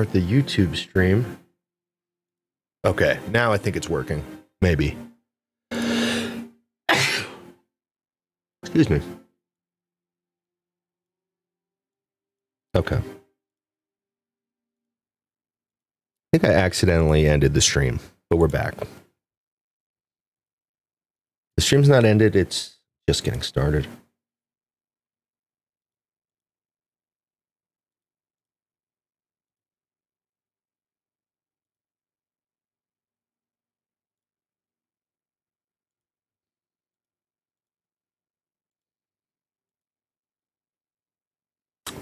start the YouTube stream. Okay, now I think it's working. Maybe. Excuse me. Okay. I think I accidentally ended the stream, but we're back. The stream's not ended, it's just getting started.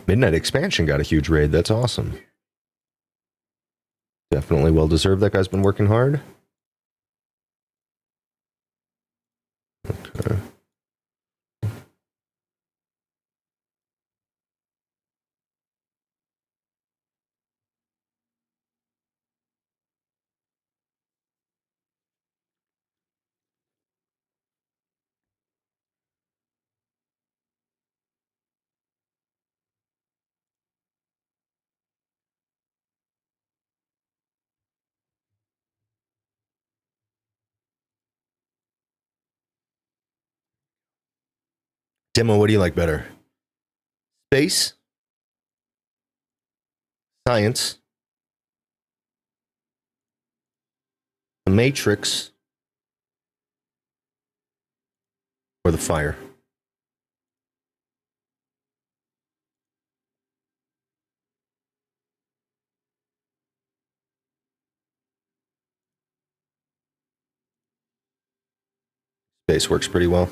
Midnight Expansion got a huge raid. That's awesome. Definitely well deserved. That guy's been working hard. Okay. Demo, what do you like better? Space? Science? The Matrix? Or the fire? Space works pretty well.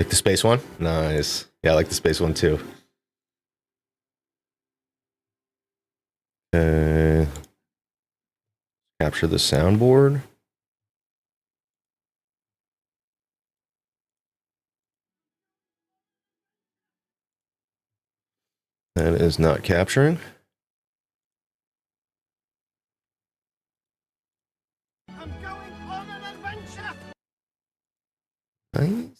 Like the space one? Nice. Yeah, I like the space one too. Capture the soundboard. That is not capturing. I'm going on an adventure. Nice.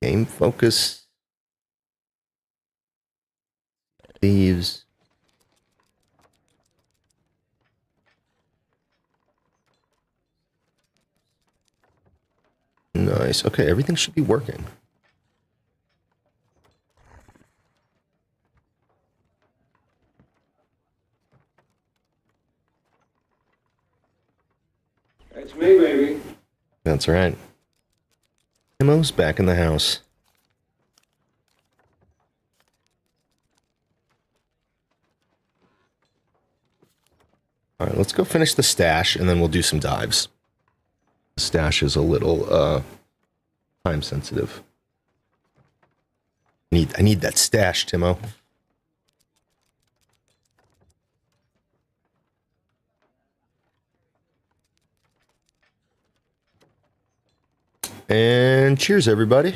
Game focus. Thieves. Nice. Okay, everything should be working. It's me, baby. That's right. Emo's back in the house. All right, let's go finish the stash, and then we'll do some dives. The stash is a little time sensitive. I need that stash, Timo. And cheers, everybody.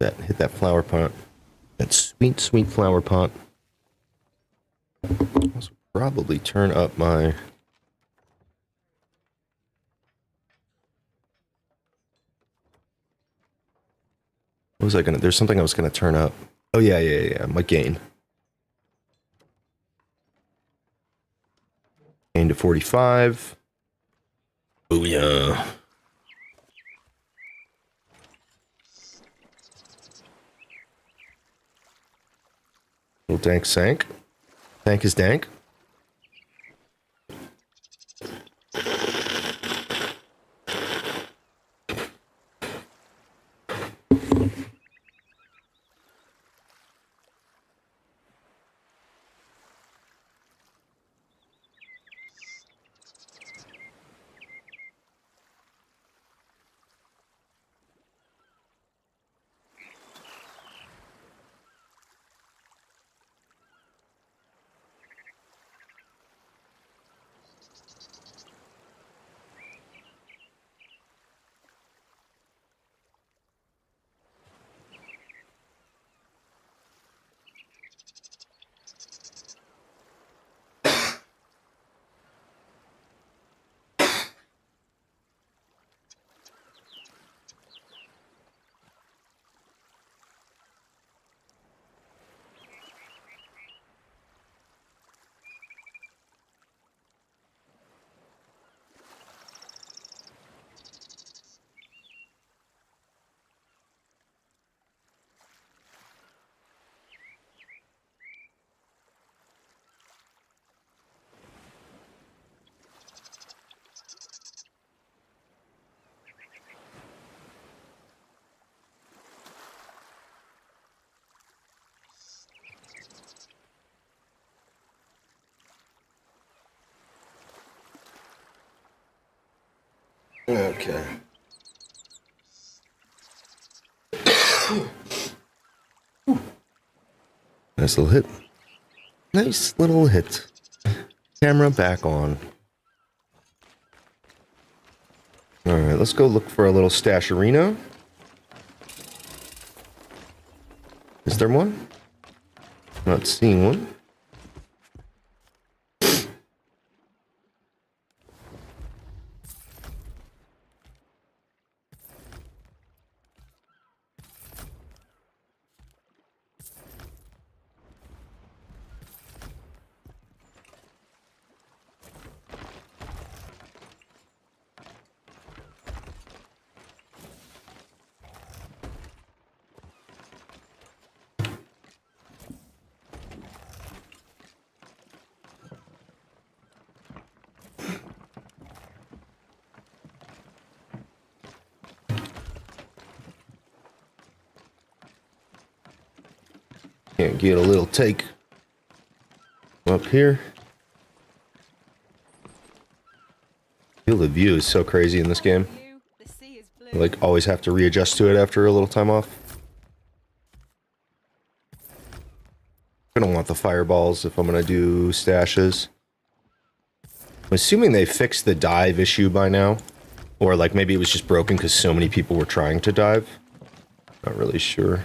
Hit that flower pot. That sweet, sweet flower pot. I'll probably turn up my... What was I gonna... There's something I was gonna turn up. Oh, yeah. My gain. Gain to 45. Oh, yeah. Little dank sank. Dank is dank. Okay. Nice little hit. Nice little hit. Camera back on. Alright, let's go look for a little stasherino. Is there one? Not seeing one. Can't get a little take up here. Field of view is so crazy in this game. I, like, always have to readjust to it after a little time off. I don't want the fireballs if I'm gonna do stashes. I'm assuming they fixed the dive issue by now. Or like maybe it was just broken because so many people were trying to dive. Not really sure.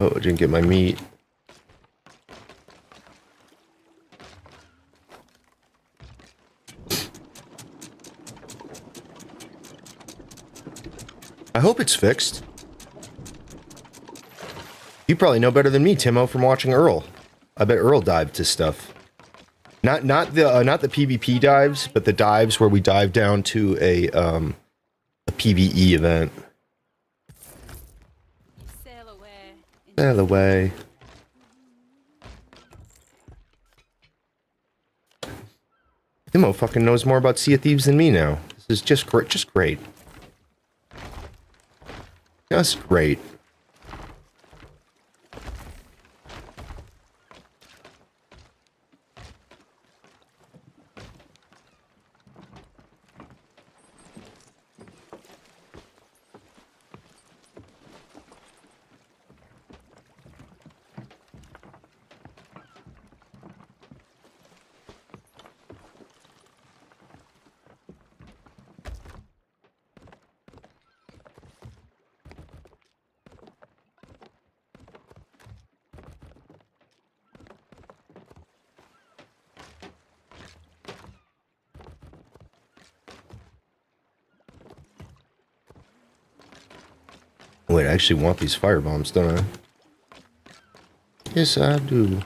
Oh, I didn't get my meat. I hope it's fixed. You probably know better than me, Timo, from watching Earl. I bet Earl dived to stuff. Not the PvP dives, but the dives where we dive down to a PvE event. Sail away. Timo fucking knows more about Sea of Thieves than me now. This is just great. Just great. Just great. Wait, I actually want these firebombs, don't I? Yes, I do.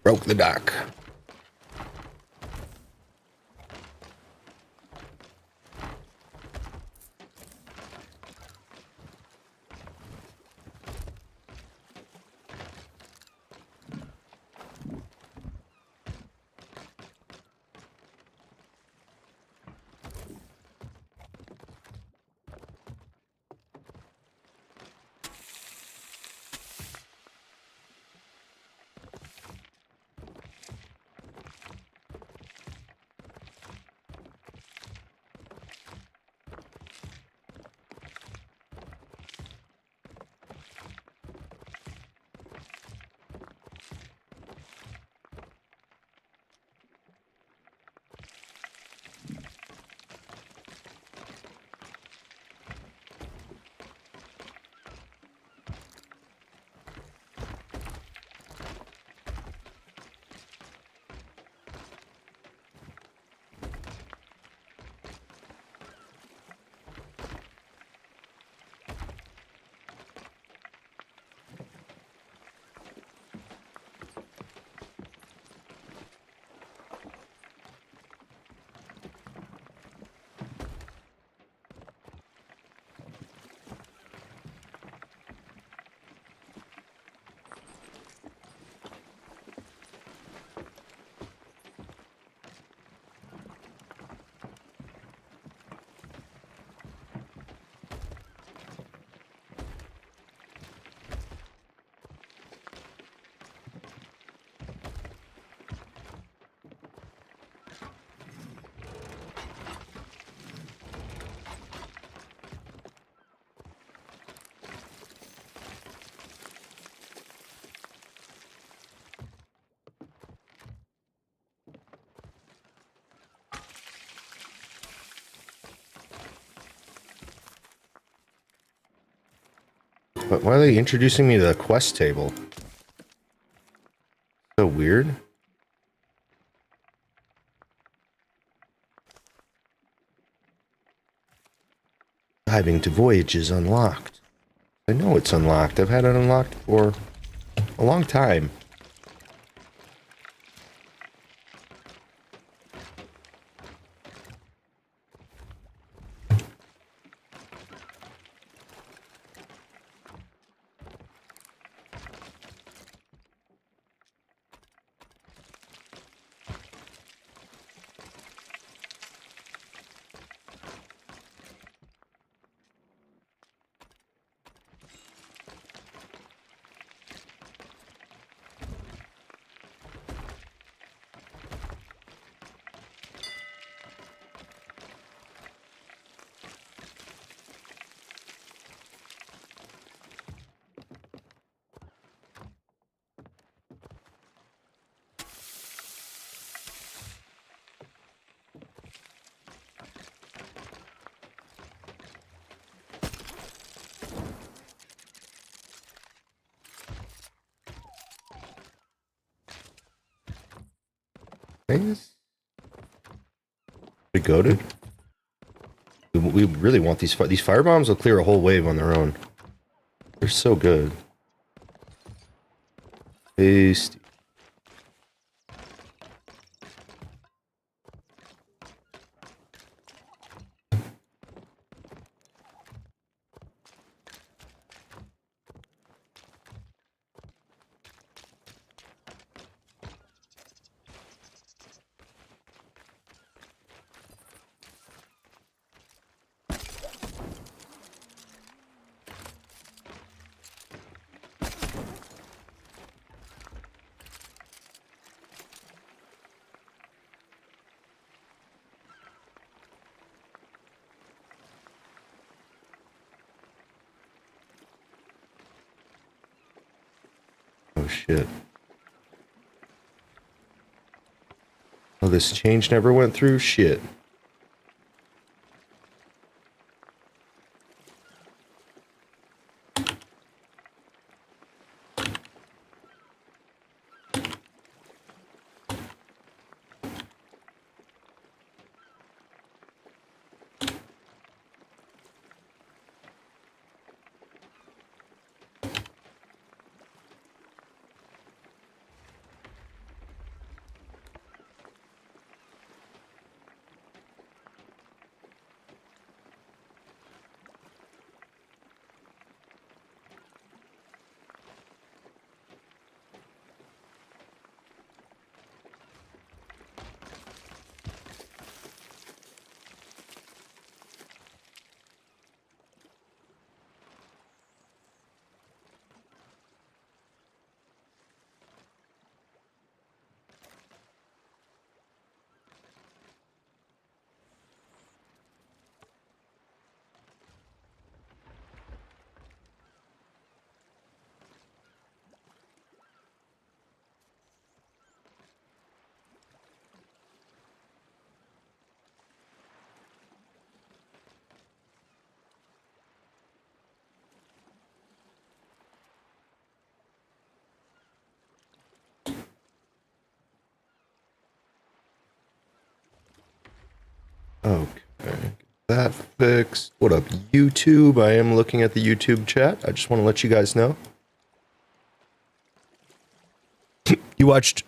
Broke the dock. But why are they introducing me to the quest table? So weird. Diving to voyages unlocked. I know it's unlocked. I've had it unlocked for a long time. Things? We goated? We really want these firebombs will clear a whole wave on their own. They're so good. Tasty. Oh shit. Oh, this change never went through? Shit. Okay. That fixed. What up, YouTube? I am looking at the YouTube chat. I just want to let you guys know. You watched...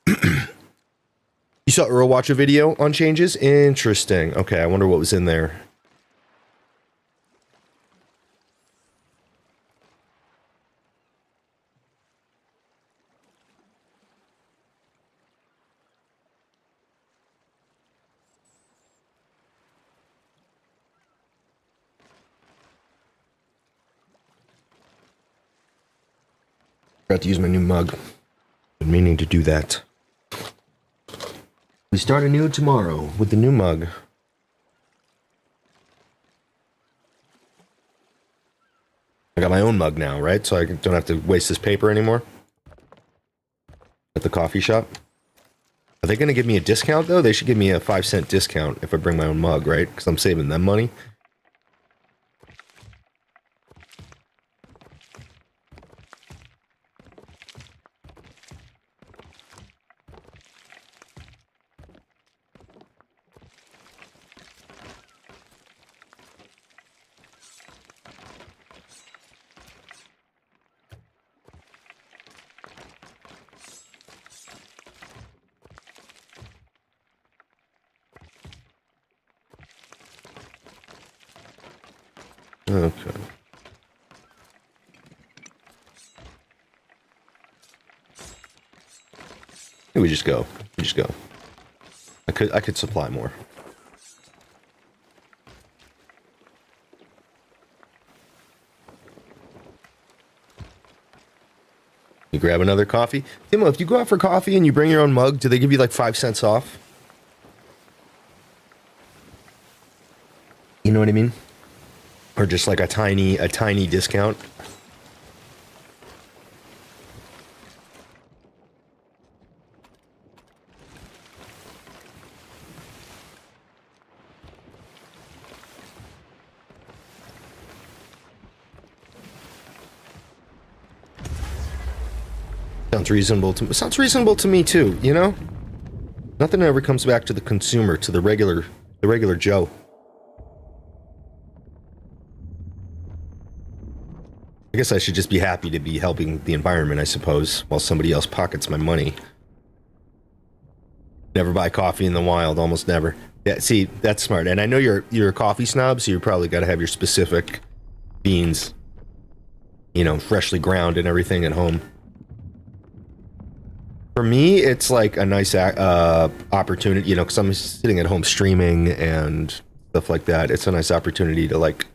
You saw Earl watch a video on changes? Interesting. Okay, I wonder what was in there. Forgot to use my new mug. Been meaning to do that. We start anew tomorrow with the new mug. I got my own mug now, right? So I don't have to waste this paper anymore. At the coffee shop. Are they going to give me a discount, though? They should give me a 5-cent discount if I bring my own mug, right? Because I'm saving them money. Okay. Here we just go. We just go. I could supply more. You grab another coffee. Timo, if you go out for coffee and you bring your own mug, do they give you like 5 cents off? You know what I mean? Or just like a tiny discount? Sounds reasonable to me too, you know? Nothing ever comes back to the consumer, to the regular Joe. I guess I should just be happy to be helping the environment, I suppose, while somebody else pockets my money. Never buy coffee in the wild, almost never. Yeah, see, that's smart. And I know you're a coffee snob, so you probably got to have your specific beans, you know, freshly ground and everything at home. For me, it's like a nice opportunity, you know, because I'm sitting at home streaming and stuff like that. It's a nice opportunity to, like,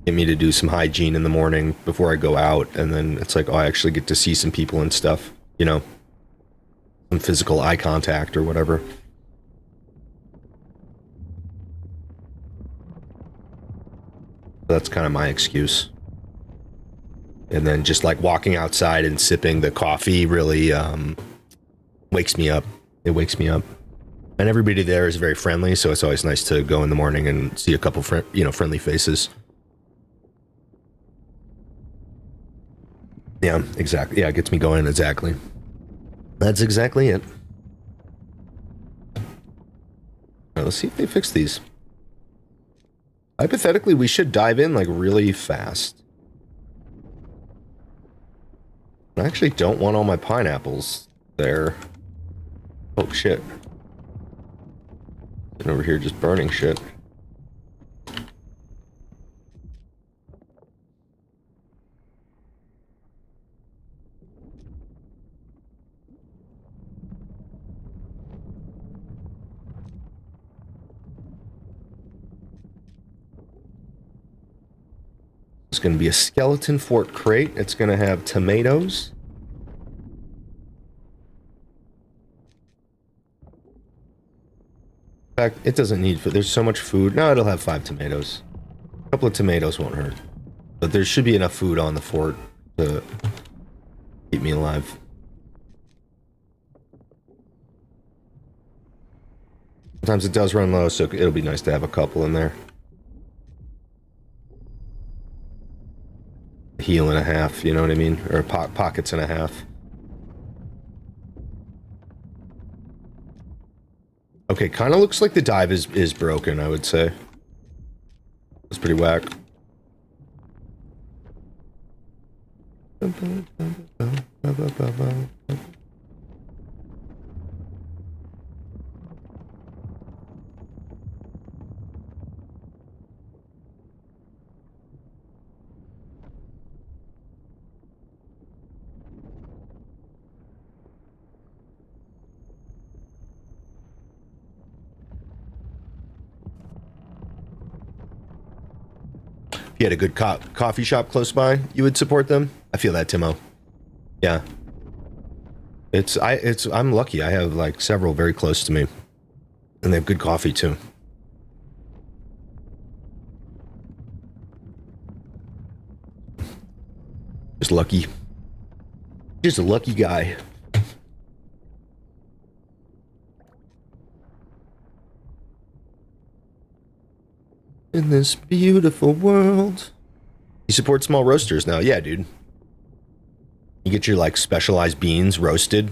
get me to do some hygiene in the morning before I go out. And then it's like, oh, I actually get to see some people and stuff, you know, some physical eye contact or whatever. That's kind of my excuse. And then just like walking outside and sipping the coffee really wakes me up. It wakes me up. And everybody there is very friendly, so it's always nice to go in the morning and see a couple friendly faces. Yeah, exactly. Yeah, it gets me going, exactly. That's exactly it. All right, let's see if they fix these. Hypothetically, we should dive in like really fast. I actually don't want all my pineapples there. Oh shit. And over here just burning shit. It's going to be a skeleton fort crate. It's going to have tomatoes. In fact, it doesn't need food. There's so much food. No, it'll have 5 tomatoes. A couple of tomatoes won't hurt. But there should be enough food on the fort to keep me alive. Sometimes it does run low, so it'll be nice to have a couple in there. Heal and a half, you know what I mean? Or pockets and a half. Okay, kind of looks like the dive is broken, I would say. It's pretty whack. If you had a good coffee shop close by, you would support them. I feel that, Timo. Yeah. I'm lucky. I have like several very close to me. And they have good coffee too. Just lucky. Just a lucky guy. In this beautiful world. You support small roasters now. Yeah, dude. You get your, like, specialized beans roasted,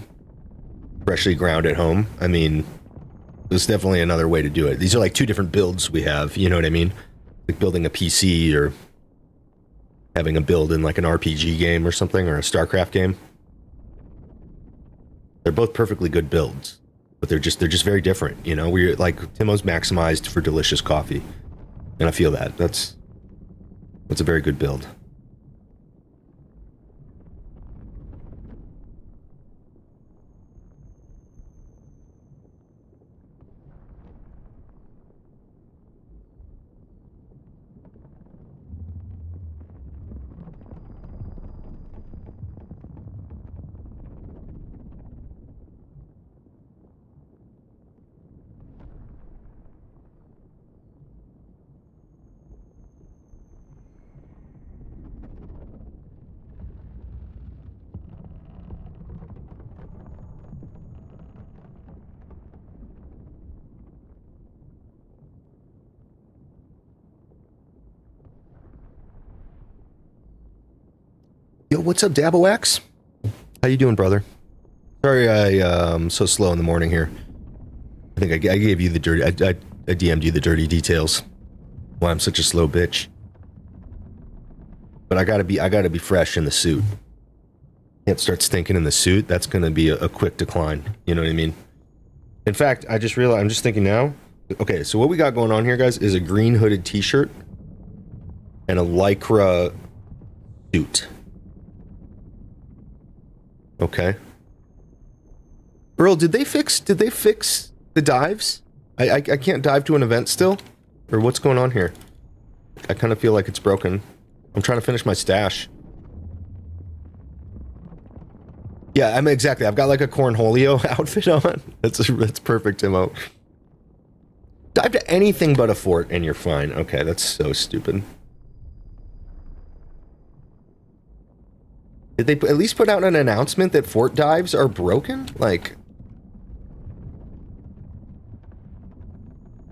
freshly ground at home. I mean, there's definitely another way to do it. These are, like, 2 different builds we have. You know what I mean? Like building a PC or having a build in, like, an RPG game or something, or a StarCraft game. They're both perfectly good builds, but they're just very different, you know? We're, like, Timo's maximized for delicious coffee. And I feel that. That's It's a very good build. Yo, what's up, Daboax? How you doing, brother? Sorry, I'm so slow in the morning here. I think I gave you the dirty. I DM'd you the dirty details. Why I'm such a slow bitch. But I gotta be fresh in the suit. Can't start stinking in the suit. That's gonna be a quick decline. You know what I mean? In fact, I just realized. I'm just thinking now. Okay, so what we got going on here, guys, is a green hooded T-shirt and a lycra suit. Okay. Earl, did they fix the dives? I can't dive to an event still? Or what's going on here? I kind of feel like it's broken. I'm trying to finish my stash. Yeah, I mean, exactly. I've got like a Cornholio outfit on. That's perfect, Timo. Dive to anything but a fort and you're fine. Okay, that's so stupid. Did they at least put out an announcement that fort dives are broken? Like,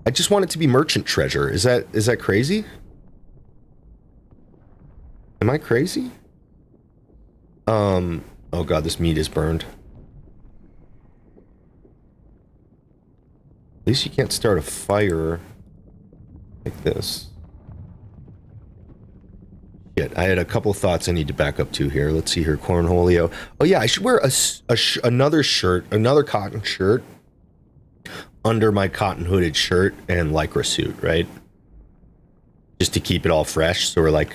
I just want it to be merchant treasure. Is that crazy? Am I crazy? Oh god, this meat is burned. At least you can't start a fire like this. Shit, I had a couple thoughts I need to back up to here. Let's see here, Cornholio. Oh yeah, I should wear another shirt, another cotton shirt under my cotton hooded shirt and lycra suit, right? Just to keep it all fresh. So we're like,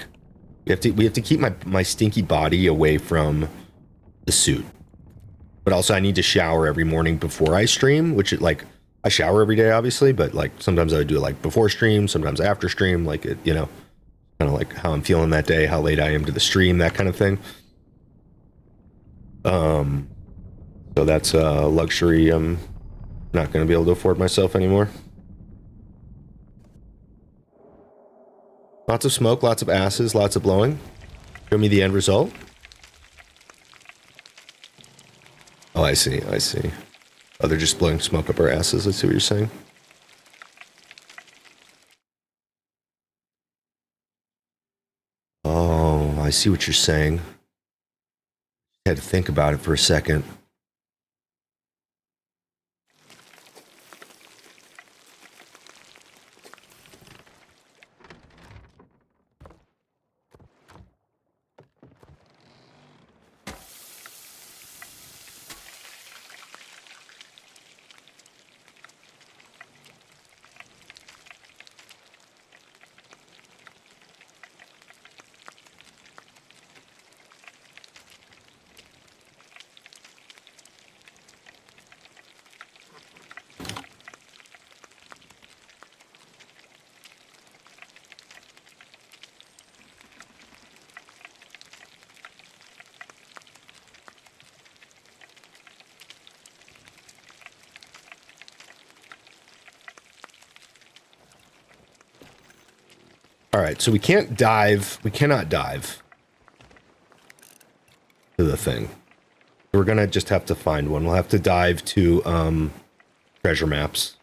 we have to keep my stinky body away from the suit. But also I need to shower every morning before I stream, which I shower every day obviously, but like sometimes I would do it like before stream, sometimes after stream, like it, you know, kind of like how I'm feeling that day, how late I am to the stream, that kind of thing. So that's a luxury I'm not going to be able to afford myself anymore. Lots of smoke, lots of asses, lots of blowing. Show me the end result. Oh, I see, I see. Oh, they're just blowing smoke up our asses. I see what you're saying. Oh, I see what you're saying. I had to think about it for a second. All right, so we can't dive. We cannot dive to the thing. We're gonna just have to find one. We'll have to dive to treasure maps.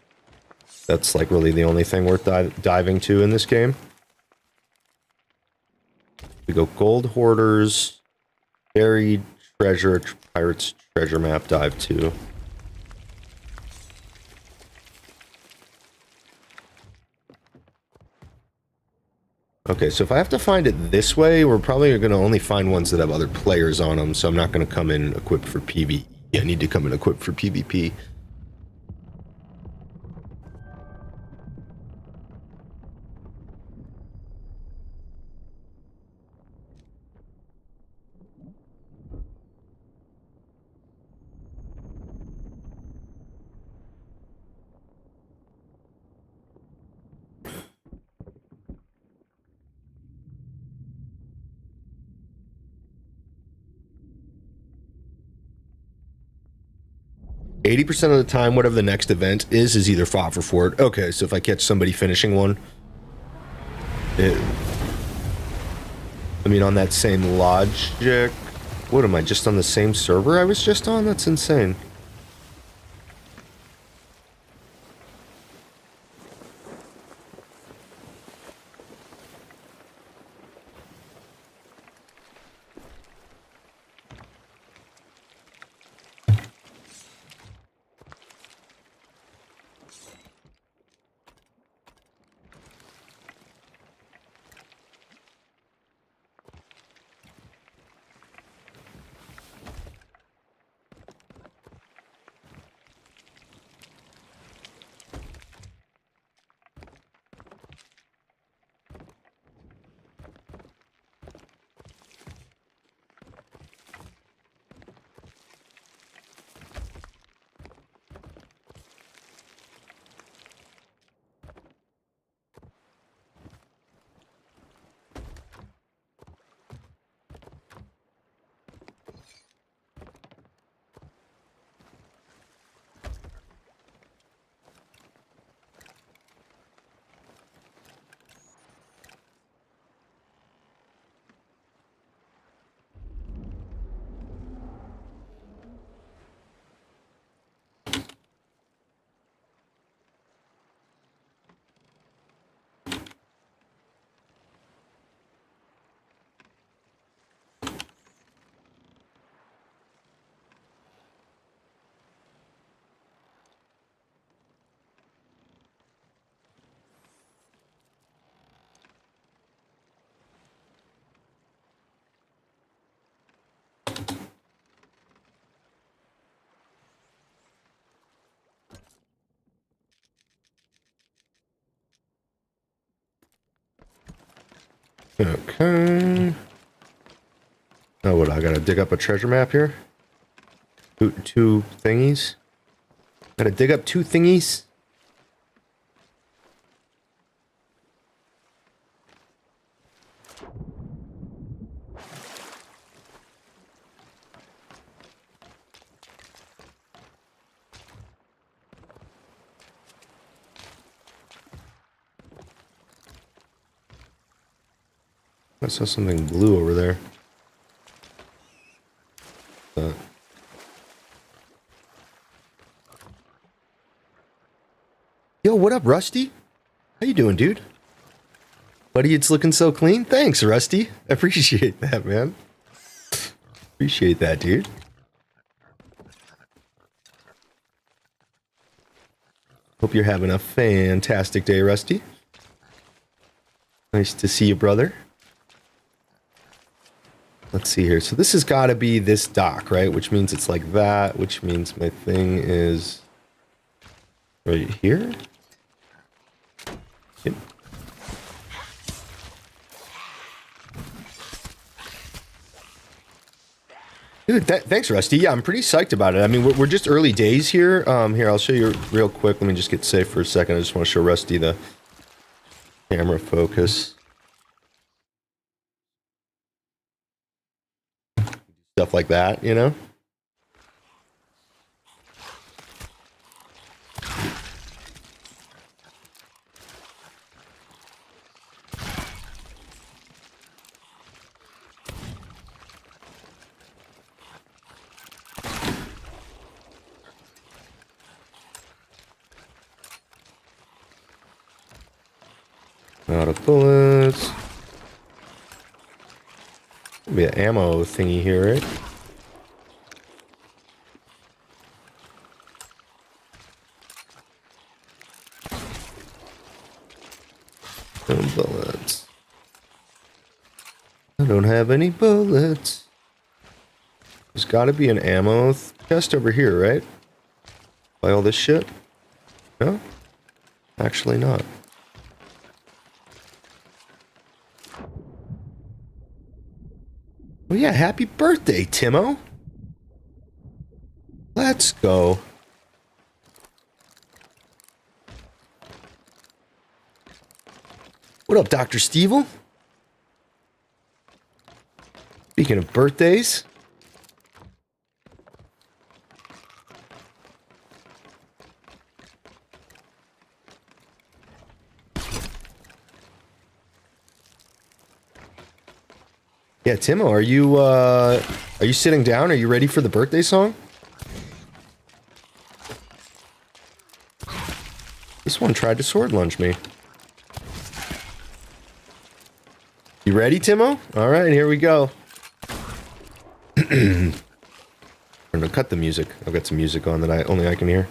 That's like really the only thing worth diving to in this game. We go gold hoarders, buried treasure, pirates treasure map, dive to. Okay, so if I have to find it this way, we're probably going to only find ones that have other players on them, so I'm not going to come in equipped for PvE. I need to come in equipped for PvP. 80% of the time, whatever the next event is either fought for Fort. Okay, so if I catch somebody finishing one, I mean, on that same logic, what am I, just on the same server I was just on? That's insane. Okay. Oh, what? I gotta dig up a treasure map here? Two thingies? Gotta dig up two thingies? I saw something blue over there. Yo, what up, Rusty? How you doing, dude? Buddy, it's looking so clean. Thanks, Rusty. I appreciate that, man. Appreciate that, dude. Hope you're having a fantastic day, Rusty. Nice to see you, brother. Let's see here. So this has got to be this dock, right? Which means it's like that, which means my thing is right here. Yep. Dude, thanks, Rusty. Yeah, I'm pretty psyched about it. I mean, we're just early days here. Here, I'll show you real quick. Let me just get safe for a second. I just want to show Rusty the camera focus. Stuff like that, you know? Out of bullets. Be an ammo thingy here, right? No bullets. I don't have any bullets. There's got to be an ammo chest over here, right? Buy all this shit? No? Actually not. Oh yeah, happy birthday, Timo. Let's go. What up, Dr. Stevel? Speaking of birthdays. Yeah, Timo, are you sitting down? Are you ready for the birthday song? This one tried to sword lunge me. You ready, Timo? All right, here we go. I'm gonna cut the music. I've got some music on that only I can hear.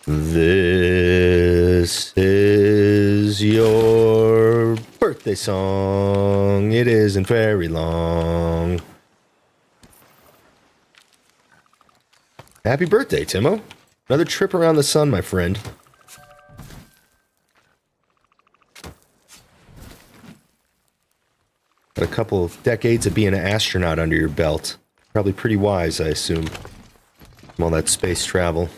This is your birthday song. It isn't very long. Happy birthday, Timo. Another trip around the sun, my friend. Got a couple of decades of being an astronaut under your belt. Probably pretty wise, I assume. From all that space travel.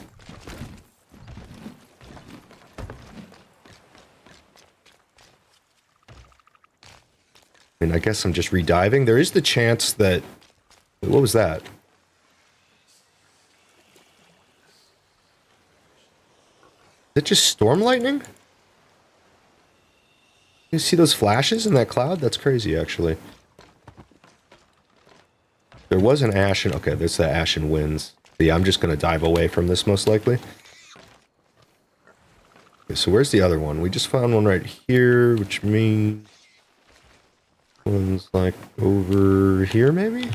I mean, I guess I'm just rediving. There is the chance that... What was that? Is it just storm lightning? You see those flashes in that cloud? That's crazy, actually. There was an ashen... Okay, there's the ashen winds. But yeah, I'm just going to dive away from this, most likely. Okay, so where's the other one? We just found one right here, which means... One's like over here, maybe?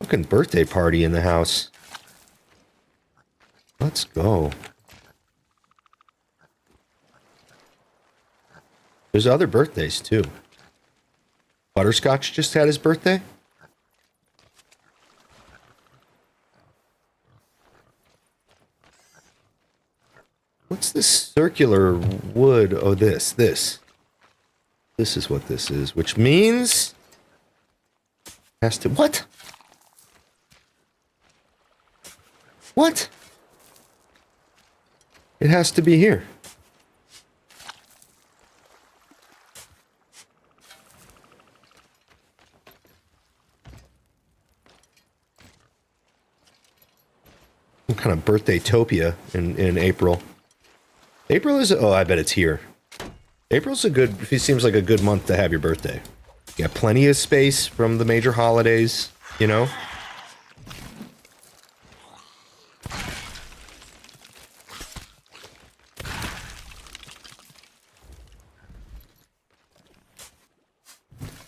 Fucking birthday party in the house. Let's go. There's other birthdays, too. Butterscotch just had his birthday? What's this circular wood? Oh, this. This is what this is, which means... Has to... What? What? It has to be here. Some kind of birthday-topia in April. April is... Oh, I bet it's here. April's a good... It seems like a good month to have your birthday. You got plenty of space from the major holidays, you know?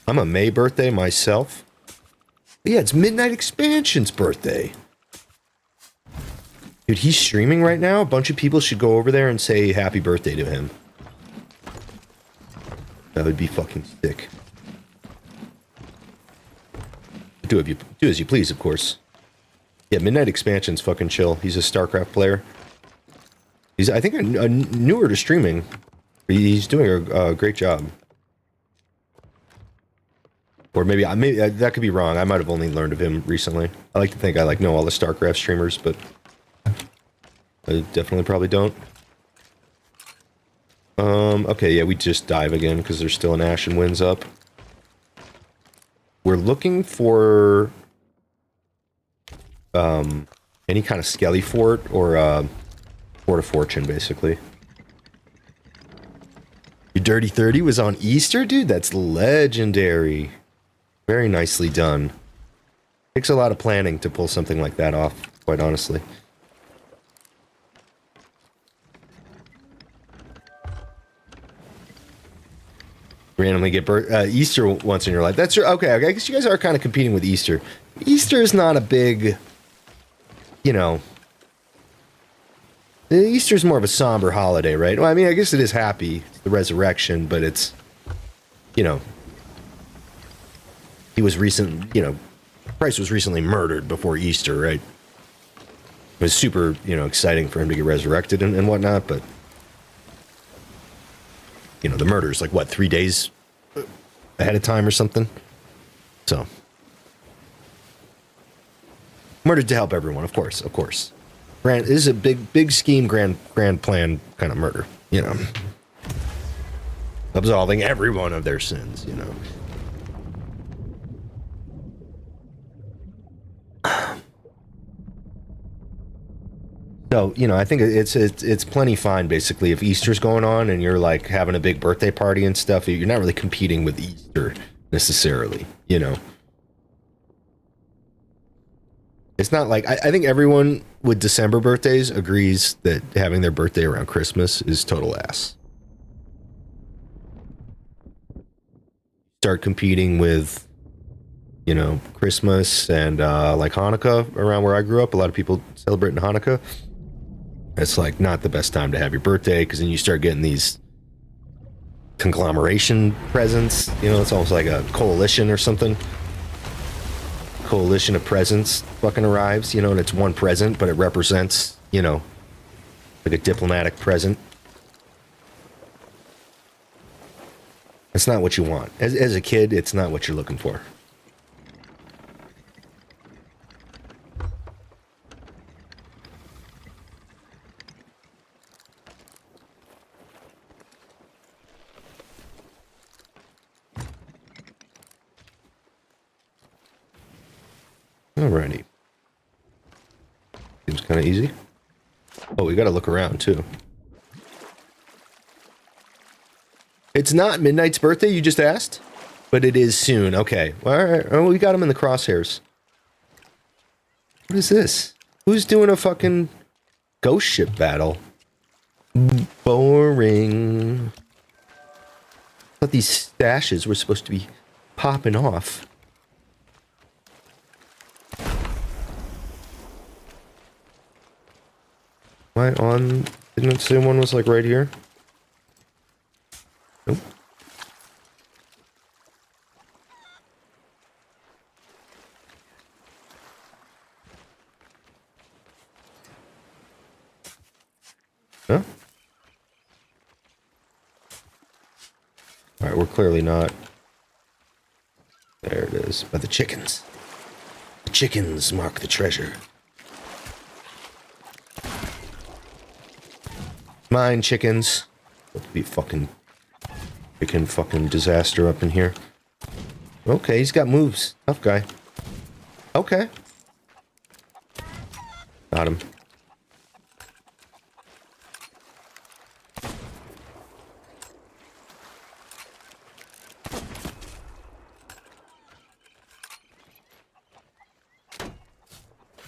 I'm a May birthday myself. But yeah, it's Midnight Expansion's birthday. Dude, he's streaming right now. A bunch of people should go over there and say happy birthday to him. That would be fucking sick. Do as you please, of course. Yeah, Midnight Expansion's fucking chill. He's a StarCraft player. He's, I think, a newer to streaming. He's doing a great job. Or maybe that could be wrong. I might have only learned of him recently. I like to think I know all the StarCraft streamers, but I definitely probably don't. Okay, yeah, we just dive again because there's still an Ashen Winds up. We're looking for any kind of Skelly Fort or Fort of Fortune, basically. Your Dirty 30 was on Easter? Dude, that's legendary. Very nicely done. Takes a lot of planning to pull something like that off, quite honestly. Randomly get Easter once in your life. That's okay. I guess you guys are kind of competing with Easter. Easter is not a big, you know. Easter's more of a somber holiday, right? Well, I mean, I guess it is happy, it's the resurrection, but it's, you know, Christ was recently murdered before Easter, right? It was super, exciting for him to get resurrected and whatnot, but the murder's like, what, 3 days ahead of time or something? So. Murdered to help everyone, of course. This is a big scheme, grand plan kind of murder, Absolving everyone of their sins, So, you know, I think it's plenty fine, basically, if Easter's going on and you're, like, having a big birthday party and stuff. You're not really competing with Easter, necessarily, you know. It's not like... I think everyone with December birthdays agrees that having their birthday around Christmas is total ass. Start competing with, you know, Christmas and, like, Hanukkah around where I grew up. A lot of people celebrating Hanukkah. It's like not the best time to have your birthday because then you start getting these conglomeration presents. You know, it's almost like a coalition or something. Coalition of presents fucking arrives, you know, and it's one present, but it represents, you know, like a diplomatic present. It's not what you want. As a kid, it's not what you're looking for. Alrighty. Seems kind of easy. Oh, we gotta look around, too. It's not Midnight's birthday, you just asked? But it is soon. Okay. Alright. Oh, we got him in the crosshairs. What is this? Who's doing a fucking ghost ship battle? Boring. I thought these stashes were supposed to be popping off. Am I on... Didn't it say one was like right here? Nope. Huh? Alright, we're clearly not. There it is. By the chickens. The chickens mark the treasure. Mine, chickens. It'll be fucking disaster up in here. Okay, he's got moves. Tough guy. Okay. Got him.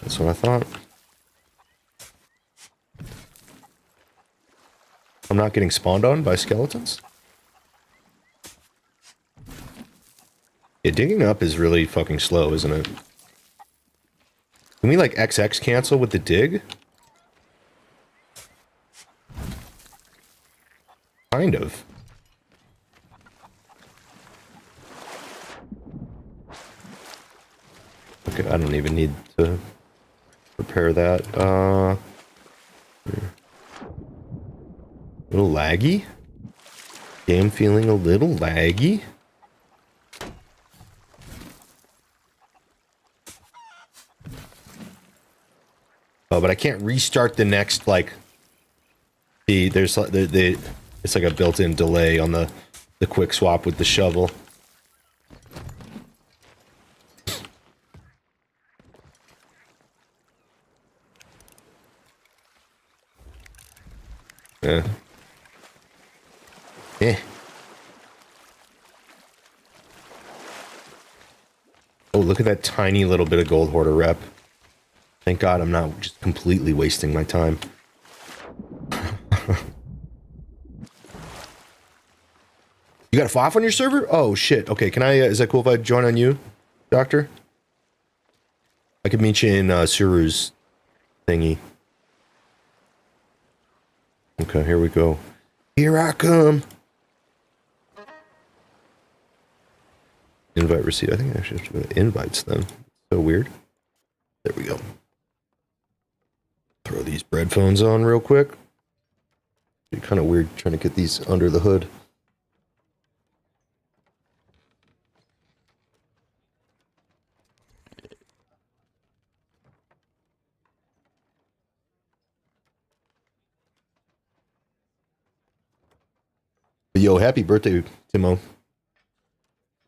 That's what I thought. I'm not getting spawned on by skeletons? Yeah, digging up is really fucking slow, isn't it? Can we, like, XX cancel with the dig? Kind of. Okay, I don't even need to repair that. A little laggy? Game feeling a little laggy? Oh, but I can't restart the next, like... There's it's like a built-in delay on the quick swap with the shovel. Yeah. Eh. Oh, look at that tiny little bit of gold hoarder rep. Thank God I'm not just completely wasting my time. You got a FOF on your server? Oh, shit. Okay, can I, is that cool if I join on you, Doctor? I could meet you in, Suru's thingy. Okay, here we go. Here I come. Invite received. I think I actually have to go to invites then. So weird. There we go. Throw these bread phones on real quick. It's kind of weird trying to get these under the hood. Yo, happy birthday, Timo.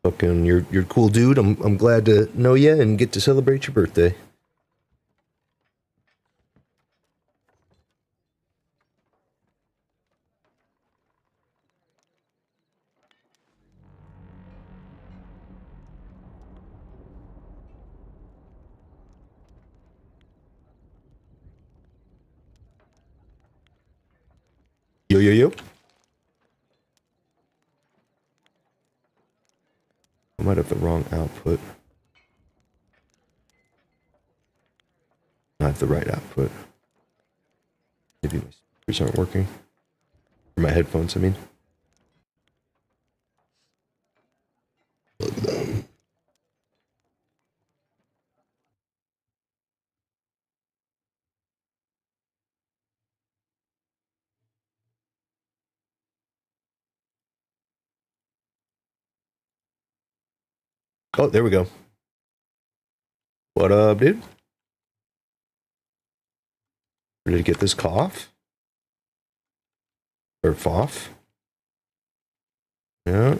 Fucking, you're a cool dude. I'm glad to know you and get to celebrate your birthday. yo. I might have the wrong output. I have the right output. Maybe my speakers aren't working. Or my headphones, I mean. Oh, there we go. What up, dude? Ready to get this cough? Or foff? Yeah.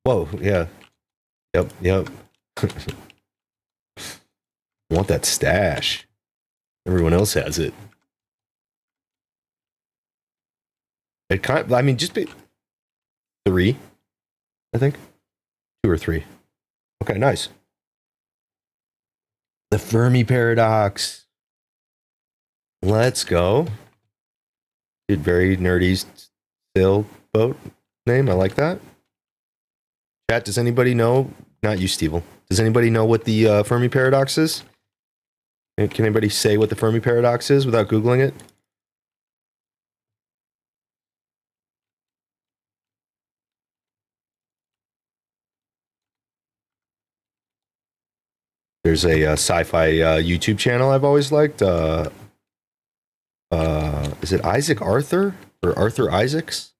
Whoa, yeah. Yep. Want that stash. Everyone else has it. It kind of, I mean, just be 3, I think. 2 or 3. Okay, nice. The Fermi paradox. Let's go. Dude, very nerdy sailboat name. I like that. Chat, does anybody know? Not you, Steve. Does anybody know what the Fermi paradox is? Can anybody say what the Fermi paradox is without Googling it? There's a sci-fi YouTube channel I've always liked. Is it Isaac Arthur or Arthur Isaacs?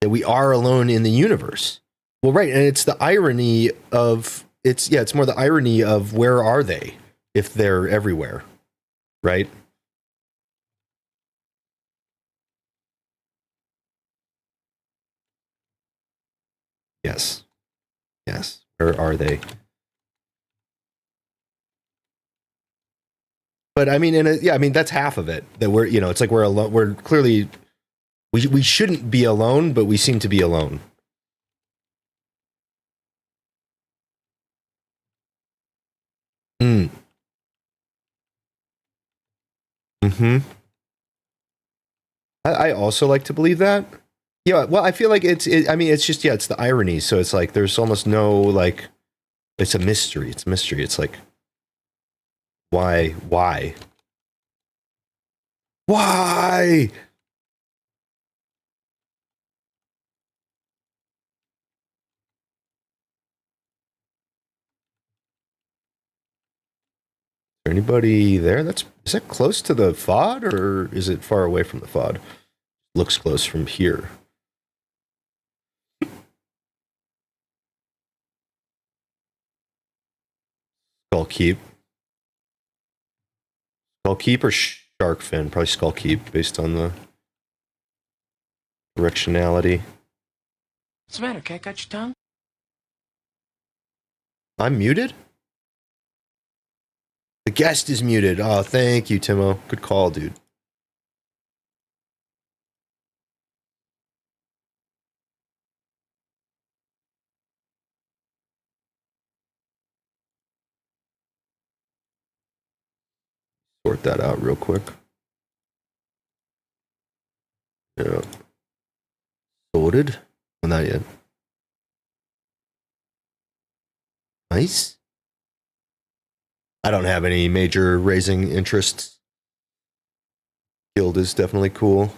That we are alone in the universe. Well, right, and it's the irony of it's more the irony of where are they if they're everywhere, right? Yes. Where are they? But I mean, I mean that's half of it. That we're, it's like we're alone. We're clearly we shouldn't be alone, but we seem to be alone. Mm. Hmm. I also like to believe that. Yeah. Well, I feel like I mean, it's just it's the irony. So it's like there's almost no like. It's a mystery. It's a mystery. It's like why? Why? Is there anybody there? Is that close to the FOD or is it far away from the FOD? Looks close from here. Skull Keep. Skull Keep or Shark Fin? Probably Skull Keep based on the directionality. What's the matter, cat? Got your tongue? I'm muted? The guest is muted. Oh, thank you, Timo. Good call, dude. Sort that out real quick. Yeah. Sorted? Well, not yet. Nice. I don't have any major raising interests. Guild is definitely cool.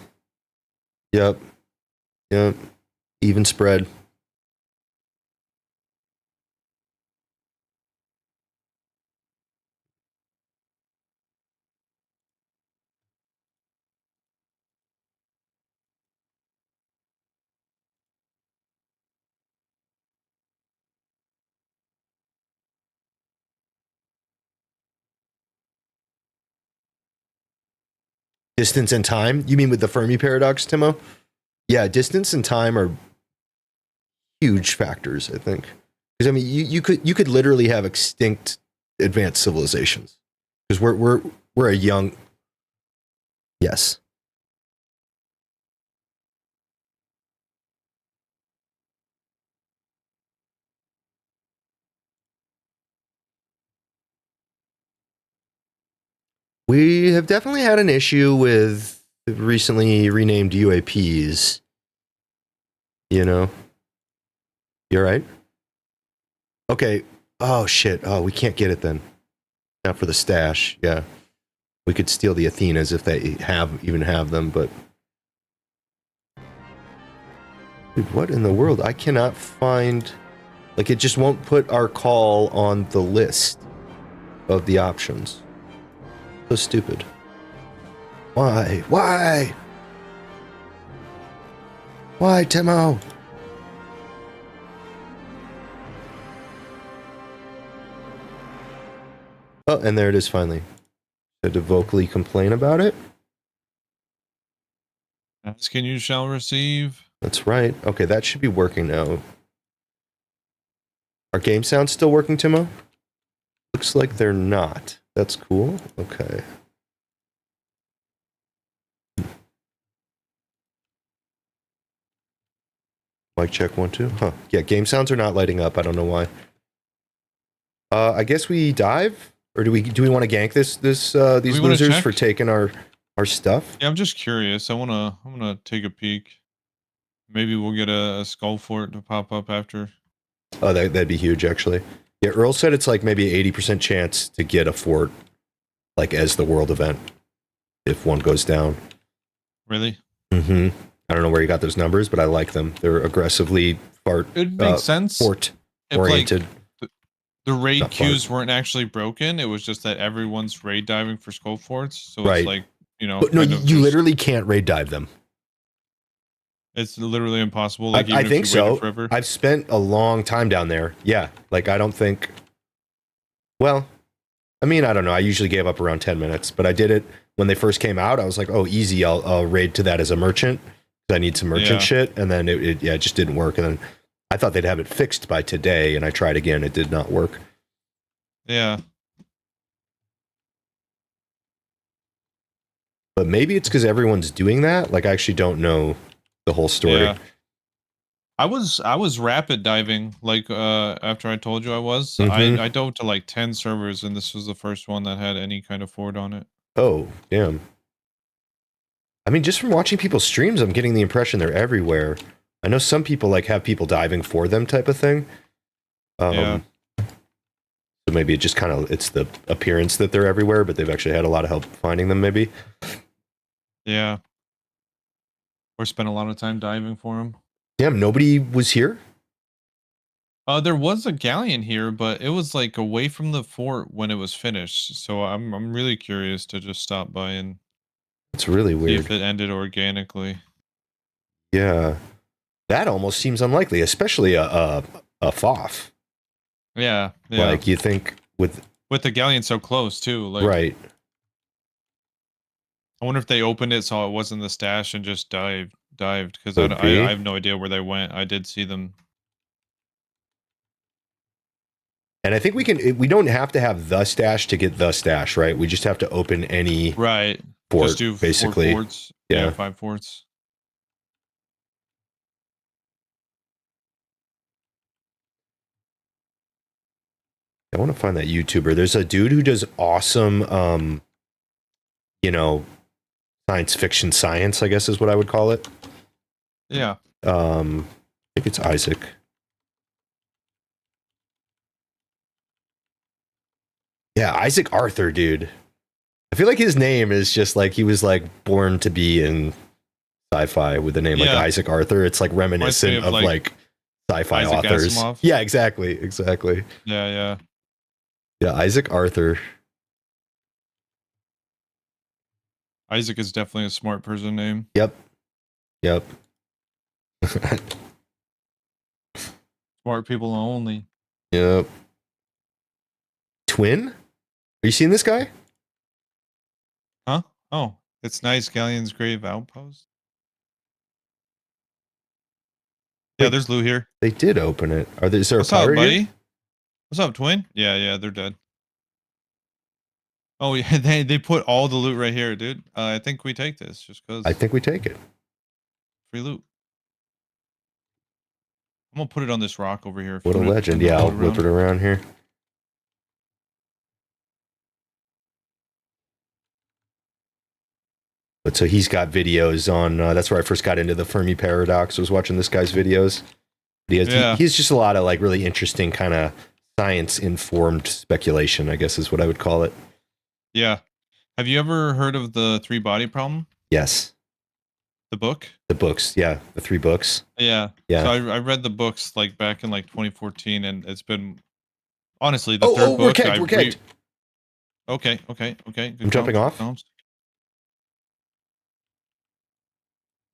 Yep. Even spread. Distance and time? You mean with the Fermi paradox, Timo? Yeah, distance and time are huge factors, I think. Because I mean, you could literally have extinct advanced civilizations because we're a young. Yes. We have definitely had an issue with recently renamed UAPs. You know? You're right. Okay. Oh shit. Oh, we can't get it then. Not for the stash. Yeah. We could steal the Athenas if they even have them, but dude, what in the world? I cannot find, like, it just won't put our call on the list of the options. So stupid. Why? Why? Why, Timo? Oh, and there it is finally. Had to vocally complain about it. Ask and you shall receive. That's right. Okay, that should be working now. Are game sounds still working, Timo? Looks like they're not. That's cool. Okay. Mic check 1 2. Huh. Yeah, game sounds are not lighting up. I don't know why. I guess we dive, or do we want to gank these losers check? for taking our stuff? Yeah, I'm just curious. I'm gonna take a peek. Maybe we'll get a skull fort to pop up after. Oh, that'd be huge, actually. Yeah, Earl said it's like maybe 80% chance to get a fort, like as the world event, if one goes down. Really? Mm-hmm. I don't know where you got those numbers, but I like them. They're aggressively It makes sense. fort If, oriented. Like, the raid Not queues weren't actually broken. It was just that everyone's raid diving for skull forts. So Right. it's like, you know, But no, kind of you just- literally can't raid dive them. it's literally impossible. Like I even think if you waited so. forever. I've spent a long time down there. Yeah, like I don't think. Well, I mean, I don't know. I usually gave up around 10 minutes, but I did it when they first came out. I was like, oh, easy. I'll raid to that as a merchant. I need some merchant Yeah. shit, and then it just didn't work. And then I thought they'd have it fixed by today, and I tried again. It did not work. Yeah. But maybe it's because everyone's doing that. Like, I actually don't know the whole story. Yeah. I was rapid diving like after I told you I was. Mhm. I dove to like 10 servers and this was the first one that had any kind of fort on it. Oh, damn. I mean, just from watching people's streams, I'm getting the impression they're everywhere. I know some people like have people diving for them type of thing. Yeah. So maybe it just kind of, it's the appearance that they're everywhere, but they've actually had a lot of help finding them maybe. Yeah. Or spent a lot of time diving for them. Damn, nobody was here? There was a galleon here, but it was like away from the fort when it was finished. So I'm really curious to just stop by and It's really see weird. if it ended organically. Yeah. That almost seems unlikely, especially a FOF. Yeah, yeah. Like, you think with, With the galleon so close too. Like, right. I wonder if they opened it, saw it wasn't the stash, and just dived because Could be. I have no idea where they went. I did see them. And I think we don't have to have the stash to get the stash, right? We just have to open any Right. fort, Just do basically. 4 forts. Yeah. Yeah, 5 forts. I want to find that YouTuber. There's a dude who does awesome, science fiction science, I guess is what I would call it. Yeah. I think it's Isaac. Yeah, Isaac Arthur, dude. I feel like his name is just like he was like born to be in sci-fi with the name like Yeah. Isaac Arthur. It's like reminiscent of, of like, like sci-fi Isaac authors. Asimov. Yeah, exactly. Yeah, yeah. Yeah, Isaac Arthur. Isaac is definitely a smart person name. Yep. Smart people only. Yep. Twin? Are you seeing this guy? Huh? Oh, it's nice. Galleon's Grave Outpost. Yeah, Wait. there's Lou here. They did open it. Is there What's a up, pirate here? buddy? What's up, twin? Yeah, they're dead. Oh yeah, they put all the loot right here, dude. I think we take this just because I think we take it. free loot. I'm gonna put it on this rock over here. if What you a wanna legend. turn Yeah, the I'll boat whip it around. around here. But so he's got videos on. That's where I first got into the Fermi paradox. I was watching this guy's videos. He's just a lot of like really interesting kind of science informed speculation, I guess is what I would call it. Yeah. Have you ever heard of the three body problem? Yes. The book? The books, yeah, the 3 books. Yeah. Yeah. So I read the books like back in like 2014, and it's been honestly the Oh, third we're book. kegged, we're kegged. Okay. Good I'm jumping calls, off. good calls.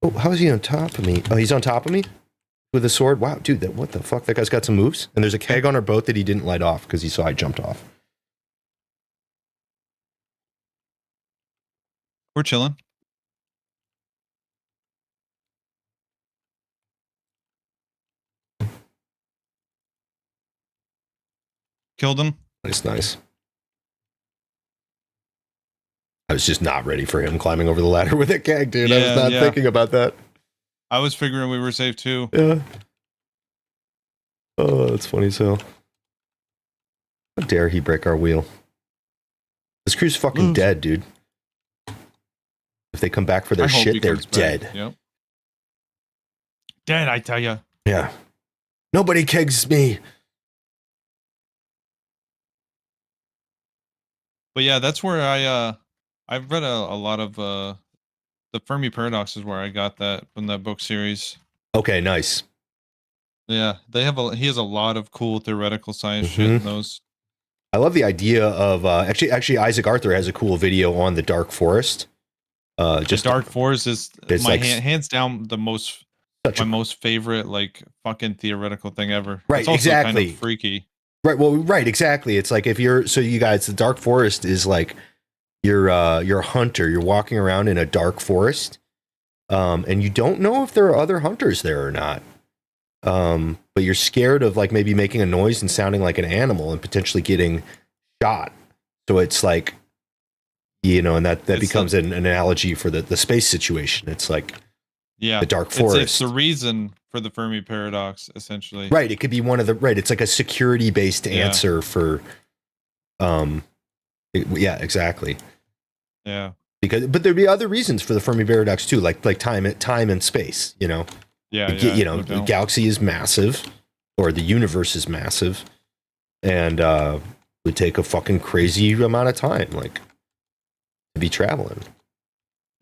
Oh, how is he on top of me? Oh, he's on top of me with a sword. Wow, dude, what the fuck? That guy's got some moves. And there's a keg on our boat that he didn't light off because he saw I jumped off. We're chilling. Killed him. It's nice. I was just not ready for him climbing over the ladder with a keg, dude. I was not thinking about that. I was figuring we were safe too. Yeah. Oh, that's funny as hell. How dare he break our wheel? This crew's fucking dead, dude. If they come back for their I hope he shit, they're comes back. dead. Yep. Dead, I tell you. Yeah. Nobody kegs me. But yeah, that's where I've read a lot of the Fermi paradox is where I got that from that book series. Okay, nice. Yeah, he has a lot of cool theoretical science shit in those. I love the idea of actually Isaac Arthur has a cool video on the Dark Forest. Just Dark Forest is it's my like hands down the most most favorite like fucking theoretical thing ever. Right, it's also exactly. kind of freaky. Right, well, right, exactly. It's like if you're you guys, the Dark Forest is like you're a hunter. You're walking around in a dark forest, and you don't know if there are other hunters there or not. But you're scared of like maybe making a noise and sounding like an animal and potentially getting shot. So it's like, and that becomes an analogy for the space situation. It's like the dark forest. It's the reason for the Fermi paradox, essentially. Right. It could be one of the It's like a security based answer for, exactly. Yeah. But there'd be other reasons for the Fermi paradox too, like time and space. Yeah. The galaxy is massive, or the universe is massive, and would take a fucking crazy amount of time, like, to be traveling.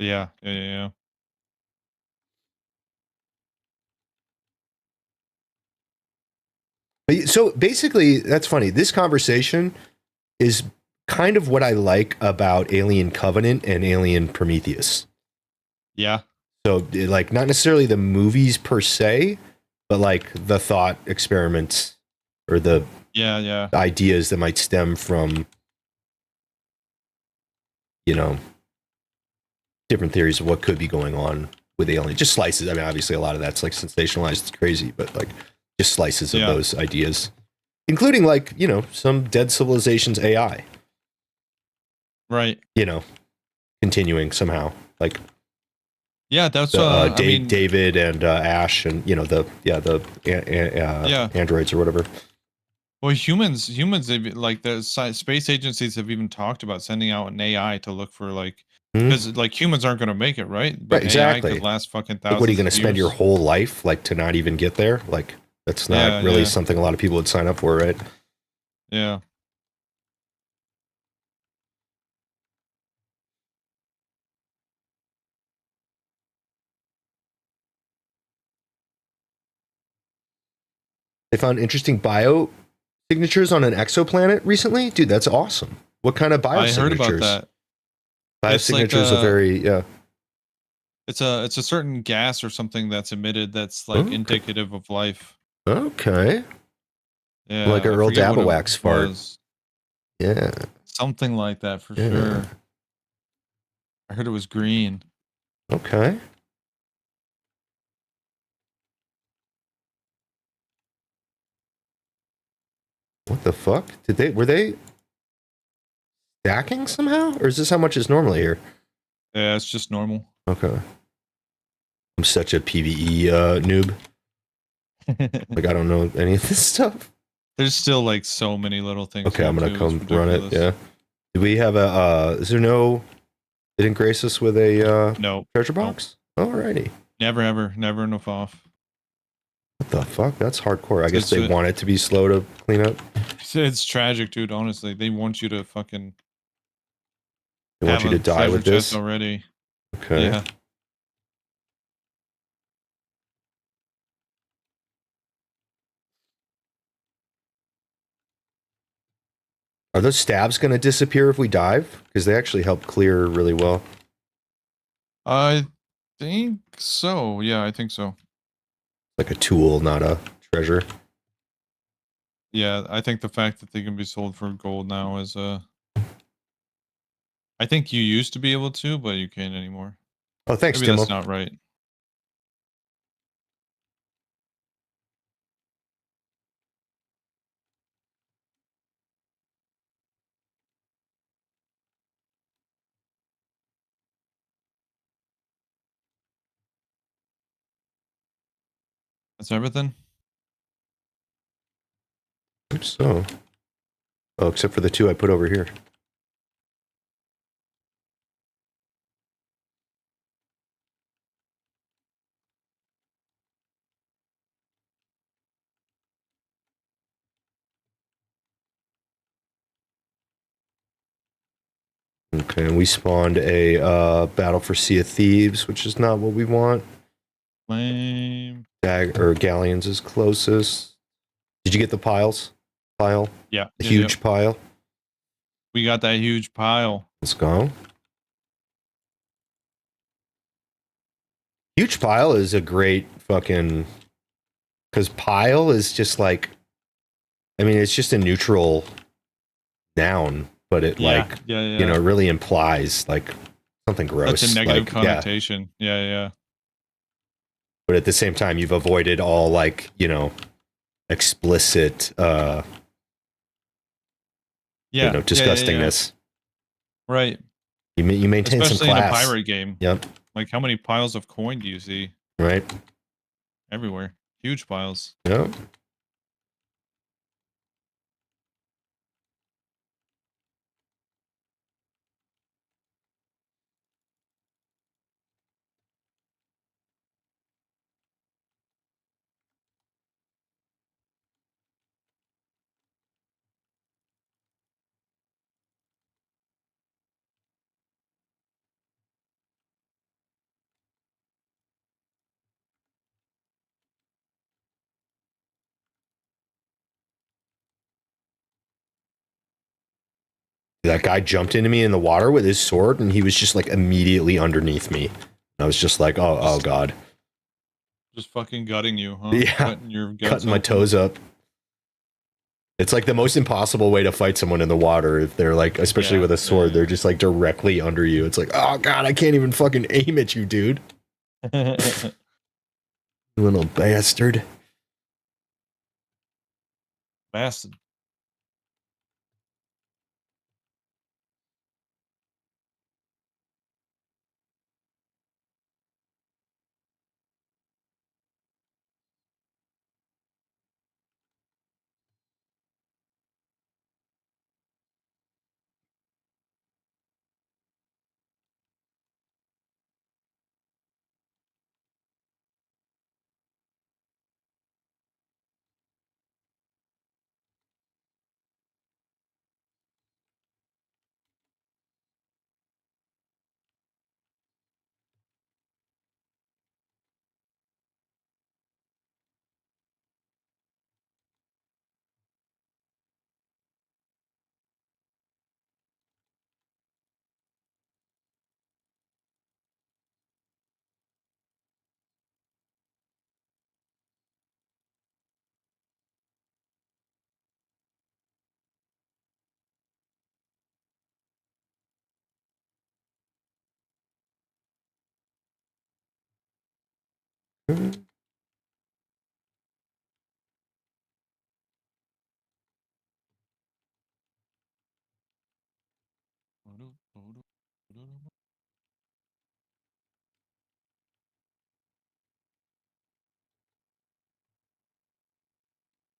Yeah. So basically, that's funny. This conversation is kind of what I like about Alien Covenant and Alien Prometheus. Yeah. So, like, not necessarily the movies per se, but like the thought experiments or the ideas that might stem from, different theories of what could be going on with aliens. Just slices. I mean, obviously, a lot of that's like sensationalized. It's crazy, but like just slices of those ideas, including like some dead civilization's AI. Right. Continuing somehow like. Yeah, that's David and Ash and the androids or whatever. Well, humans like the space agencies have even talked about sending out an AI to look for like because like humans aren't going to make it, right? But right, exactly. AI could last fucking thousands. Like, what are you going to spend years? your whole life like to not even get there? Like that's not really something a lot of people would sign up for, right? Yeah. They found interesting bio signatures on an exoplanet recently. Dude, that's awesome. What kind of bio signatures? I heard about that. Biosignatures are very It's a certain gas or something that's emitted that's like indicative of life. Okay. Yeah. Like a Earl Dabawax fart. Yeah. Something like that for sure. I heard it was green. Okay. What the fuck? Were they stacking somehow? Or is this how much is normally here? Yeah, it's just normal. Okay. I'm such a PvE noob. Like I don't know any of this stuff. There's still like so many little things. Okay, I'm gonna come run it. Yeah. Do we have is there no They didn't grace us with a No, treasure no. box? Alrighty. Never, ever, never enough off. What the fuck? That's hardcore. I guess It's they a- want it to be slow to clean up. It's tragic, dude. Honestly, they want you to fucking They want have you to a die treasure with chest this. already. Okay. Yeah. Are those stabs going to disappear if we dive? Because they actually help clear really well. I think so. Yeah, I think so. Like a tool, not a treasure. Yeah, I think the fact that they can be sold for gold now is I think you used to be able to, but you can't anymore. Oh, thanks, Maybe that's Timo. not right. That's everything. Oops, so. Oh, except for the two I put over here. Okay, and we spawned a Battle for Sea of Thieves, which is not what we want. Lame. Galleons is closest. Did you get the piles? Pile? Yeah. The yeah, huge yeah. pile? We got that huge pile. Let's go. Huge pile is a great fucking... Because pile is just like... I mean, it's just a neutral noun, but it like... Yeah, yeah. You know, really implies like something gross. That's a negative like, yeah. connotation. Yeah. But at the same time, you've avoided all like, you know, explicit Yeah. you know, disgustingness. Right. You maintain Especially some in a class. pirate game. Yep. Like, how many piles of coin do you see Right. everywhere? Huge piles. Yep. That guy jumped into me in the water with his sword, and he was just like immediately underneath me. And I was just like, oh god. Just fucking gutting you, huh? Yeah. Cutting your guts Cutting my open. toes up. It's like the most impossible way to fight someone in the water if they're like, especially Yeah, with a sword, yeah. they're just like directly under you. It's like, oh god, I can't even fucking aim at you, dude. Little bastard. Bastard.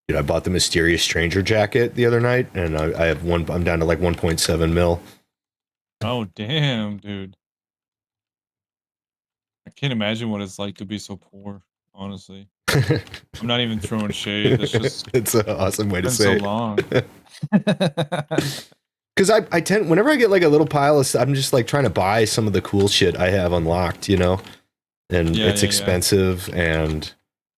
Dude, I bought the Mysterious Stranger jacket the other night, and I have one. I'm down to like 1.7 mil. Oh, damn, dude. can't imagine what it's like to be so poor, honestly. I'm not even throwing shade. It's just It's an awesome way to been so say long. it. Because I tend, whenever I get like a little pile of, I'm just like trying to buy some of the cool shit I have unlocked, you know, and Yeah, it's yeah, yeah. expensive, and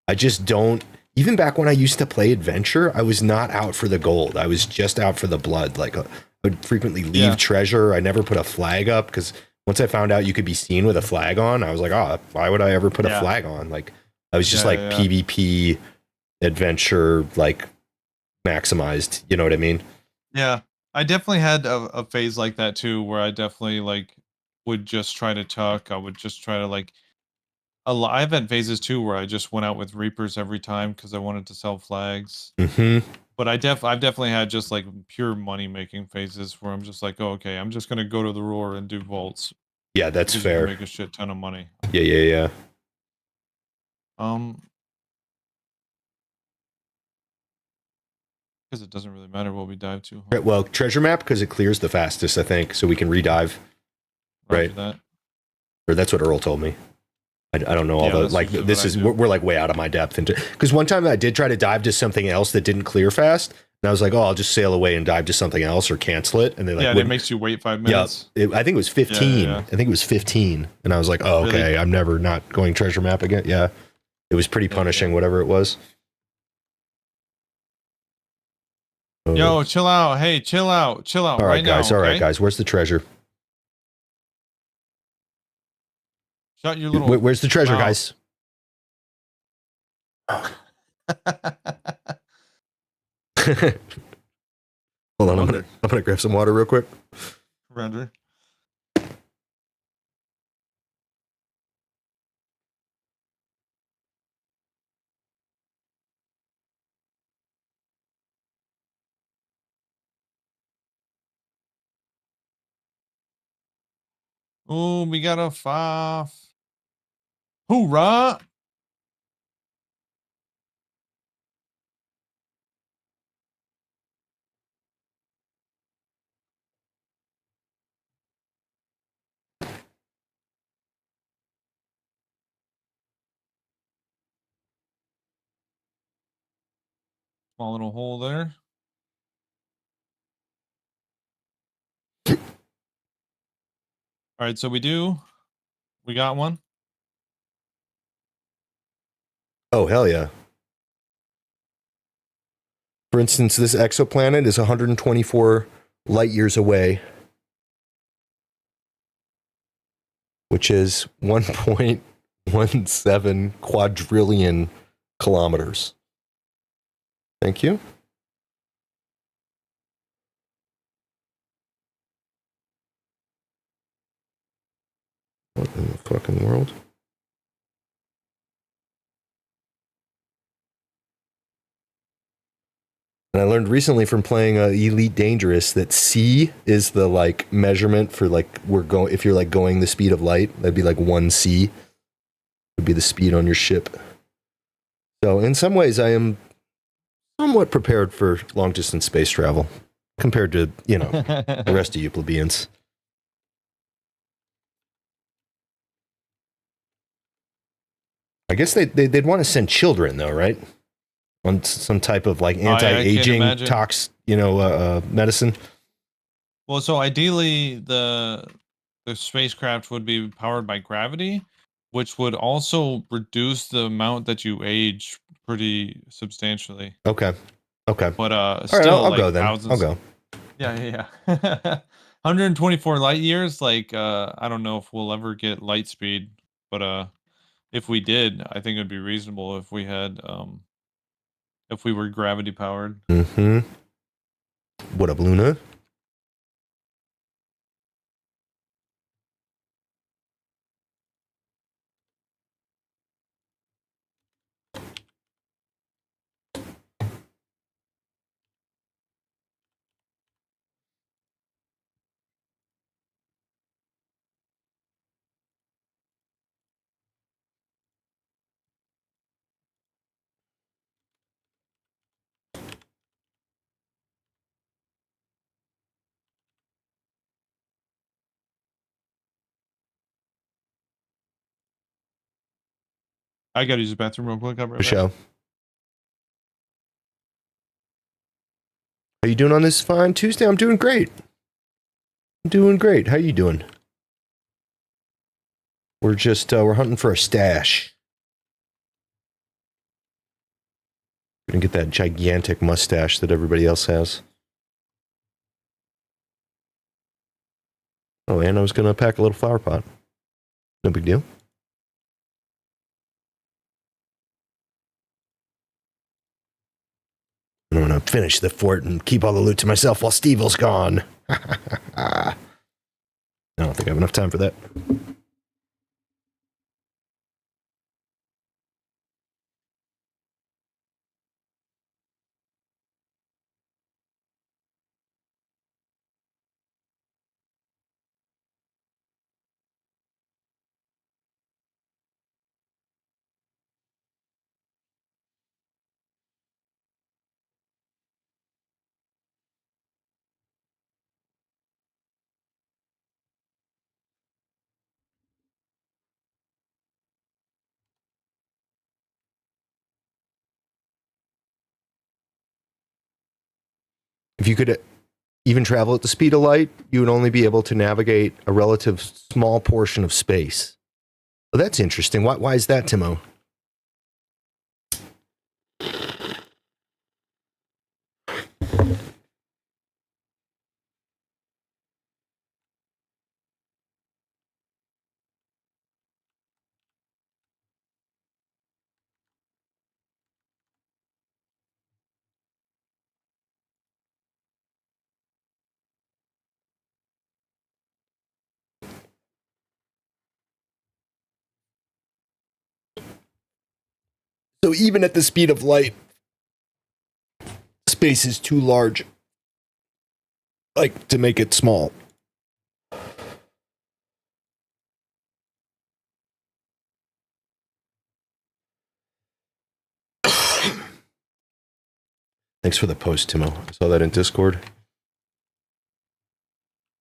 I just don't. Even back when I used to play adventure, I was not out for the gold. I was just out for the blood. Like I would frequently leave Yeah. treasure. I never put a flag up because once I found out you could be seen with a flag on, I was like, oh, why would I ever put a Yeah. flag on? Like I was just Yeah, like yeah, yeah. PvP adventure, like maximized. You know what I mean? Yeah, I definitely had a phase like that too, where I definitely like would just try to tuck. I would just try to like. I've had phases too where I just went out with Reapers every time because I wanted to sell flags. Mm-hmm. But I've definitely had just like pure money making phases where I'm just like, oh, okay, I'm just gonna go to the roar and do vaults Yeah, that's because you can fair. make a shit ton of money. Yeah, yeah, yeah. Um, because it doesn't really matter what we dive to. Huh? Well, treasure map because it clears the fastest, I think, so we can redive. Roger right. that. Or that's what Earl told me. I don't know all Yeah, the that's like. usually This what I is do. we're like way out of my depth into because one time I did try to dive to something else that didn't clear fast, and I was like, oh, I'll just sail away and dive to something else or cancel it, and they like, Yeah, and it wouldn't- makes you wait 5 yeah, minutes. I think it was 15. yeah. I think it was 15, and I was like, oh, okay, Really? I'm never not going treasure map again. Yeah, it was pretty Yeah, punishing, yeah. whatever it was. Yo, chill out. Hey, chill out. Chill out all right right, guys. now. All Okay? right, guys. Where's the treasure? Shut your little. Where's the treasure, mouth. guys? Hold on, I'm gonna grab some water real quick. Roger. Oh, we got a 5. Hoorah! Small little hole there. All right, so we got one. Oh, hell yeah. For instance, this exoplanet is 124 light years away, which is 1.17 quadrillion kilometers. Thank you. What in the fucking world? And I learned recently from playing Elite Dangerous that C is the like measurement for like if you're like going the speed of light, that'd be like 1C would be the speed on your ship. So in some ways I am somewhat prepared for long distance space travel compared to, you know, the rest of you plebeians. I guess they'd want to send children though, right? On some type of like yeah, I can't anti-aging imagine. tox, medicine. Well, so ideally the spacecraft would be powered by gravity, which would also reduce the amount that you age pretty substantially. Okay. Okay. But All right, still I'll like go then. thousands. I'll go. Yeah. 124 light years, like I don't know if we'll ever get light speed, but if we did, I think it'd be reasonable if we had if we were gravity powered. Mm-hmm. What up, Luna? I gotta use the bathroom real quick. I'll be right For back. show. How you doing on this fine Tuesday? I'm doing great. I'm doing great. How you doing? We're just we're hunting for a stash. We're gonna get that gigantic mustache that everybody else has. Oh, and I was gonna pack a little flower pot. No big deal. I'm gonna finish the fort and keep all the loot to myself while Steve-O's gone. I don't think I have enough time for that. If you could even travel at the speed of light, you would only be able to navigate a relative small portion of space. Well, that's interesting. Why is that, Timo? So even at the speed of light, space is too large, like, to make it small. Thanks for the post, Timo. I saw that in Discord.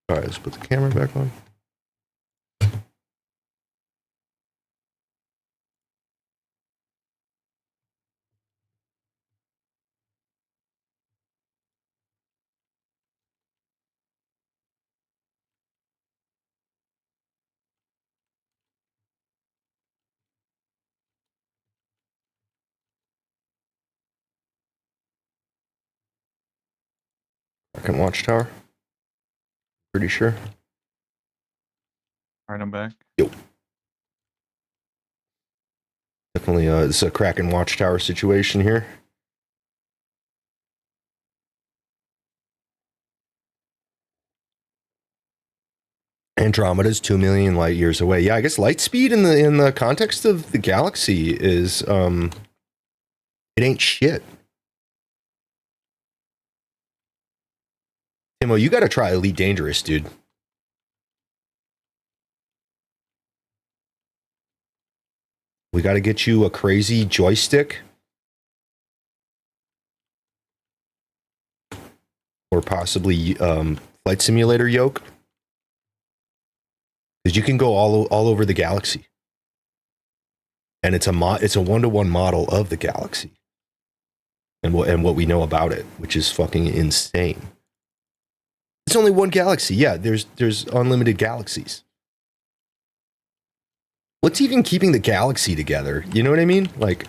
All right, let's put the camera back on. Second watchtower. Pretty sure. All right, I'm back. Yo. Definitely, it's a Kraken watchtower situation here. Andromeda's 2 million light years away. Yeah, I guess light speed in the context of the galaxy is it ain't shit. Timo, you got to try Elite Dangerous, dude. We got to get you a crazy joystick. Or possibly Flight Simulator yoke. Because you can go all over the galaxy. And it's a 1-to-1 model of the galaxy. And what we know about it, which is fucking insane. It's only one galaxy. Yeah, there's unlimited galaxies. What's even keeping the galaxy together? You know what I mean? Like,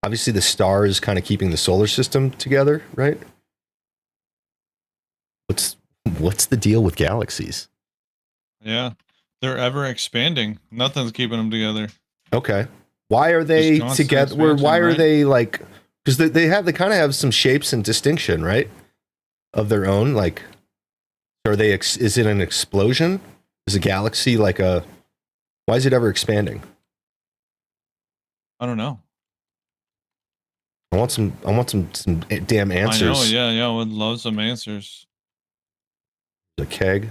obviously the star is kind of keeping the solar system together, right? What's the deal with galaxies? Yeah, they're ever expanding. Nothing's keeping them together. Okay. Why are they Just constant together? expansion, Why are right? they like? Because they kind of have some shapes and distinction, right? Of their own. Like, are they? Is it an explosion? Is a galaxy like a? Why is it ever expanding? I don't know. I want some damn answers. I know. Yeah. I would love some answers. The keg.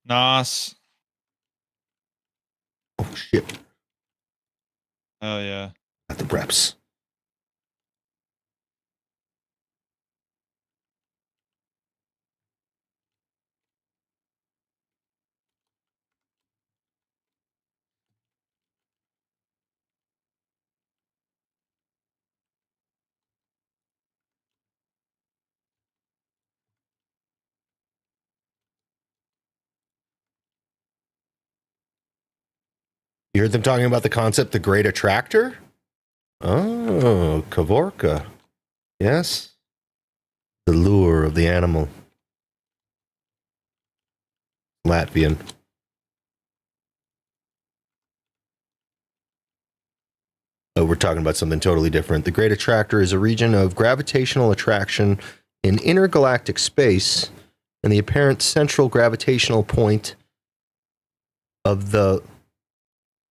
Nos. Oh shit! Oh yeah. Got the reps. You heard them talking about the concept, the Great Attractor? Oh, Kavorka. Yes. The lure of the animal. Latvian. Oh, we're talking about something totally different. The Great Attractor is a region of gravitational attraction in intergalactic space and the apparent central gravitational point of the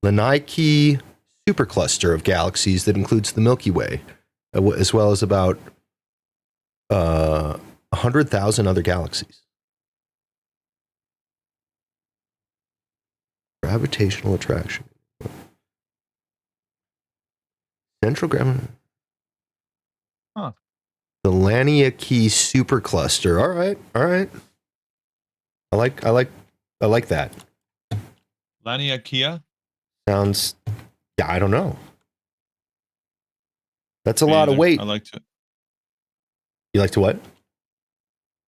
Laniakea supercluster of galaxies that includes the Milky Way, as well as about 100,000 other galaxies. Gravitational attraction. Central gravity. Huh. The Laniakea supercluster. All right. I like that. Laniakea? Sounds. Yeah, I don't know. That's a Me lot of either. weight. I like to. You like to what?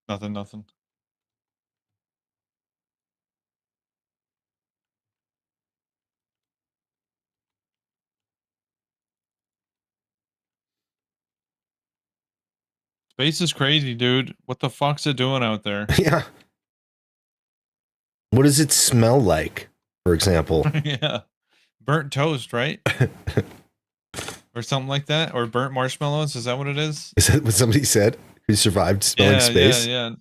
Nothing. Space is crazy, dude. What the fuck's it doing out there? Yeah. What does it smell like, for example? Yeah. Burnt toast, right? Or something like that? Or burnt marshmallows? Is that what it is? Is that what somebody said? Who survived smelling space? Yeah.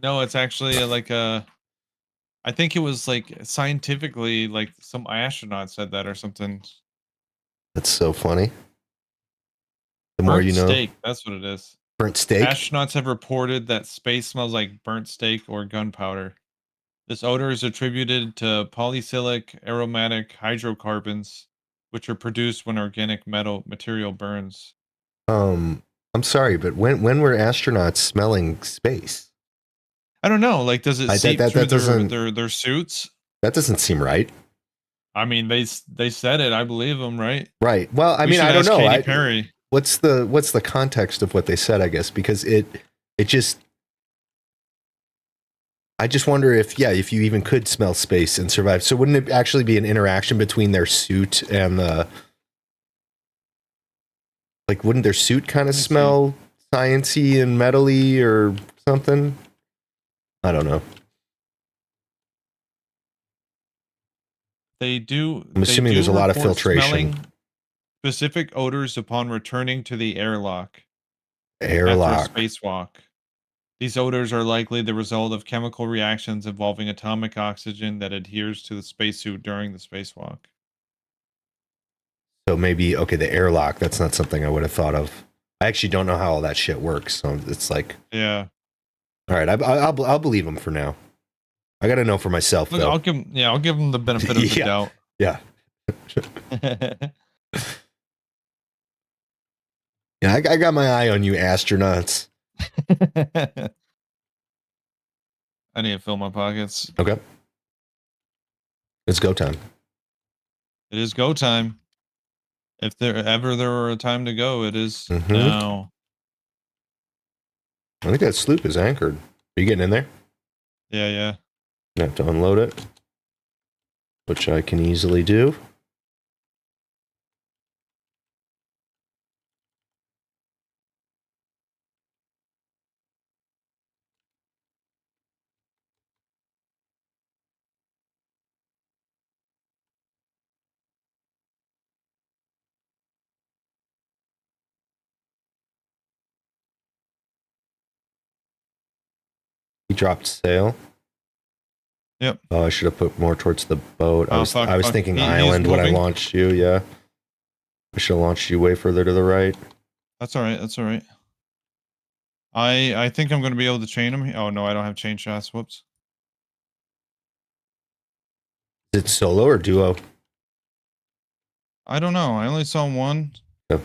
No, it's actually like a. I think it was like scientifically, like some astronaut said that or something. That's so funny. The more Burnt you know. steak. That's what it is. Burnt steak? Astronauts have reported that space smells like burnt steak or gunpowder. This odor is attributed to polycyclic aromatic hydrocarbons, which are produced when organic material burns. I'm sorry, but when were astronauts smelling space? I don't know. Like, does it seep through their suits? That doesn't seem right. I mean, they said it. I believe them, right? Right. Well, I We mean, should I don't ask know. Katy Perry. What's the context of what they said? I guess because it just. I just wonder if you even could smell space and survive. So wouldn't it actually be an interaction between their suit and the. Like, wouldn't their suit kind of smell science-y and metal-y or something? I don't know. They do. I'm assuming there's a lot of filtration. Smelling specific odors upon returning to the airlock. Airlock. After a spacewalk. These odors are likely the result of chemical reactions involving atomic oxygen that adheres to the spacesuit during the spacewalk. So maybe, okay, the airlock, that's not something I would have thought of. I actually don't know how all that shit works. So it's like, yeah. All right, I'll believe him for now. I got to know for myself, though. I'll give him the benefit of the doubt. Yeah. Yeah, I got my eye on you, astronauts. I need to fill my pockets. Okay. It's go time. It is go time. If there were a time to go, it is Mm-hmm. now. I think that sloop is anchored. Are you getting in there? Yeah. I have to unload it, which I can easily do. He dropped sail. Yep. Oh, I should have put more towards the boat. I was thinking He's island when I moving. launched you. Yeah, I should have launched you way further to the right. That's all right. I think I'm going to be able to chain him. Oh no, I don't have chain shots. Whoops. Is it solo or duo? I don't know. I only saw one. Oh.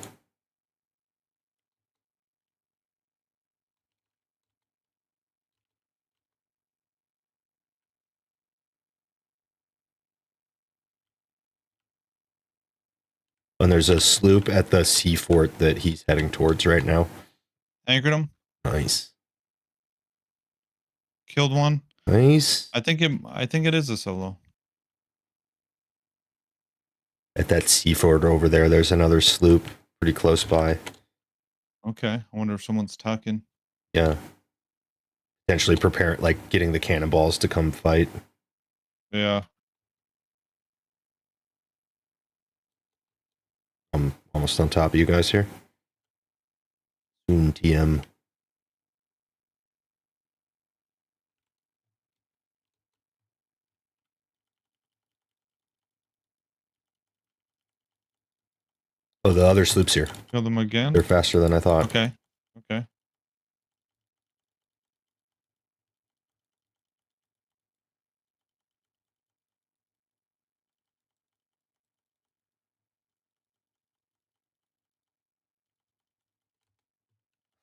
And there's a sloop at the sea fort that he's heading towards right now. Anchored him. Nice. Killed one. Nice. I think it is a solo. At that seaford over there, there's another sloop pretty close by. Okay. I wonder if someone's talking. Yeah. Potentially preparing, like getting the cannonballs to come fight. Yeah. I'm almost on top of you guys here. Soon TM. Oh, the other sloops here. Kill them again. They're faster than I thought. Okay. Okay.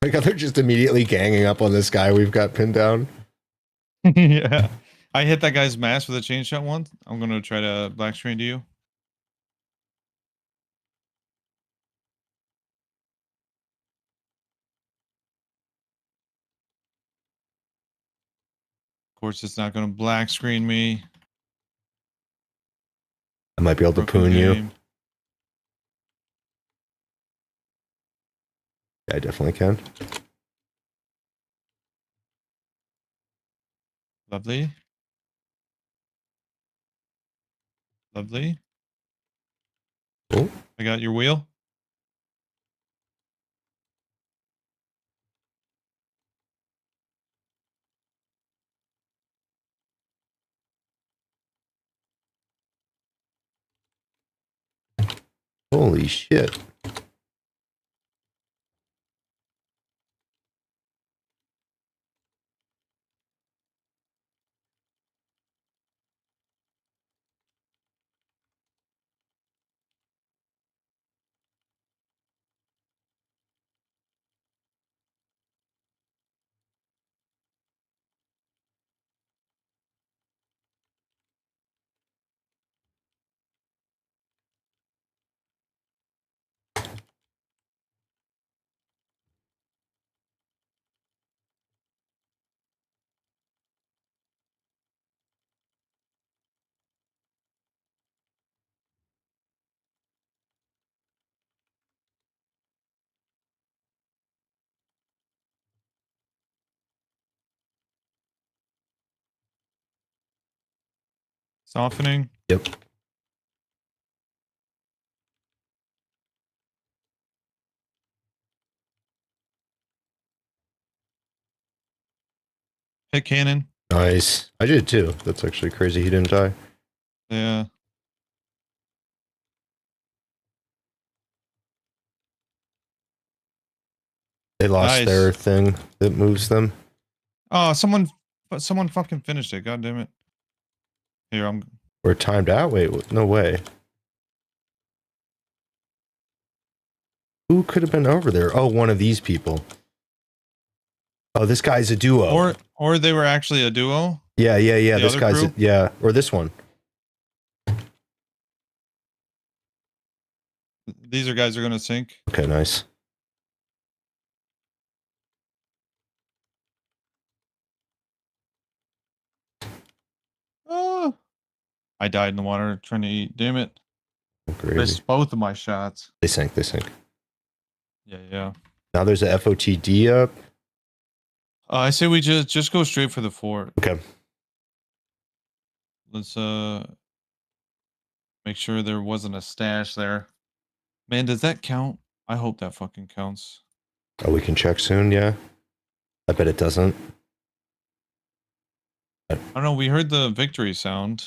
Like they're just immediately ganging up on this guy we've got pinned down. Yeah. I hit that guy's mask with a chain shot once. I'm gonna try to black screen to you. Of course, it's not gonna black screen me. I might be able to Broken poon you. game. Yeah, I definitely can. Lovely. Lovely. Cool. I got your wheel. Holy shit. Softening. Yep. Hit cannon. Nice. I did too. That's actually crazy he didn't die. Yeah. They lost Nice. their thing that moves them. Oh, someone fucking finished it. God damn it. Here, I'm. We're timed out? Wait, no way. Who could have been over there? Oh, one of these people. Oh, this guy's a duo. Or they were actually a duo. Yeah. The This other guy's crew? yeah, or this one. These are guys are gonna sink. Okay, nice. Oh, I died in the water trying to eat. Damn it. Crazy. Missed both of my shots. They sank. Yeah. Now there's a FOTD up. I say we just go straight for the fort. Okay. Let's make sure there wasn't a stash there. Man, does that count? I hope that fucking counts. Oh, we can check soon, yeah. I bet it doesn't. I don't know. We heard the victory sound.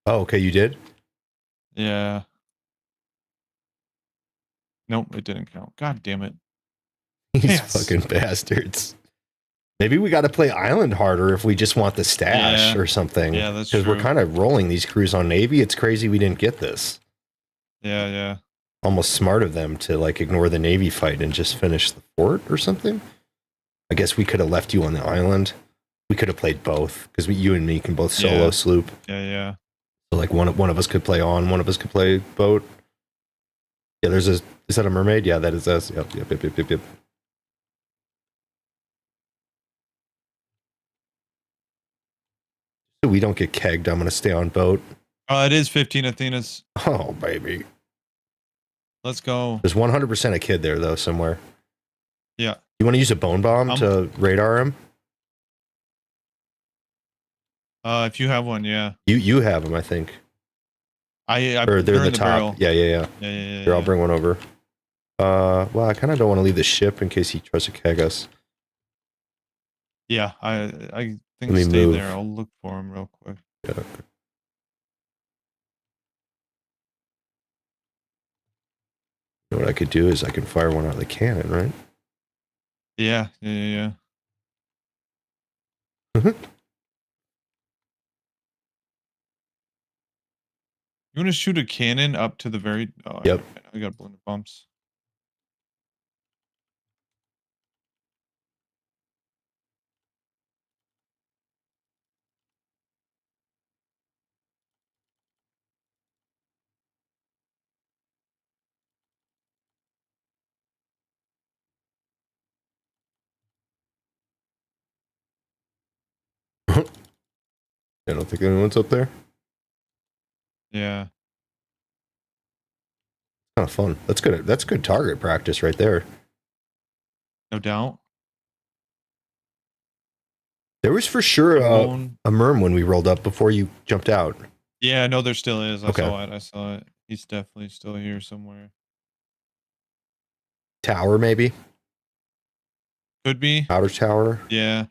Oh, okay, you did? Yeah. Nope, it didn't count. God damn it. These Yes. fucking bastards. Maybe we got to play Island harder if we just want the stash Yeah. or something. Yeah, that's Because we're true. kind of rolling these crews on Navy. It's crazy we didn't get this. Yeah. Almost smart of them to like ignore the Navy fight and just finish the fort or something. I guess we could have left you on the island. We could have played both because you and me can both solo Yeah. sloop. Yeah. So like one of us could play on, one of us could play boat. Yeah, there's a. Is that a mermaid? Yeah, that is us. Yep. So we don't get kegged. I'm gonna stay on boat. It is 15 Athenas. Oh, baby. Let's go. There's 100% a kid there, though, somewhere. Yeah. You want to use a bone bomb to radar him? If you have one, yeah. You have him, I think. Or they're the top. Barrel. Yeah. Yeah. Here, I'll bring one over. Well, I kind of don't want to leave the ship in case he tries to keg us. Yeah, I think Let me stay move. there. I'll look for him real quick. Yeah. You know what I could do is I can fire one out of the cannon, right? Yeah. You want to shoot a cannon up to the very... Oh, Yep. I got blunder bumps. I don't think anyone's up there. Yeah. Kind of fun. That's good. That's good target practice right there. No doubt. There was for sure a merm when we rolled up before you jumped out. Yeah, no, there still is. Okay. I saw it. He's definitely still here somewhere. Tower, maybe? Could be. Outer tower? Yeah.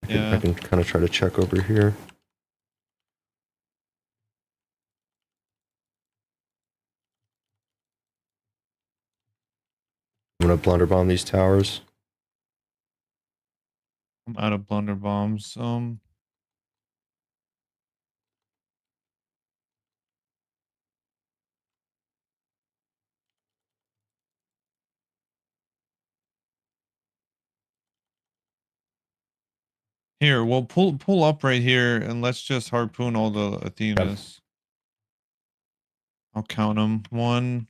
I can kind of try to check over here. I'm going to blunderbomb these towers. I'm out of blunder bombs. Here, we'll pull up right here and let's just harpoon all the Athenas. I'll count them. 1.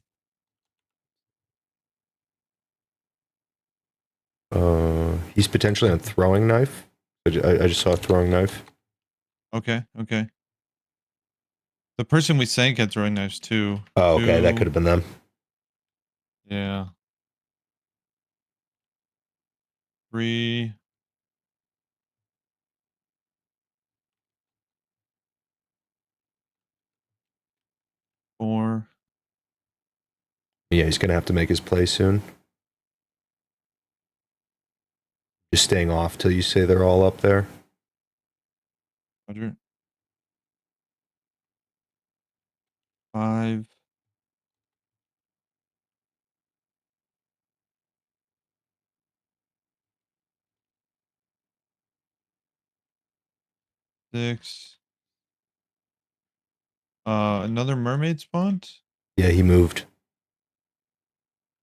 He's potentially on throwing knife. I just saw a throwing knife. Okay. The person we sank had throwing knives too. Oh, okay. 2. That could have been them. Yeah. 3. 4. Yeah, he's going to have to make his play soon. Just staying off till you say they're all up there. Roger. 5. 6. Another mermaid spawned? Yeah, he moved.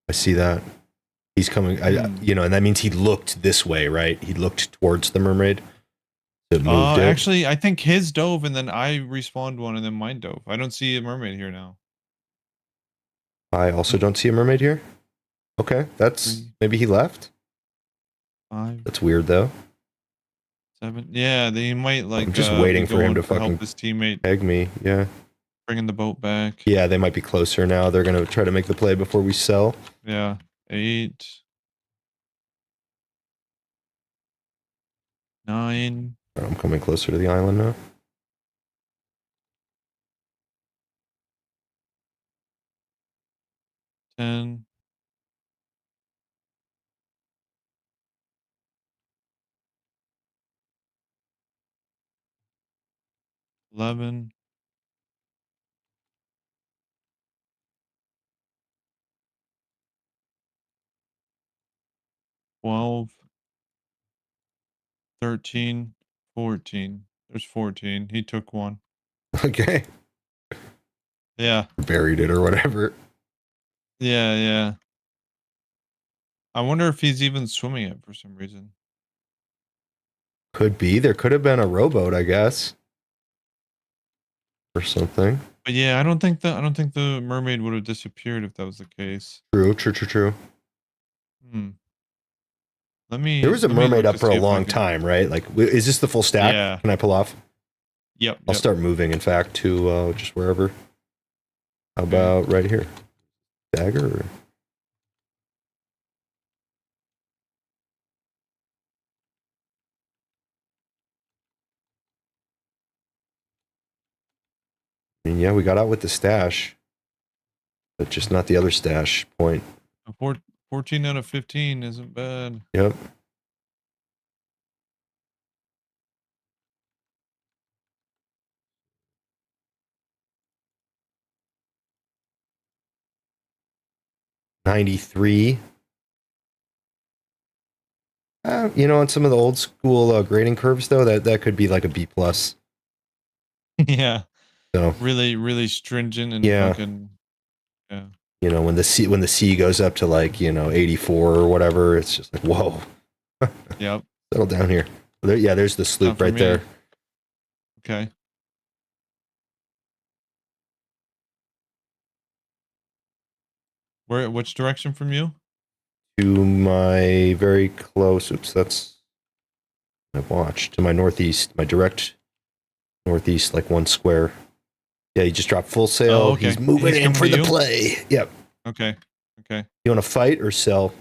I see that. He's coming. You know, and that means he looked this way, right? He looked towards the mermaid. It moved it. Actually, I think his dove and then I respawned one and then mine dove. I don't see a mermaid here now. I also don't see a mermaid here. Okay, that's maybe he left. 5. That's weird though. 7. Yeah, they might like. I'm just waiting for him to fucking help his teammate. Egg me. Yeah. Bringing the boat back. Yeah, they might be closer now. They're gonna try to make the play before we sell. Yeah. 8. 9. I'm coming closer to the island now. 10. 11. 12. 13. 14. There's 14. He took one. Okay. Yeah. Buried it or whatever. Yeah. I wonder if he's even swimming it for some reason. Could be. There could have been a rowboat, I guess. Or something. But yeah, I don't think the mermaid would have disappeared if that was the case. True. Let me. There was a mermaid up for a long time, right? Like, is this the full stack? Yeah. Can I pull off? Yep. I'll Yep. start moving, in fact, to just wherever. How about right here? Dagger? Or... I mean, yeah, we got out with the stash, but just not the other stash point. 14 out of 15 isn't bad. Yep. $93. You know, on some of the old school grading curves, though, that could be like a B plus. Yeah. So Really, really stringent and Yeah. fucking. Yeah. you know, when the C goes up to like 84 or whatever, it's just like whoa, Yep. settle down here. Yeah, there's the Not sloop for right me. there. Okay. Which direction from you? To my very close. Oops, that's my watch. To my northeast, my direct northeast, like one square. Yeah, he just dropped full sail. Oh, okay. He's moving He's in coming for to the you? play. Yep. Okay. Okay. You want to fight or sell?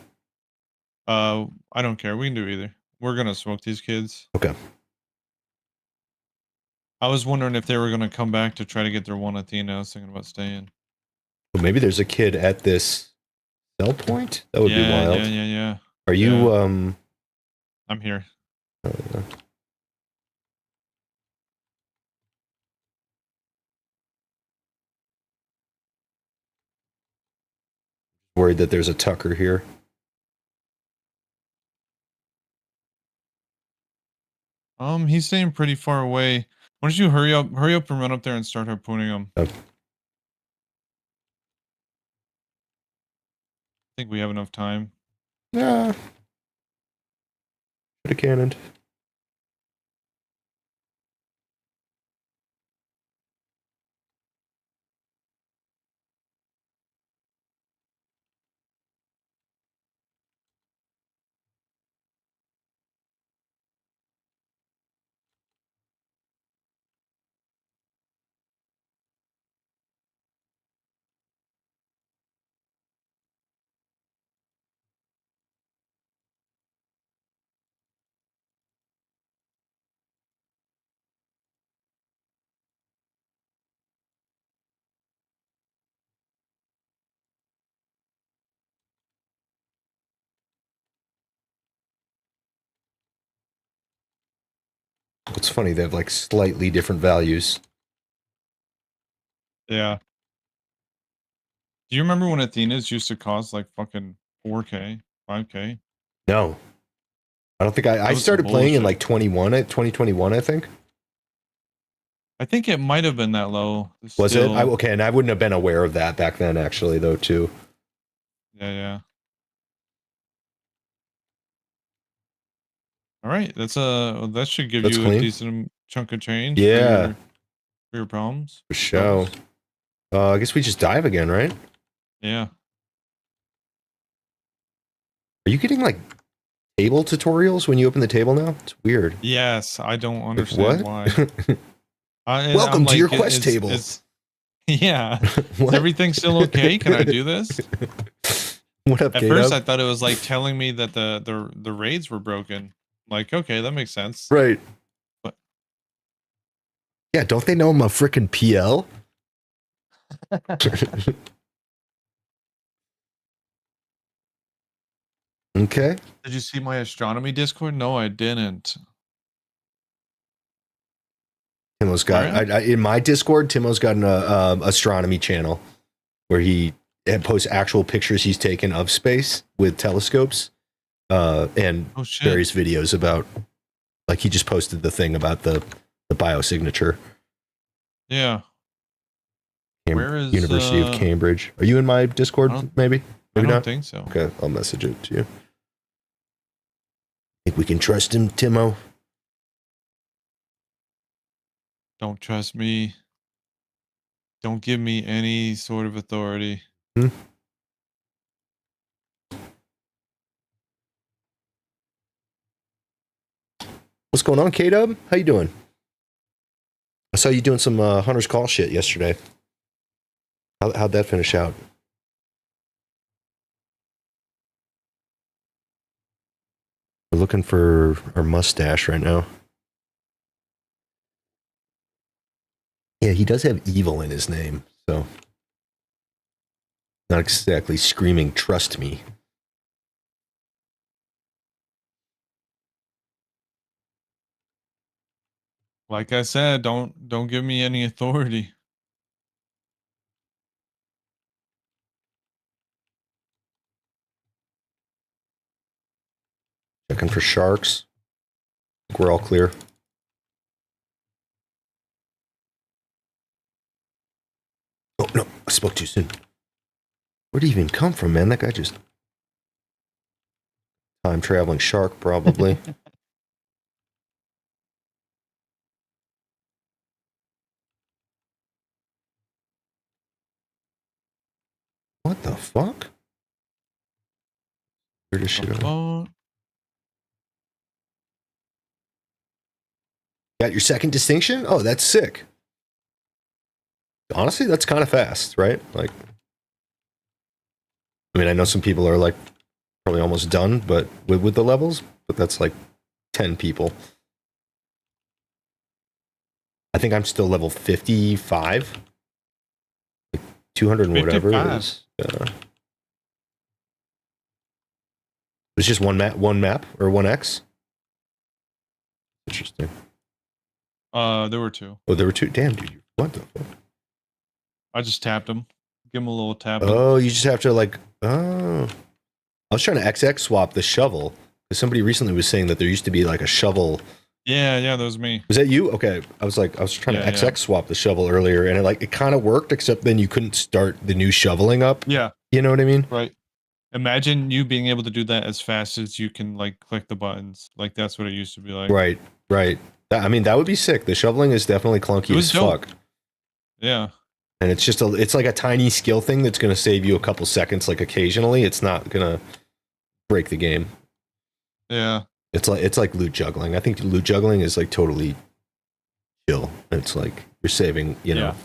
I don't care. We can do either. We're gonna smoke these kids. Okay. I was wondering if they were gonna come back to try to get their one Athena. I was thinking about staying. Well, maybe there's a kid at this sell point. That would be wild. Yeah. Are you I'm here. worried that there's a Tucker here? He's staying pretty far away. Why don't you hurry up and run up there and start harpooning him? Okay. I think we have enough time. Yeah. Should have cannoned. It's funny, they have like slightly different values. Yeah. Do you remember when Athenas used to cost like fucking 4K, 5K? No. I don't think I was started some playing in bullshit. like 2021, I think. I think it might have been that low. Was Still. it? Okay, and I wouldn't have been aware of that back then, actually, though, too. Yeah. All right, that should give That's you clean. a decent chunk of change Yeah. for your problems. For show. I guess we just dive again, right? Yeah. Are you getting like table tutorials when you open the table now? It's weird. Yes, I don't Like, understand what? why. Welcome to your quest table. Yeah. What? Is everything still okay? Can I do this? What up, At Gato? first, I thought it was like telling me that the raids were broken. Like, okay, that makes sense. Right. But- Yeah, don't they know I'm a freaking PL? Okay. Did you see my astronomy Discord? No, I didn't. Timo's got in my Discord. Timo's got an astronomy channel where he posts actual pictures he's taken of space with telescopes, and Oh shit. various videos about. Like he just posted the thing about the biosignature. Yeah. Where is University of Cambridge? Are you in my Discord? Maybe. I Maybe don't not. think so. Okay, I'll message it to you. Think we can trust him, Timo? Don't trust me. Don't give me any sort of authority. What's going on, K-Dub? How you doing? I saw you doing some Hunter's Call shit yesterday. How'd that finish out? We're looking for our mustache right now. Yeah, he does have evil in his name, so not exactly screaming "trust me." Like I said, don't give me any authority. Checking for sharks. I think we're all clear. Oh no, I spoke too soon. Where'd he even come from, man? That guy just time traveling shark, probably. What the fuck? Weirdest shit ever. Oh, Got your second distinction? Oh, that's sick. Honestly, that's kind of fast, right? Like, I mean, I know some people are like probably almost done, but with the levels, but that's like 10 people. I think I'm still level 55. Like 200 and whatever 55. is. It's just one map or 1x. Interesting. There were two. Oh, there were two. Damn, dude. What the fuck? I just tapped him. Give him a little tap. Oh, you just have to like. Oh, I was trying to XX swap the shovel because somebody recently was saying that there used to be like a shovel. Yeah, that was me. Was that you? Okay, I was trying to XX swap the shovel earlier, and it kind of worked, except then you couldn't start the new shoveling up. Yeah. You know what I mean? Right. Imagine you being able to do that as fast as you can like click the buttons. Like that's what it used to be like. Right. I mean, that would be sick. The shoveling is definitely clunky as fuck. Yeah. And it's like a tiny skill thing that's going to save you a couple seconds, like occasionally. It's not going to break the game. Yeah. It's like loot juggling. I think loot juggling is like totally chill. It's like you're saving, you know.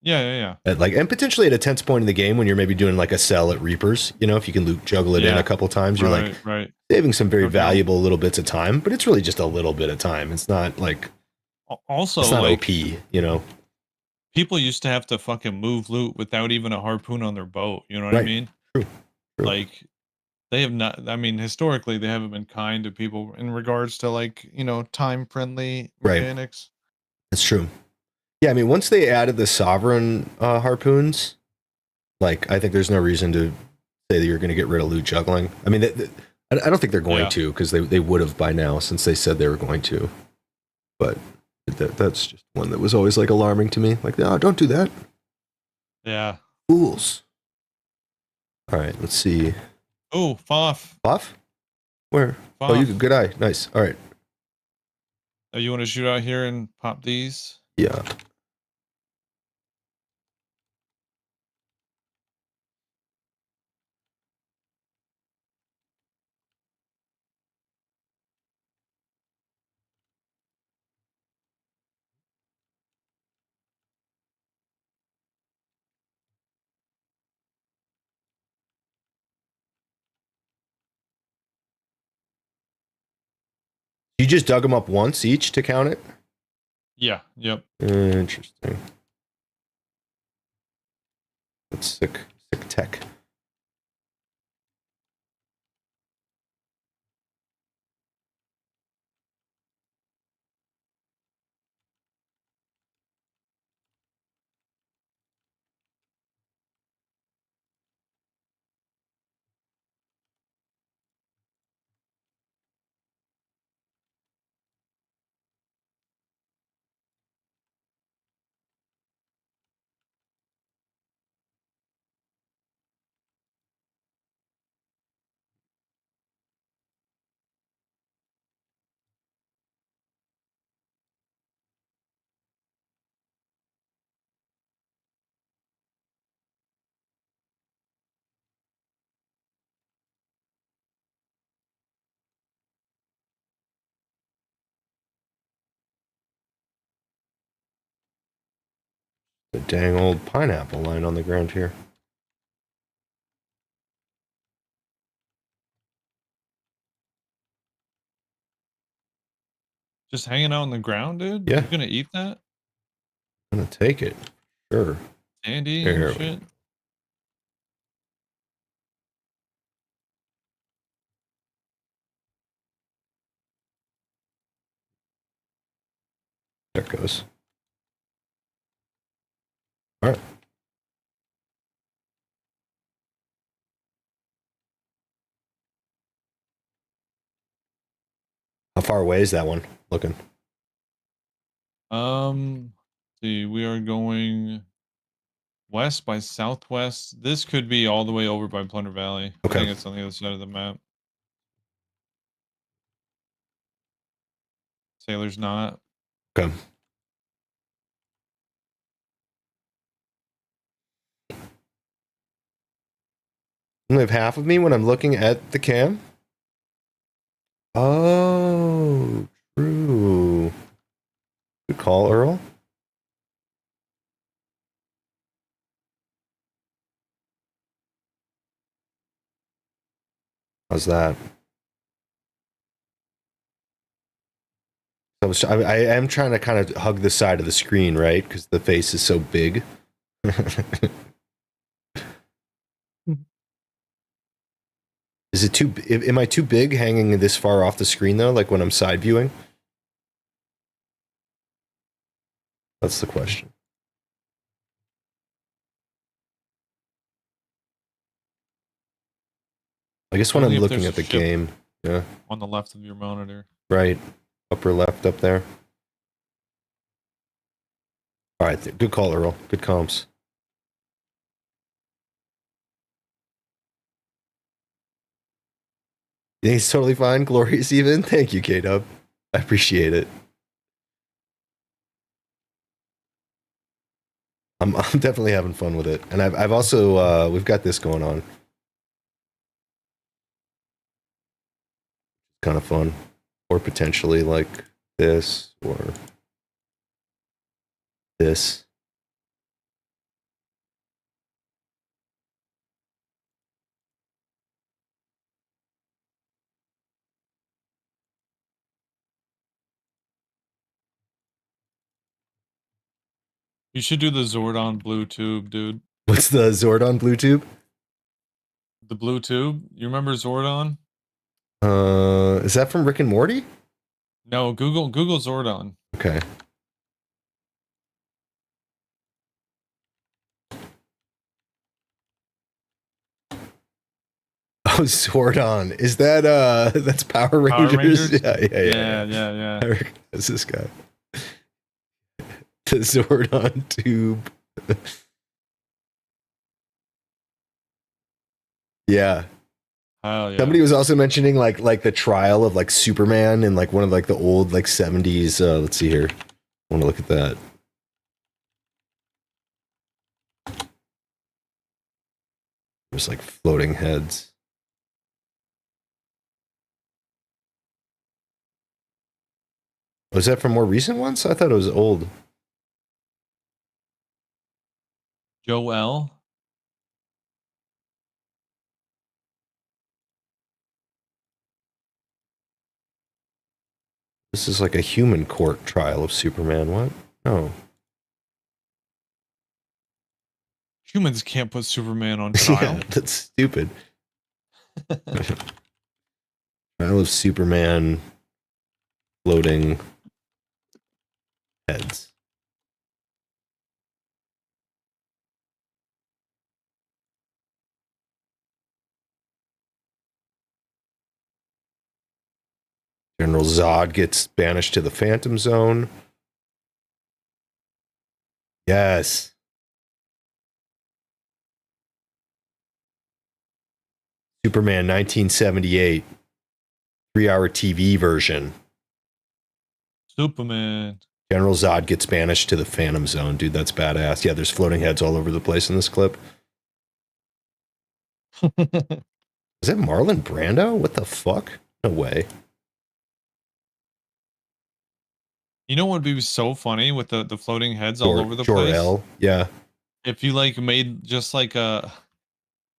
Yeah. And potentially at a tense point in the game when you're maybe doing like a sell at Reapers, you know, if you can loot juggle it in a couple times, you're like saving some very valuable little bits of time, but it's really just a little bit of time. It's not like also it's not like OP, you know. People used to have to fucking move loot without even a harpoon on their boat. You know what I mean? True. Like they have not. I mean, historically, they haven't been kind to people in regards to like time friendly mechanics. That's true. Yeah, I mean, once they added the sovereign harpoons, like I think there's no reason to say that you're going to get rid of loot juggling. I mean, I don't think they're going to because they would have by now since they said they were going to. But that's just one that was always like alarming to me. Like, no, don't do that. Yeah. Fools. All right, let's see. Oh, Foff. Foff? Where? Foff. Oh, you good eye. Nice. All right. Oh, you want to shoot out here and pop these? Yeah. You just dug them up once each to count it? Yeah. Yep. Interesting. That's sick tech. The dang old pineapple lying on the ground here. Just hanging out on the ground, dude? Yeah. You gonna eat that? I'm gonna take it. Sure. Candy Here, and shit? There it goes. All right. How far away is that one looking? See, we are going west by southwest. This could be all the way over by Plunder Valley. I Okay. think it's on the other side of the map. Sailor's not. Okay. Only have half of me when I'm looking at the cam. Oh, true. Good call, Earl. How's that? I am trying to kind of hug the side of the screen, right? Because the face is so big. Is it too? Am I too big hanging this far off the screen though? Like when I'm side viewing? That's the question. I guess when Only I'm if looking there's at the a ship game, yeah, on the left of your monitor. right, upper left up there. All right, good call, Earl. Good comps. Yeah, he's totally fine. Glorious even. Thank you, K-Dub. I appreciate it. I'm definitely having fun with it. And I've also, we've got this going on. Kind of fun. Or potentially like this or this. You should do the Zordon blue tube, dude. What's the Zordon blue tube? The blue tube? You remember Zordon? Is that from Rick and Morty? No, Google Zordon. Okay. Oh, Zordon. Is that that's Power Rangers? Rangers? Yeah. Yeah. I recognize this guy. The Zordon tube. Yeah. Hell yeah. Somebody was also mentioning like the trial of like Superman in like one of like the old like 70s. Let's see here. I want to look at that. There's like floating heads. Was that from more recent ones? I thought it was old. Joel. This is like a human court trial of Superman. What? No. Humans can't put Superman on trial. Yeah, that's stupid. Trial of Superman floating heads. General Zod gets banished to the Phantom Zone. Yes. Superman 1978. 3-hour TV version. Superman. General Zod gets banished to the Phantom Zone. Dude, that's badass. Yeah, there's floating heads all over the place in this clip. Is that Marlon Brando? What the fuck? No way. You know what would be so funny with the floating heads all over the place? Jor-El. Yeah. If you like made just like a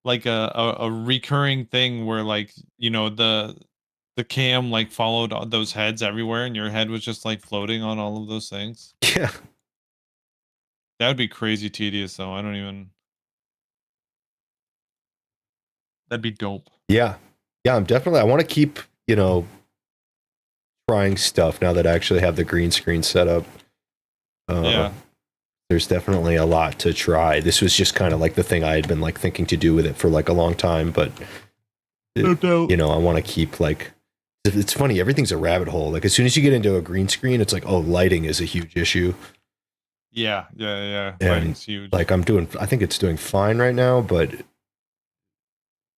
recurring thing where like, you know, the cam like followed those heads everywhere and your head was just like floating on all of those things. Yeah. That would be crazy tedious though. I don't even. That'd be dope. Yeah. Yeah, I want to keep, you know, trying stuff now that I actually have the green screen set up. Yeah. There's definitely a lot to try. This was just kind of like the thing I had been like thinking to do with it for like a long time, but you know, I want to keep like, it's funny, everything's a rabbit hole. Like as soon as you get into a green screen, it's like, oh, lighting is a huge issue. Yeah. And Lighting's huge. like I think it's doing fine right now, but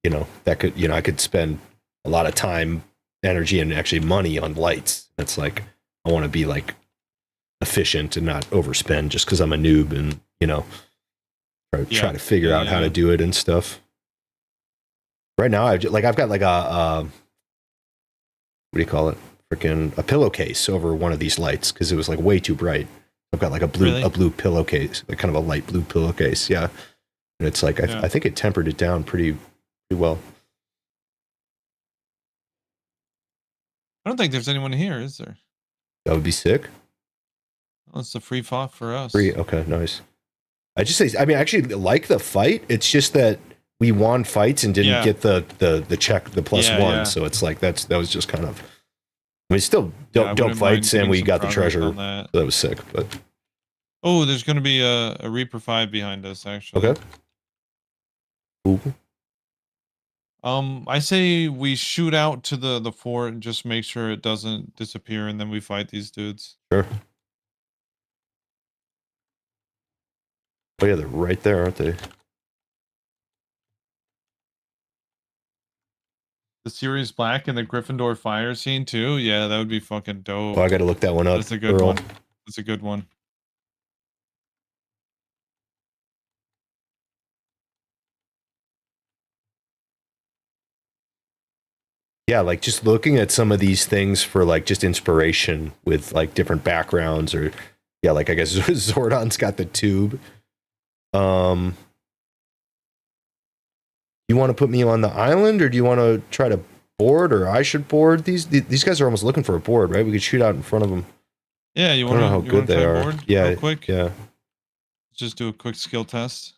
you know, that could, you know, I could spend a lot of time, energy, and actually money on lights. It's like, I want to be like efficient and not overspend just because I'm a noob and, you know, try to figure out how to do it and stuff. Right now, I've got like a what do you call it? Freaking a pillowcase over one of these lights because it was like way too bright. I've got like a blue pillowcase, like kind of a light blue pillowcase. Yeah. And it's like, I think it tempered it down pretty well. I don't think there's anyone here, is there? That would be sick. Well, it's a free fought for us. Free. Okay, nice. I actually like the fight. It's just that we won fights and didn't get the check, the +1. Yeah. So it's like that was just kind of. I mean, still don't fights, and we got the treasure. That was sick, but. Oh, there's going to be a Reaper 5 behind us, actually. Okay. Ooh. I say we shoot out to the fort and just make sure it doesn't disappear, and then we fight these dudes. Sure. Oh yeah, they're right there, aren't they? The Sirius Black and the Gryffindor fire scene too. Yeah, that would be fucking dope. Oh, I got to look that one up. That's a good one. That's a good one. Yeah, like just looking at some of these things for like just inspiration with like different backgrounds or yeah, like I guess Zordon's got the tube. You want to put me on the island or do you want to try to board or I should board? These guys are almost looking for a board, right? We could shoot out in front of them. Yeah, you want to know how good they are. Board yeah, real quick? Yeah. Just do a quick skill test.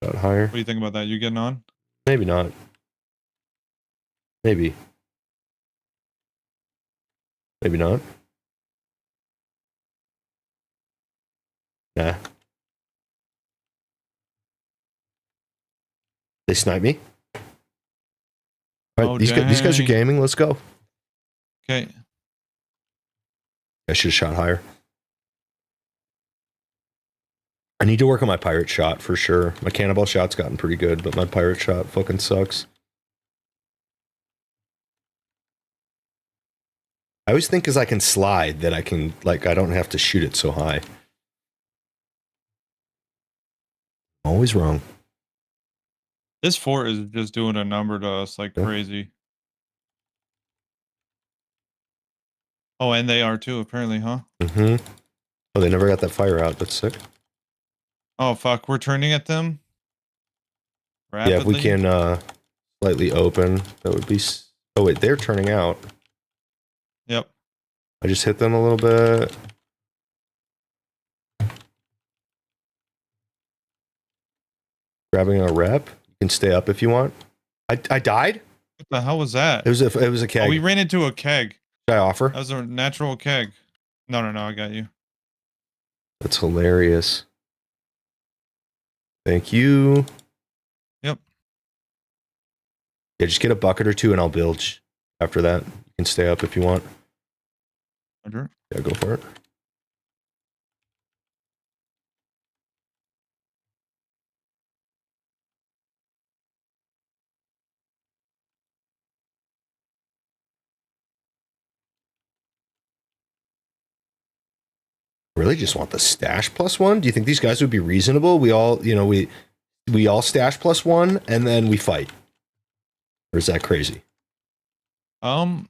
Shot higher. What do you think about that? You getting on? Maybe not. Maybe. Maybe not. Nah. They snipe me. All right, these guys are gaming. Let's go. Okay. I should have shot higher. I need to work on my pirate shot for sure. My cannonball shot's gotten pretty good, but my pirate shot fucking sucks. I always think because I can slide that I can, like, I don't have to shoot it so high. Always wrong. This fort is just doing a number to us like crazy. Oh, and they are too, apparently, huh? Mm-hmm. Oh, they never got that fire out. That's sick. Oh, fuck. We're turning at them? Rapidly? Yeah, if we can slightly open, that would be... Oh, wait, they're turning out. Yep. I just hit them a little bit. Grabbing a rep. You can stay up if you want. I died? What the hell was that? It was a keg. Oh, we ran into a keg. Should I offer? That was a natural keg. No, I got you. That's hilarious. Thank you. Yep. Yeah, just get a bucket or two and I'll bilge. After that, you can stay up if you want. Roger. Yeah, go for it. Really just want the stash +1? Do you think these guys would be reasonable? We all, you know, we all stash +1 and then we fight. Or is that crazy? I'm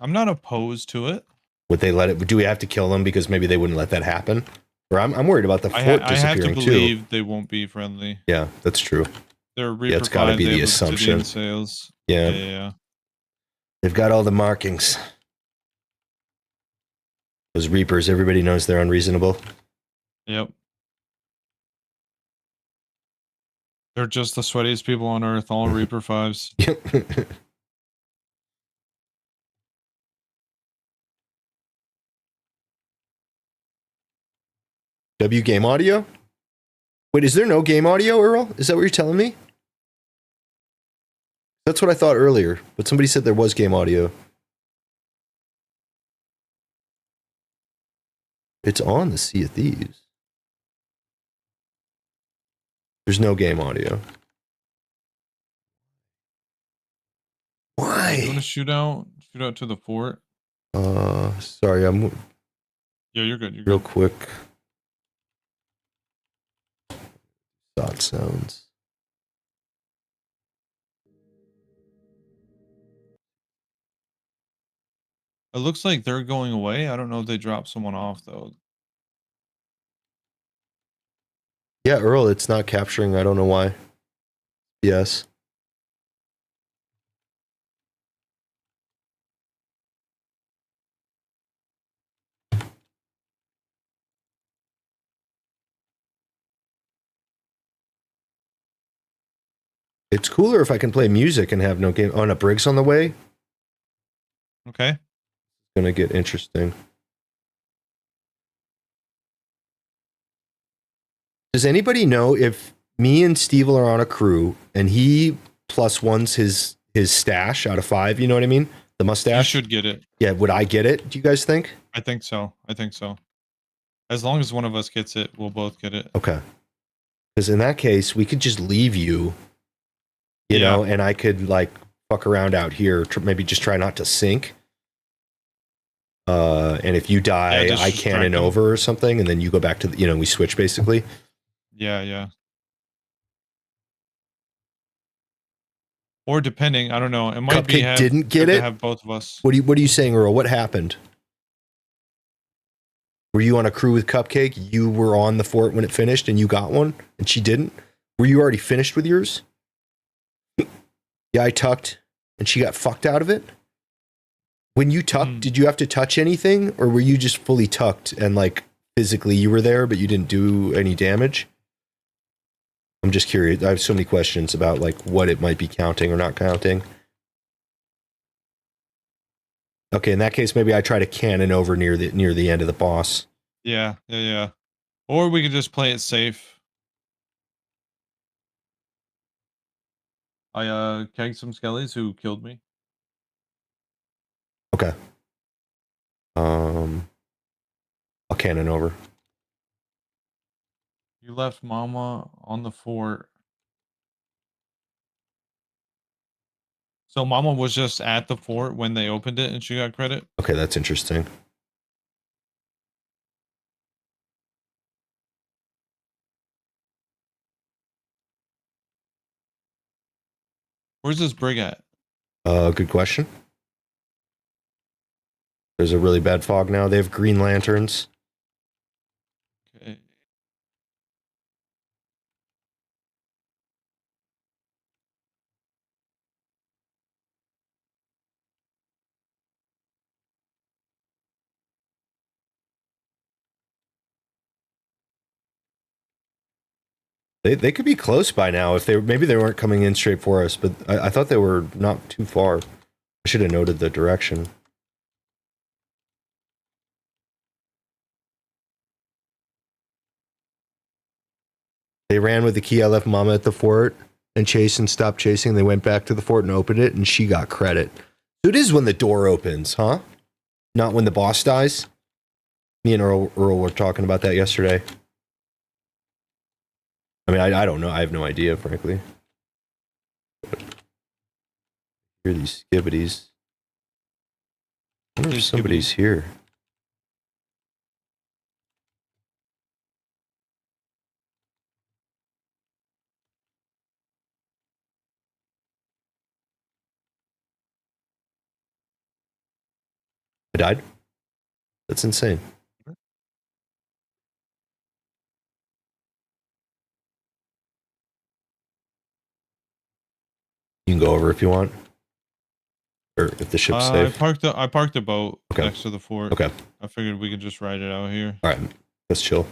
not opposed to it. Would they let it? Do we have to kill them because maybe they wouldn't let that happen? Or I'm worried about the fort I have to disappearing too. believe they won't be friendly. Yeah, that's true. They're Yeah, Reaper it's gotta 5, be they the have obsidian assumption. sails. Yeah. Yeah. They've got all the markings. Those Reapers, everybody knows they're unreasonable. Yep. They're just the sweatiest people on Earth, all Reaper 5s. Yep. W game audio? Wait, is there no game audio, Earl? Is that what you're telling me? That's what I thought earlier, but somebody said there was game audio. It's on the Sea of Thieves. There's no game audio. You want Why? to shoot out to the fort? Sorry, I'm Yeah, you're good. You're real good. quick. Thought sounds. It looks like they're going away. I don't know if they dropped someone off though. Yeah, Earl, it's not capturing. I don't know why. Yes. It's cooler if I can play music and have no game. Oh, and a Briggs on the way. Okay. Gonna get interesting. Does anybody know if me and Steve are on a crew and he plus one's his stash out of 5? You know what I mean? The You mustache. should get it. Yeah. Would I get it? Do you guys think? I think so. I think so. As long as one of us gets it, we'll both get it. Okay. Because in that case, we could just leave you. You Yeah. know, and I could like fuck around out here. Maybe just try not to sink. And if you die, just I distract cannon them. over or something, and then you go back to the, we switch basically. Yeah, yeah. Or depending, I don't know. It might be Cupcake didn't get good it? to have both of us. What are you saying, Earl? What happened? Were you on a crew with Cupcake? You were on the fort when it finished, and you got one, and she didn't. Were you already finished with yours? Yeah, I tucked, and she got fucked out of it. When you tucked, did you have to touch anything, or were you just fully tucked and like physically you were there, but you didn't do any damage? I'm just curious. I have so many questions about like what it might be counting or not counting. Okay, in that case, maybe I try to cannon over near the end of the boss. Yeah, yeah, yeah. Or we could just play it safe. I kegged some skellies who killed me. Okay. I'll cannon over. You left Mama on the fort. So Mama was just at the fort when they opened it and she got credit? Okay, that's interesting. Where's this brig at? Good question. There's a really bad fog now. They have green lanterns. Okay. They could be close by now if maybe they weren't coming in straight for us, but I thought they were not too far. I should have noted the direction. They ran with the key. I left Mama at the fort and chased and stopped chasing. They went back to the fort and opened it, and she got credit. So it is when the door opens, huh? Not when the boss dies. Me and Earl were talking about that yesterday. I mean, I don't know. I have no idea, frankly. Hear these skibbities. I wonder if Hey, somebody's here. died? That's insane. You can go over if you want. Or if the ship's safe. I parked the boat Okay. next to the fort. Okay. I figured we could just ride it out here. Alright. Let's chill.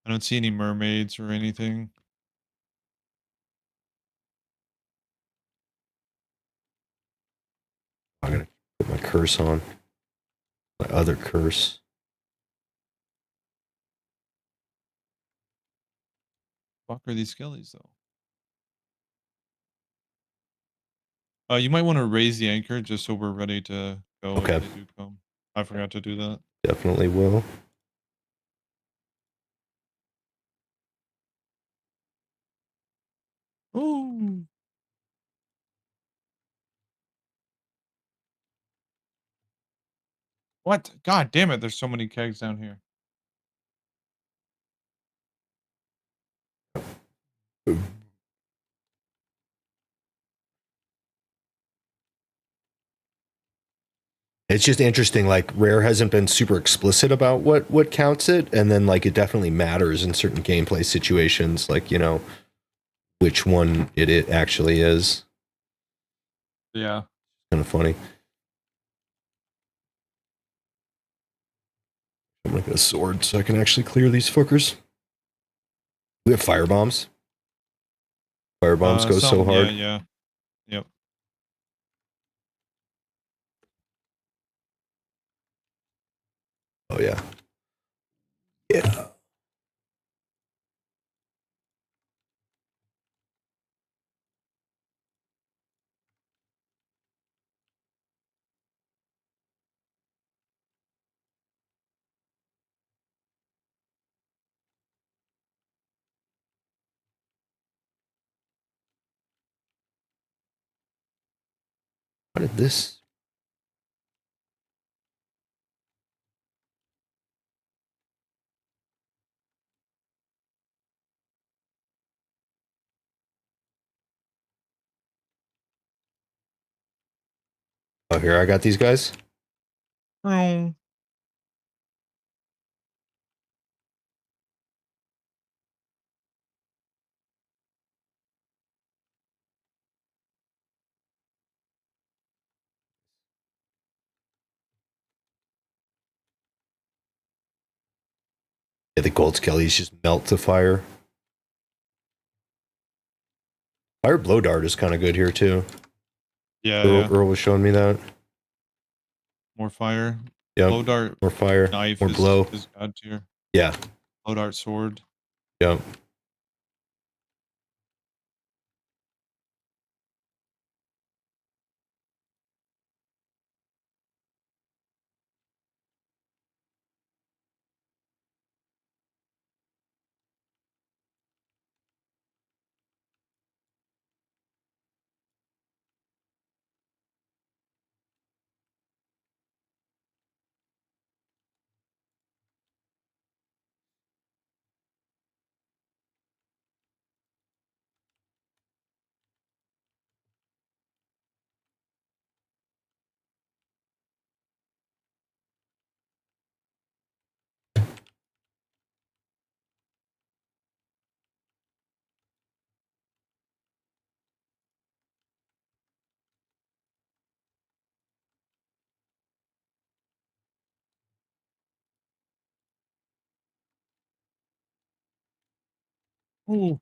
I don't see any mermaids or anything. I'm gonna put my curse on. My other curse. Fuck are these skellies though? You might want to raise the anchor just so we're ready to go Okay. if they do come. I forgot to do that. Definitely will. Ooh. What? God damn it! There's so many kegs down here. It's just interesting, like Rare hasn't been super explicit about what counts it, and then like it definitely matters in certain gameplay situations, like, you know, which one it actually is. Yeah. Kind of funny. I'm gonna get a sword so I can actually clear these fuckers. We have fire bombs. Fire bombs go so hard. Yeah. Yep. Oh yeah. Yeah. How did this? Oh, here I got these guys. Oh. Yeah, the gold skellies just melt to fire. Fire blow dart is kind of good here too. Yeah, Earl was showing me that. More fire. Yep. Blow dart More fire. knife More blow. is god tier. Yeah. Blow dart sword. Yep. Ooh.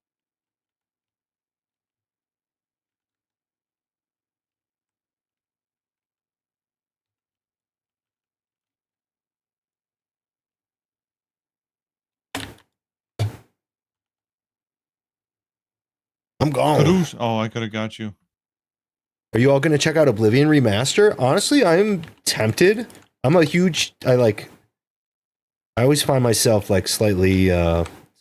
I'm gone. Kadoosh. Oh, I could have got you. Are you all going to check out Oblivion Remaster? Honestly, I'm tempted. I'm a huge. I always find myself like slightly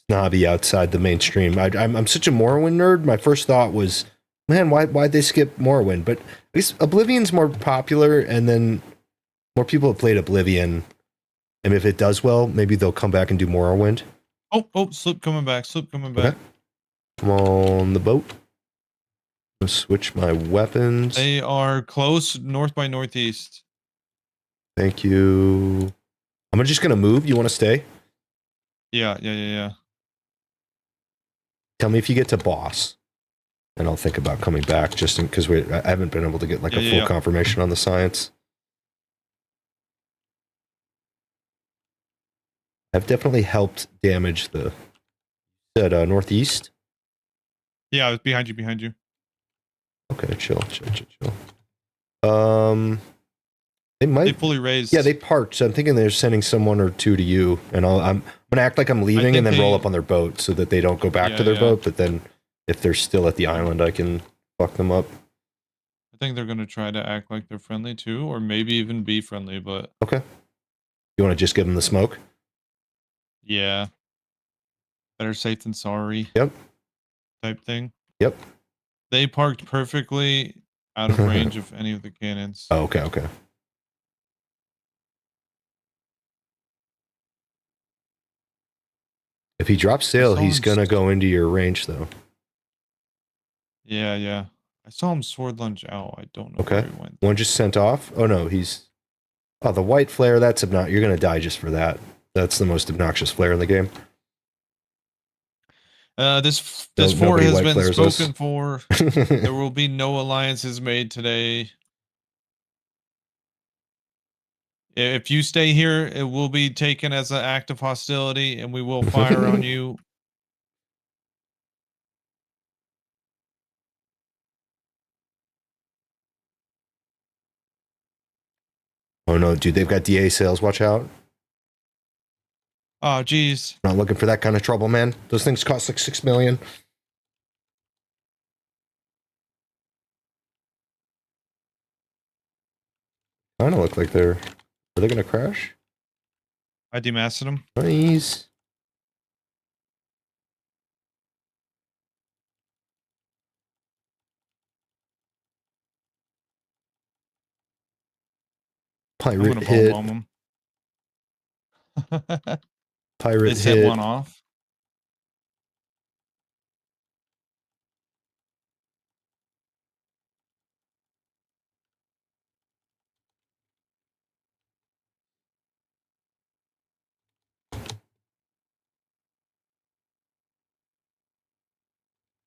snobby outside the mainstream. I'm such a Morrowind nerd. My first thought was, man, why'd they skip Morrowind? But at least Oblivion's more popular, and then more people have played Oblivion. And if it does well, maybe they'll come back and do Morrowind. Oh, slip coming back. Slip coming back. Okay. I'm on the boat. Switch my weapons. They are close north by northeast. Thank you. I'm just gonna move. You want to stay? Yeah. Tell me if you get to boss, and I'll think about coming back. Just because I haven't been able to get like a full confirmation on the science. I've definitely helped damage the northeast. Yeah, it's behind you. Okay, chill. They might. They fully raised. Yeah, they parked. So I'm thinking they're sending someone or two to you, and I'm gonna act like I'm leaving and then roll up on their boat so that they don't go back to their boat. But then, if they're still at the island, I can fuck them up. I think they're gonna try to act like they're friendly too, or maybe even be friendly. But okay, you want to just give them the smoke? Yeah, better safe than sorry. Yep. Type thing. Yep. They parked perfectly out of range of any of the cannons. Oh, okay. If he drops sail, he's gonna go into your range, though. Yeah. I saw him sword lunge out. I don't know where he went. One just sent off. Oh no, Oh, the white flare. That's obnoxious. You're gonna die just for that. That's the most obnoxious flare in the game. This fort has been spoken for. There will be no alliances made today. If you stay here, it will be taken as an act of hostility, and we will fire on you. Oh no, dude, they've got DA sales. Watch out. Oh, geez. Not looking for that kind of trouble, man. Those things cost like 6 million. Kind of look like are they gonna crash? I demasked them. Nice. Pirate hit. Bomb them. Pirate they set hit. one off.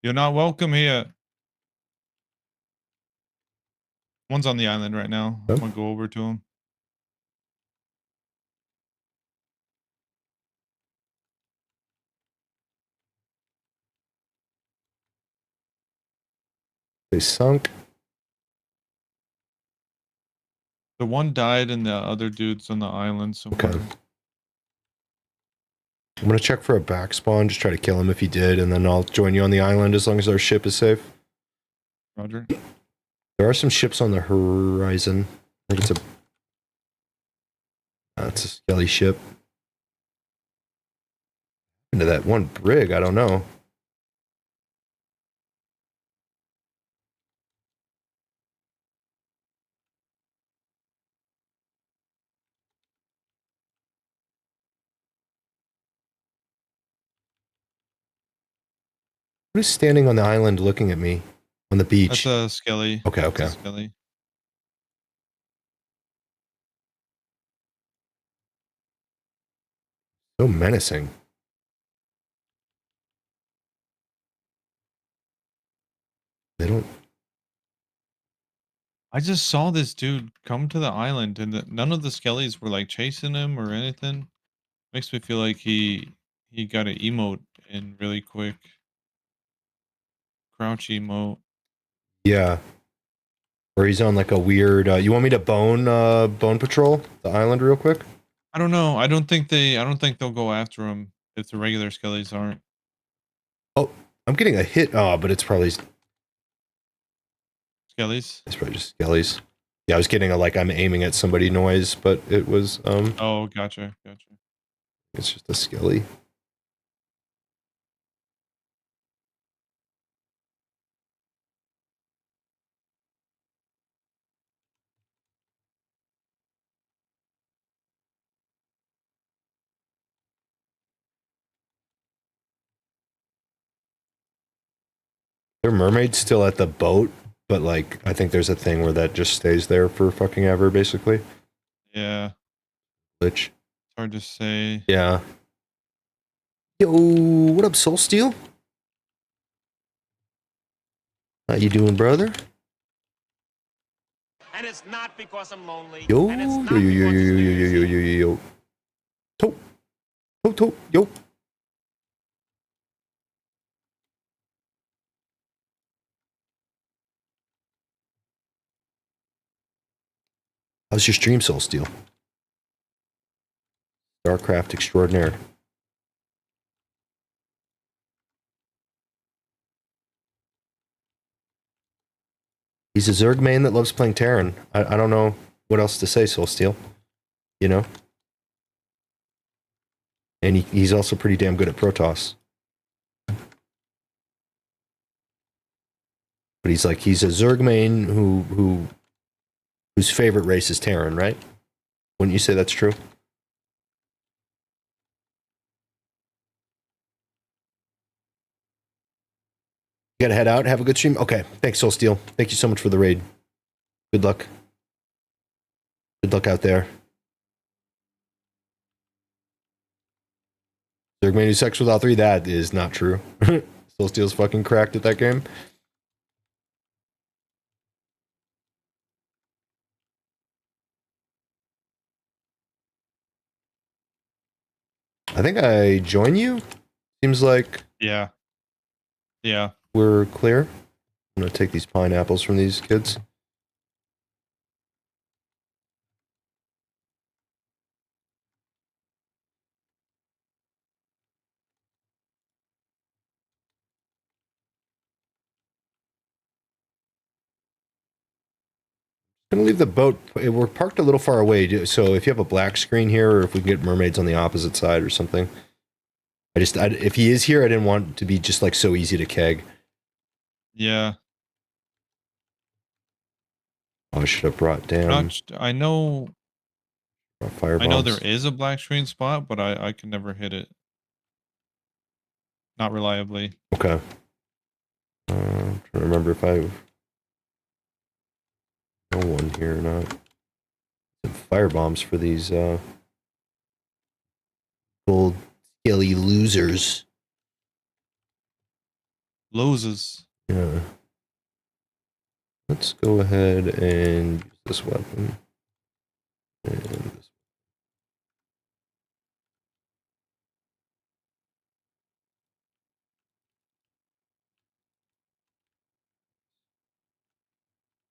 You're not welcome here. One's on the island right now. I'm gonna go over to him. They sunk. The one died and the other dude's on the island somewhere. Okay. I'm gonna check for a back spawn, just try to kill him if he did, and then I'll join you on the island as long as our ship is safe. Roger. There are some ships on the horizon. I think it's a skelly ship. Into that one brig, I don't know. Who's standing on the island looking at me? On the beach? That's a skelly. Okay. That's a skelly. So menacing. They don't... I just saw this dude come to the island and none of the skellies were like chasing him or anything. Makes me feel like he got an emote in really quick. Crouch emote. Yeah. Or he's on like a weird... you want me to bone patrol the island real quick? I don't know. I don't think they'll go after him if the regular skellies aren't. Oh, I'm getting a hit. Oh, but it's probably... Skellies? It's probably just skellies. Yeah, I was getting a like I'm aiming at somebody noise, but it was Oh, gotcha. It's just a skelly. There are mermaids still at the boat, but like I think there's a thing where that just stays there for fucking ever, basically. Yeah, Glitch. it's hard to say. Yeah. Yo, what up, Soul Steel? How you doing, brother? And it's not because I'm lonely. Yo, And it's yo, not yo, yo, yo, because yo, it's yo, New Year's yo, yo, Eve. yo, yo, yo. To, to, yo. How's your stream, Soul Steel? Starcraft extraordinaire. He's a Zerg main that loves playing Terran. I don't know what else to say, Soul Steel. You know? And he's also pretty damn good at Protoss. But he's a Zerg main whose favorite race is Terran, right? Wouldn't you say that's true? You gotta head out. Have a good stream. Okay. Thanks, Soul Steel. Thank you so much for the raid. Good luck. Good luck out there. Zerg main who sex with all three. That is not true. Soul Steel's fucking cracked at that game. I think I join you. Seems like Yeah. Yeah. we're clear. I'm gonna take these pineapples from these kids. Gonna leave the boat. We're parked a little far away, so if you have a black screen here, or if we can get mermaids on the opposite side or something. If he is here, I didn't want it to be just like so easy to keg. Yeah. Oh, I should have brought down I know fire bombs. I know there is a black screen spot, but I can never hit it. Not reliably. Okay. I'm trying to remember if I have no one here or not. Some fire bombs for these old skelly losers. Loses. Yeah. Let's go ahead and use this weapon. And this.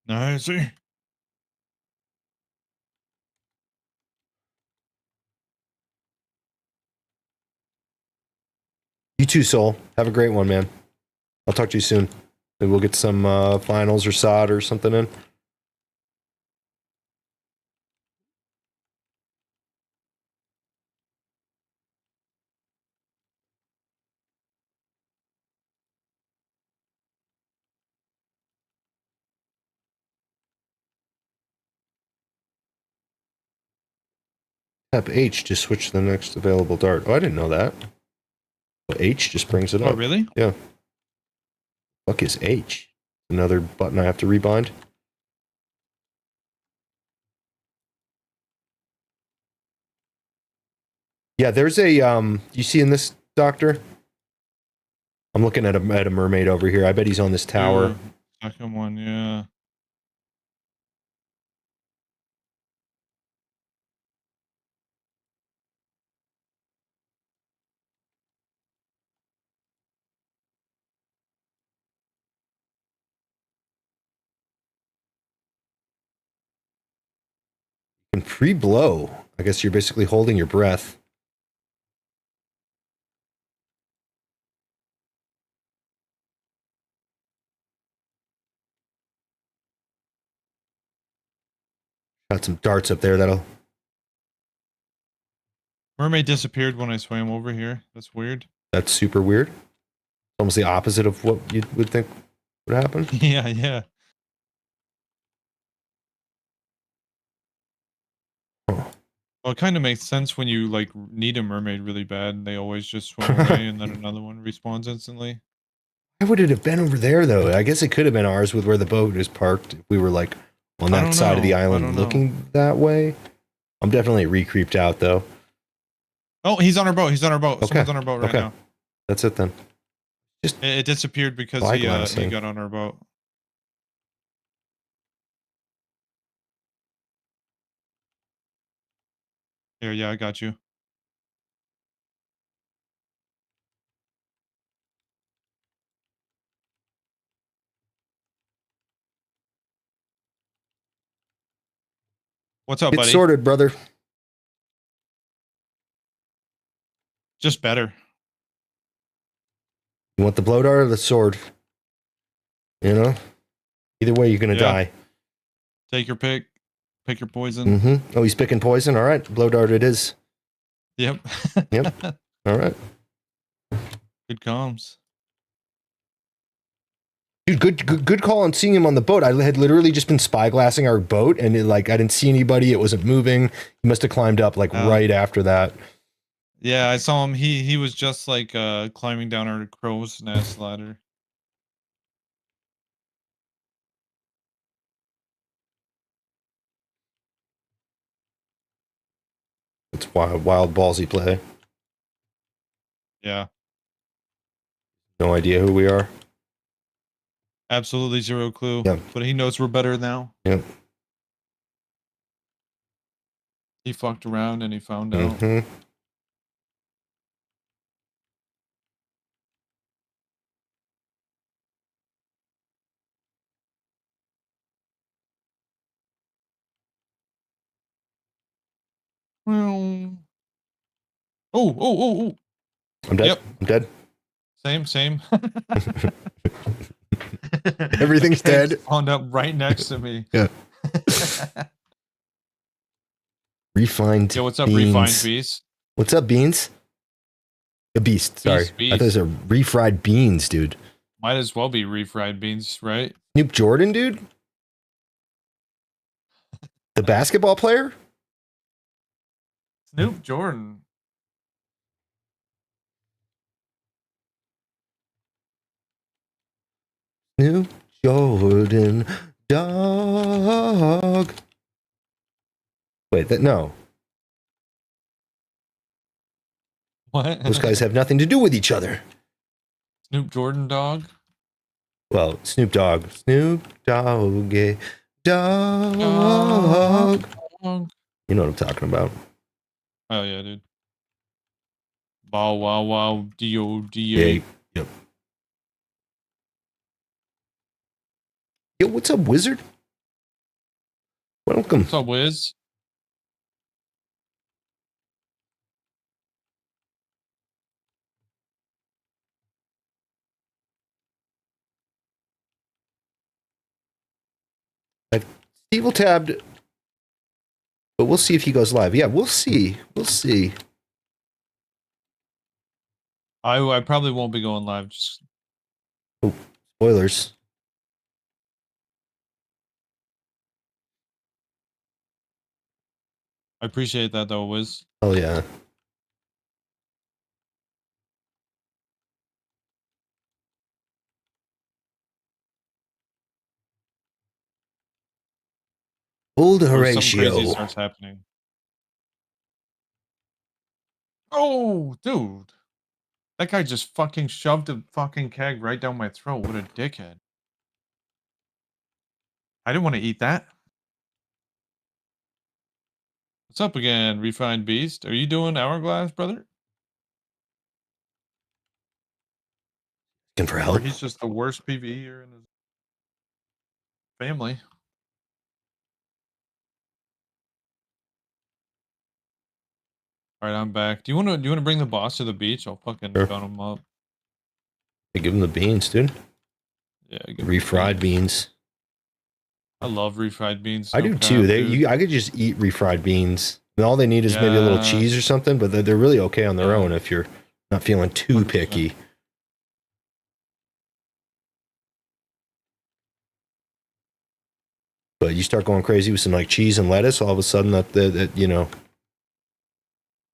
Nice. You too, Soul. Have a great one, man. I'll talk to you soon. Maybe we'll get some finals or SOD or something in. Tap H to switch to the next available dart. Oh, I didn't know that. Well, H just brings it Oh, up. really? Yeah. Fuck is H? Another button I have to rebind? Yeah, there's a you see in this, Doctor? I'm looking at a mermaid over here. I bet he's on this tower. Second one, yeah. You can pre-blow. I guess you're basically holding your breath. Got some darts up there that'll... Mermaid disappeared when I swam over here. That's weird. That's super weird. Almost the opposite of what you would think would happen. Yeah, yeah. Huh. Well, it kind of makes sense when you like need a mermaid really bad and they always just swim away and then another one respawns instantly. Why would it have been over there though? I guess it could have been ours with where the boat is parked. If we were like on I that don't side of the know. I island don't know. looking that way. I'm definitely re-creeped out though. Oh, he's on our boat. He's on our boat. Okay. Someone's on our boat right Okay. now. That's it then. It disappeared because he Spyglassing. got on our boat. Here, yeah, I got you. What's up, Get buddy? sorted, brother. Just better. You want the blow dart or the sword? You know? Either way, you're gonna Yeah. die. Take your pick. Pick your poison. Mm-hmm. Oh, he's picking poison. All right, blow dart it is. Yep. Yep. All right, Good comms. dude. Good call on seeing him on the boat. I had literally just been spyglassing our boat, and I didn't see anybody. It wasn't moving. He must have climbed up like Oh. right after that. Yeah, I saw him. He was just like climbing down our crow's nest ladder. It's wild ballsy play. Yeah. No idea who we are. Absolutely zero clue. Yeah. But he knows we're better now. Yep. He fucked around and he found out. Mm-hmm. Well. Oh. I'm dead. Yep. I'm dead. Same. Everything's Keg dead. Spawned up right next to me. Yeah. Refined. Yo, what's up, beans. Refined Beast? What's up, beans? A beast. Sorry, Beast. I thought those are refried beans, dude. Might as well be refried beans, right? Snoop Jordan, dude. The basketball player. Snoop Jordan. Snoop Jordan, dog. Wait, no. What? Those guys have nothing to do with each other. Snoop Jordan dog? Well, Snoop Dogg. Snoop Doggy Dog. Dog. You know what I'm talking about. Oh yeah, dude. Bow wow wow D-O-D-A. Yeah. Yep. Yo, what's up, wizard? Welcome. What's up, Wiz? Steve will tabbed, but we'll see if he goes live. Yeah, we'll see. We'll see. I probably won't be going live. Just Spoilers. I appreciate that though, Wiz. Oh yeah. Old Or something crazy Horatio. starts happening. Oh, dude. That guy just fucking shoved a fucking keg right down my throat. What a dickhead. I didn't want to eat that. What's up again, Refined Beast? Are you doing Hourglass, brother? Looking for Or help. he's just the worst PvEer in his family. All right, I'm back. Do you want to bring the boss to the beach? I'll fucking Sure. gun him up. Hey, give him the beans, dude. Yeah, give him the Refried beans. I love refried beans. I no do cap, too. dude. I could just eat refried beans. And all they need is maybe a little Yeah. cheese or something, but they're really okay on their Yeah. own if you're not feeling too 100%. picky. But you start going crazy with some like cheese and lettuce, all of a sudden that you know.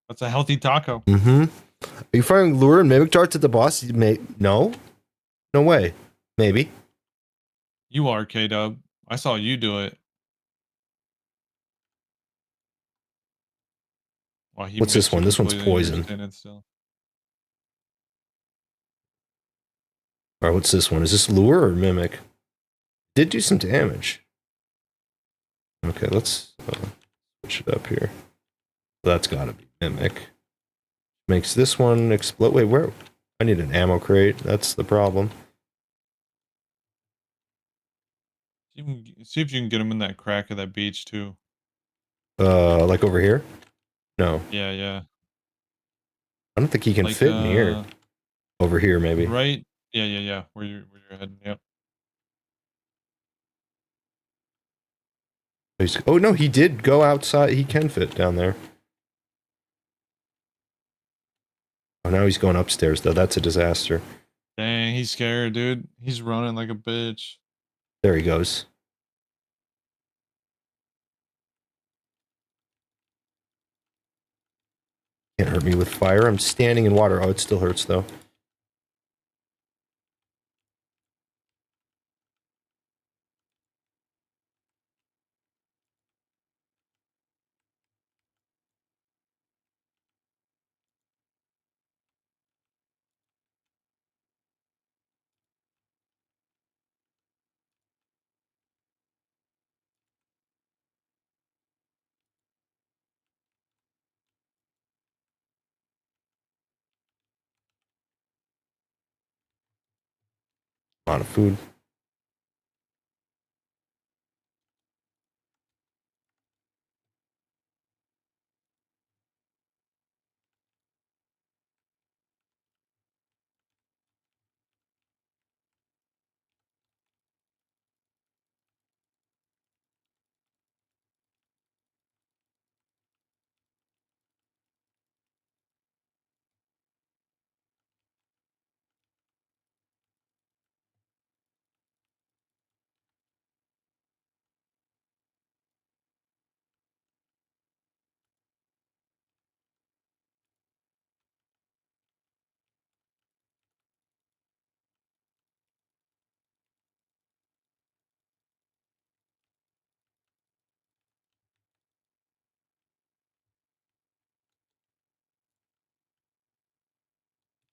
That's a healthy taco. Mm-hmm. Are you firing lure and mimic darts at the boss? No. No way. Maybe. You are K-Dub. I saw you do it. Wow, he What's this missed you one? This one's completely and you're poison. standing still. All right, what's this one? Is this lure or mimic? Did do some damage. Okay, let's switch it up here. That's gotta be mimic. Makes this one explode. Wait, where? I need an ammo crate. That's the problem. See if you can get him in that crack of that beach too. Like over here? No, Yeah, yeah. I don't think he can Like fit in here. Over here, maybe. right. Yeah, yeah, yeah. Where you're heading. Yep. Oh no, he did go outside. He can fit down there. Oh, now he's going upstairs though. That's a disaster. Dang, he's scared, dude. He's running like a bitch. There he goes. Can't hurt me with fire. I'm standing in water. Oh, it still hurts though. A lot of food.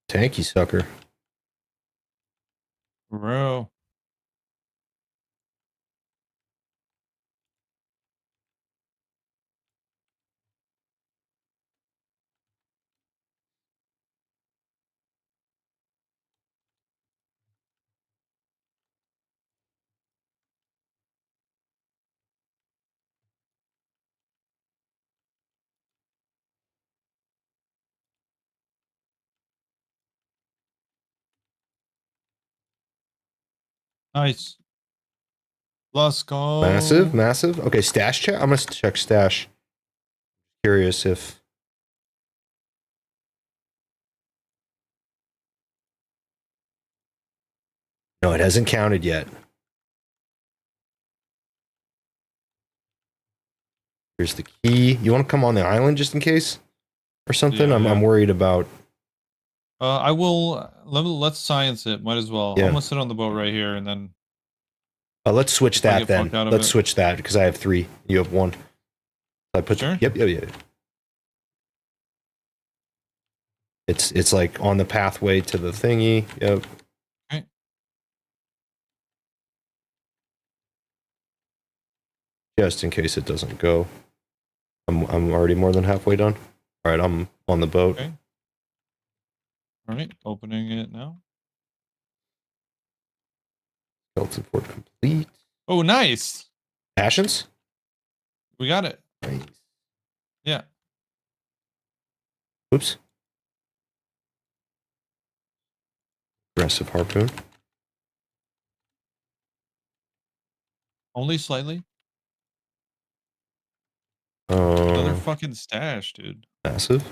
Tanky sucker. Bro. Nice. Let's Massive, go. massive. Okay, stash check. I'm gonna check stash. Curious if. No, it hasn't counted yet. Here's the key. You want to come on the island just in case, or something? Yeah, I'm yeah. worried about. I will let's science it. Might as well. I'm Yeah. gonna sit on the boat right here and then Let's switch if I that get then. fucked out of Let's it. switch that because I have 3. You have 1. I put. Sure. Yep, yep, yep. It's like on the pathway to the thingy. Yep. Okay. Just in case it doesn't go. I'm already more than halfway done. All right, I'm on the boat. Okay. Alright, opening it now. Skeleton fort complete. Oh, nice. Passions. We got it. Nice. Yeah. Oops. Aggressive harpoon. Only slightly. Another Uh, fucking stash, dude. massive.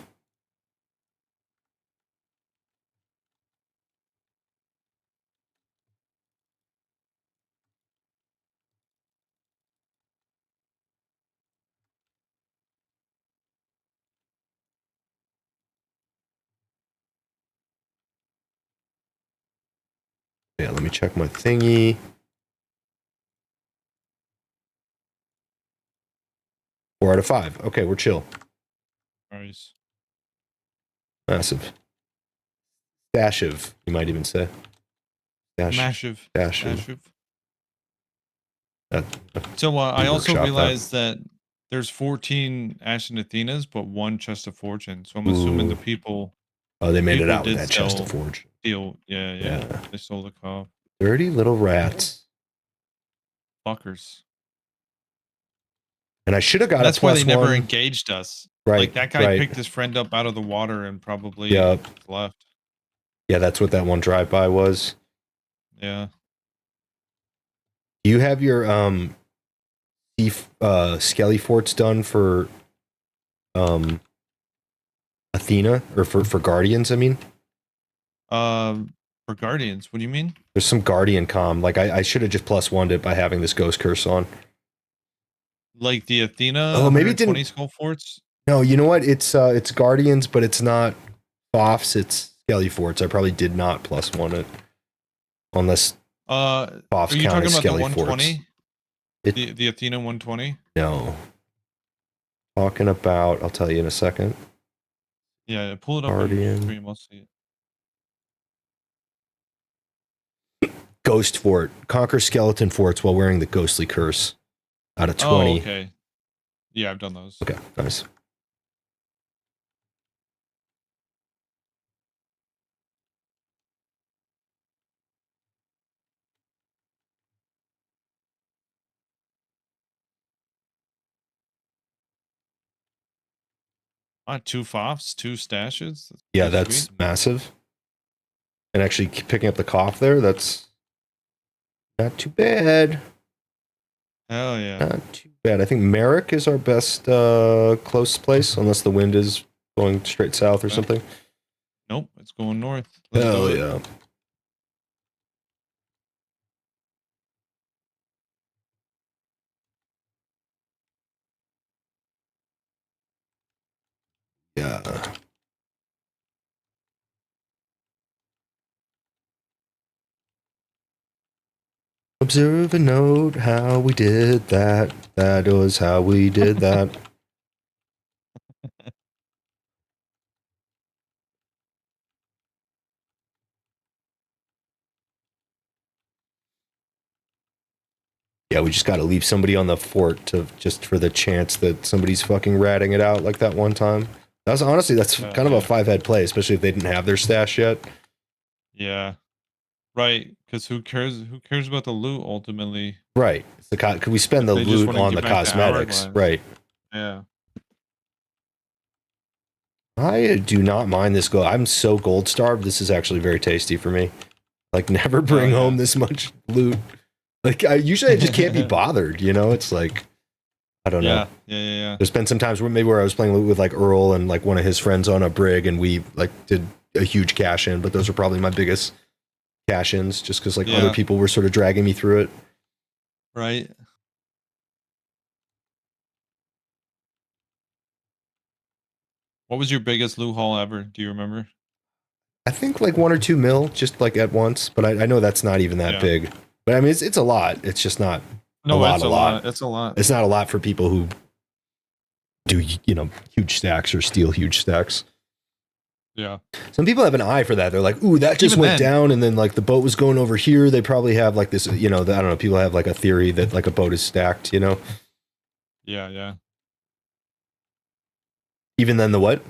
Yeah, let me check my thingy. Four out of 5. Okay, we're chill. Nice. Massive. Dashive, you might even say. Massive. Dashive. So I also workshop that. realized that there's 14 Ashen Athenas, but 1 Chest of Fortune. So I'm assuming the Ooh. people Oh, they made it people out with did that chest of sell forge. deal. Yeah. Yeah. They sold the cop. Dirty little rats. Fuckers. And I should have got And a that's why they never +1. engaged us. Right. Like that guy right. picked his friend up out of the water and probably Yep. left. Yeah, that's what that one drive-by was. Yeah. Do you have your Skelly forts done for Athena or for Guardians? I mean, For Guardians, what do you mean? there's some Guardian comm. Like I should have just +1'd it by having this Ghost Curse on. Like the Athena Oh, maybe it 120 didn't- skull forts? No, you know what? It's Guardians, but it's not Boffs. It's Skelly forts. I probably did not +1 it, unless Are Boffs you count talking as about the Skelly forts. 120? It- The Athena 120? No. Talking about, I'll tell you in a second. Yeah, pull it up on Guardian. your stream. I'll see it. Ghost Fort. Conquer skeleton forts while wearing the Ghostly Curse. Out of 20. Oh, okay. Yeah, I've done those. Okay, nice. Two FOFs, 2 stashes. Yeah, pretty that's sweet. massive. And actually picking up the cough there, that's not too bad. Hell yeah. Not too bad. I think Merrick is our best close place, unless the wind is going straight south or Okay. something. Nope, it's going north. Let's Hell do it. yeah. Yeah. Observe and note how we did that. That was how we did that. Yeah, we just got to leave somebody on the fort to just for the chance that somebody's fucking ratting it out like that one time. That's honestly, that's kind of a 5-head play, especially if they didn't have their stash yet. Yeah. Right, because who cares about the loot ultimately? Right. It's the could we spend the They just loot wanna on get the back to cosmetics? Hourglass. Right. Yeah. I do not mind this gold. I'm so gold starved. This is actually very tasty for me. Like, never bring yeah. home this much loot. Like, I just can't be bothered. You know, it's like, I don't know. Yeah. There's been some times where I was playing loot with like Earl and like one of his friends on a brig, and we like did a huge cash in. But those are probably my biggest cash ins, just because like other people were sort of dragging me through it. Right. What was your biggest loot haul ever? Do you remember? I think like 1 or 2 mil, just like at once. But I know that's not even that Yeah. big. But I mean, it's a lot. It's just not No, lot. it's a lot. It's a lot. It's not a lot for people who do, you know, huge stacks or steal huge stacks. Yeah. Some people have an eye for that. They're like, ooh, that just Even went then- down, and then like the boat was going over here. They probably have like this, you know, I don't know. People have like a theory that like a boat is stacked, you know. Yeah. Even then, the what?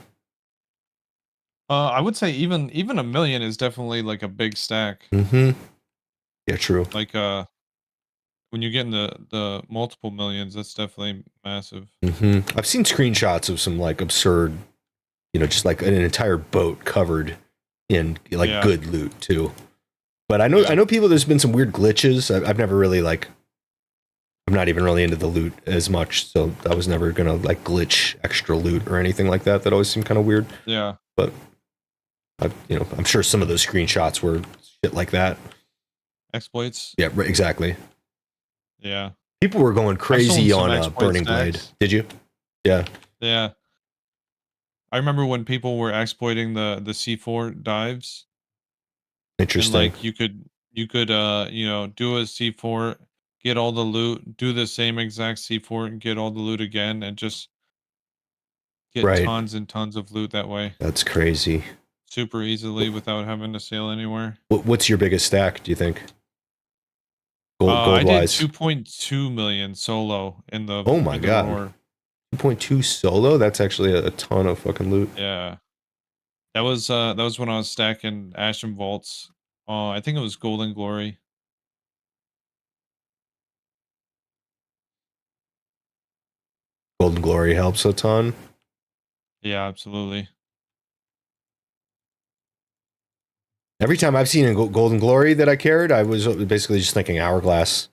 I would say even $1 million is definitely like a big stack. Mm-hmm. Yeah, true. Like when you get in the multiple millions, that's definitely massive. Mm-hmm. I've seen screenshots of some like absurd, you know, just like an entire boat covered in like Yeah. good loot too. But I know people. There's been some weird glitches. I've never really like. I'm not even really into the loot as much, so I was never gonna like glitch extra loot or anything like that. That always seemed kind of weird. Yeah. But I'm sure some of those screenshots were shit like that. Exploits. Yeah, right, exactly. Yeah. People were going crazy some on exploit Burning Blade. stacks. Did you? Yeah. Yeah. I remember when people were exploiting the C4 dives. Interesting. And like you could you could do a C4, get all the loot, do the same exact C4 and get all the loot again, and just get Right. tons and tons of loot that way. That's crazy. Super easily without having to sail anywhere. What's your biggest stack, do you think? Gold I did wise. 2.2 million solo in the Oh my God. Roar. 2.2 solo? That's actually a ton of fucking loot. Yeah. That was when I was stacking Ashen Vaults. I think it was Golden Glory. Golden Glory helps a ton. Yeah, absolutely. Every time I've seen a Golden Glory that I carried, I was basically just thinking Hourglass.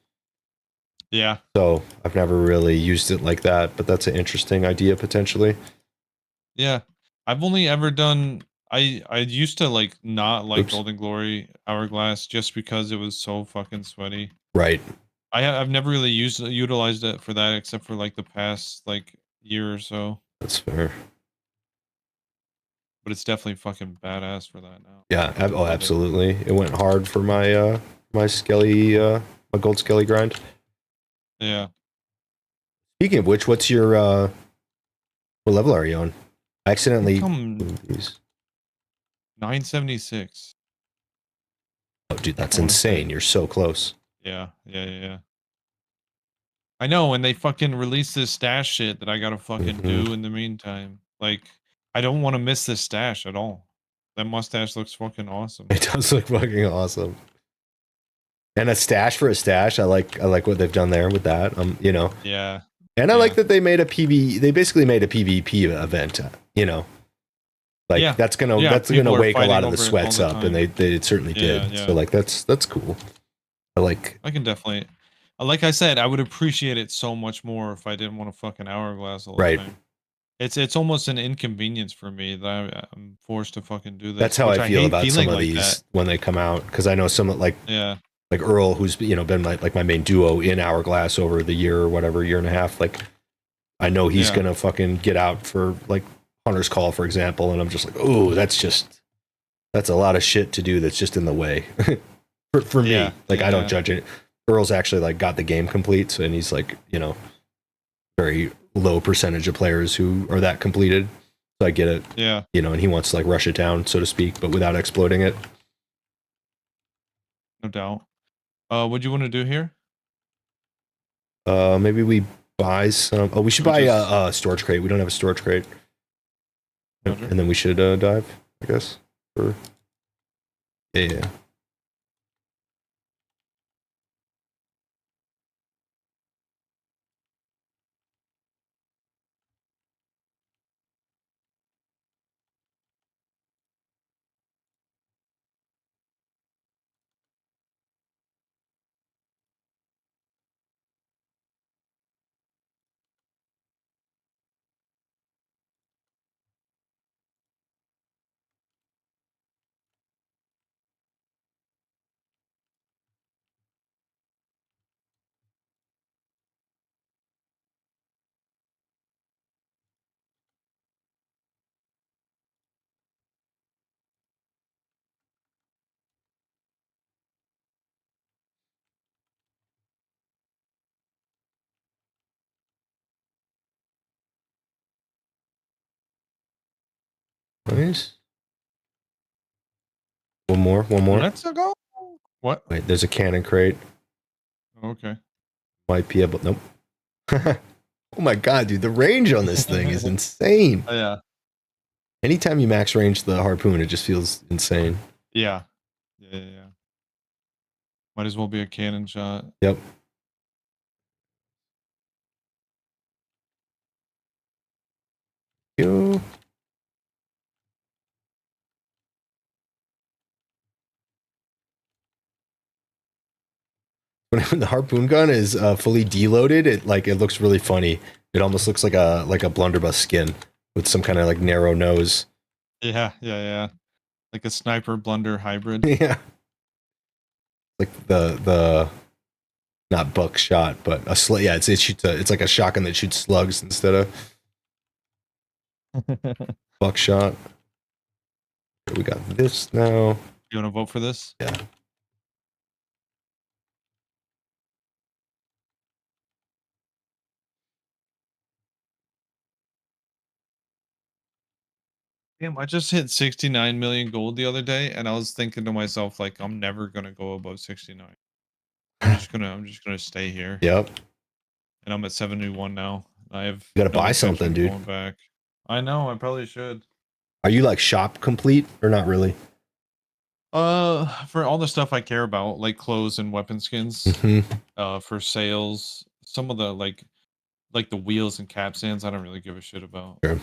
Yeah. So I've never really used it like that, but that's an interesting idea potentially. Yeah. I've only ever done I used to like not like Oops. Golden Glory Hourglass just because it was so fucking sweaty. Right. I've never really utilized it for that except for like the past like year or so. That's fair. But it's definitely fucking badass for that now. Yeah. Oh, absolutely. It went hard for my my Skelly my gold Skelly grind. Yeah. Speaking of which, what's your what level are you on? I accidentally these. 976. Oh, dude, that's insane. You're so close. Yeah. I know, and they fucking released this stash shit that I gotta fucking do in the meantime. Like, I don't want to miss this stash at all. That mustache looks fucking awesome. It does look fucking awesome. And a stash for a stash. I like what they've done there with that. You know. Yeah. And I like that they made a PV. They basically made a PvP event. You know. Like that's gonna wake a lot of the sweats up, and they certainly did. Yeah. So like that's cool. I can definitely, like I said, I would appreciate it so much more if I didn't want to fucking Hourglass all the time. It's almost an inconvenience for me that I'm forced to fucking do this. That's how I feel about some of these when they come out, because I know some like Earl, who's been my main duo in Hourglass over the year or whatever, year and a half. Like I know he's gonna fucking get out for like Hunter's Call, for example, and I'm just like, oh, that's a lot of shit to do that's just in the way. for me, I don't judge it. Earl's actually like got the game complete, so, and he's like, very low percentage of players who are that completed. So I get it. Yeah. And he wants to like rush it down, so to speak, but without exploding it. No doubt. What do you want to do here? Maybe we buy some. Oh, we should buy a storage crate. We don't have a storage crate. And then we should dive, I guess. Yeah. Nice. One more. Let's go. What? Wait, there's a cannon crate. Okay. Might be able. Nope. Oh my god, dude, the range on this thing is insane. Yeah. Anytime you max range the harpoon, it just feels insane. Yeah. Might as well be a cannon shot. Yep. Yo. When the harpoon gun is fully deloaded, it looks really funny. It almost looks like a blunderbuss skin with some kind of like narrow nose. Yeah. Like a sniper blunder hybrid. Yeah. Like the not buckshot, but it's like a shotgun that shoots slugs instead of buckshot. We got this now. You want to vote for this? Yeah. Damn, I just hit 69 million gold the other day, and I was thinking to myself, like, I'm never gonna go above 69. I'm just gonna stay here. Yep. And I'm at 71 now. I have You gotta no buy intention something, of dude. Going back. I know. I probably should. Are you like shop complete or not really? For all the stuff I care about, like clothes and weapon skins, Mm-hmm. for sales, some of the like the wheels and capstans, I don't really give a shit about. Sure.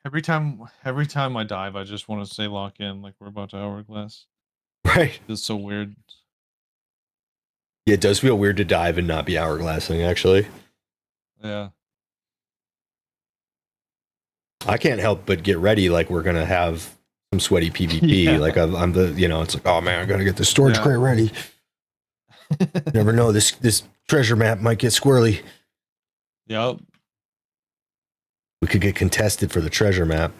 Every time I dive, I just want to say lock in, like we're about to hourglass. Right. It's so weird. Yeah, it does feel weird to dive and not be hourglassing, actually. Yeah. I can't help but get ready like we're gonna have some sweaty PvP. Yeah. Like I'm the, it's like, oh man, I gotta get the storage Yeah. crate ready. Never know, this treasure map might get squirrely. Yep. We could get contested for the treasure map.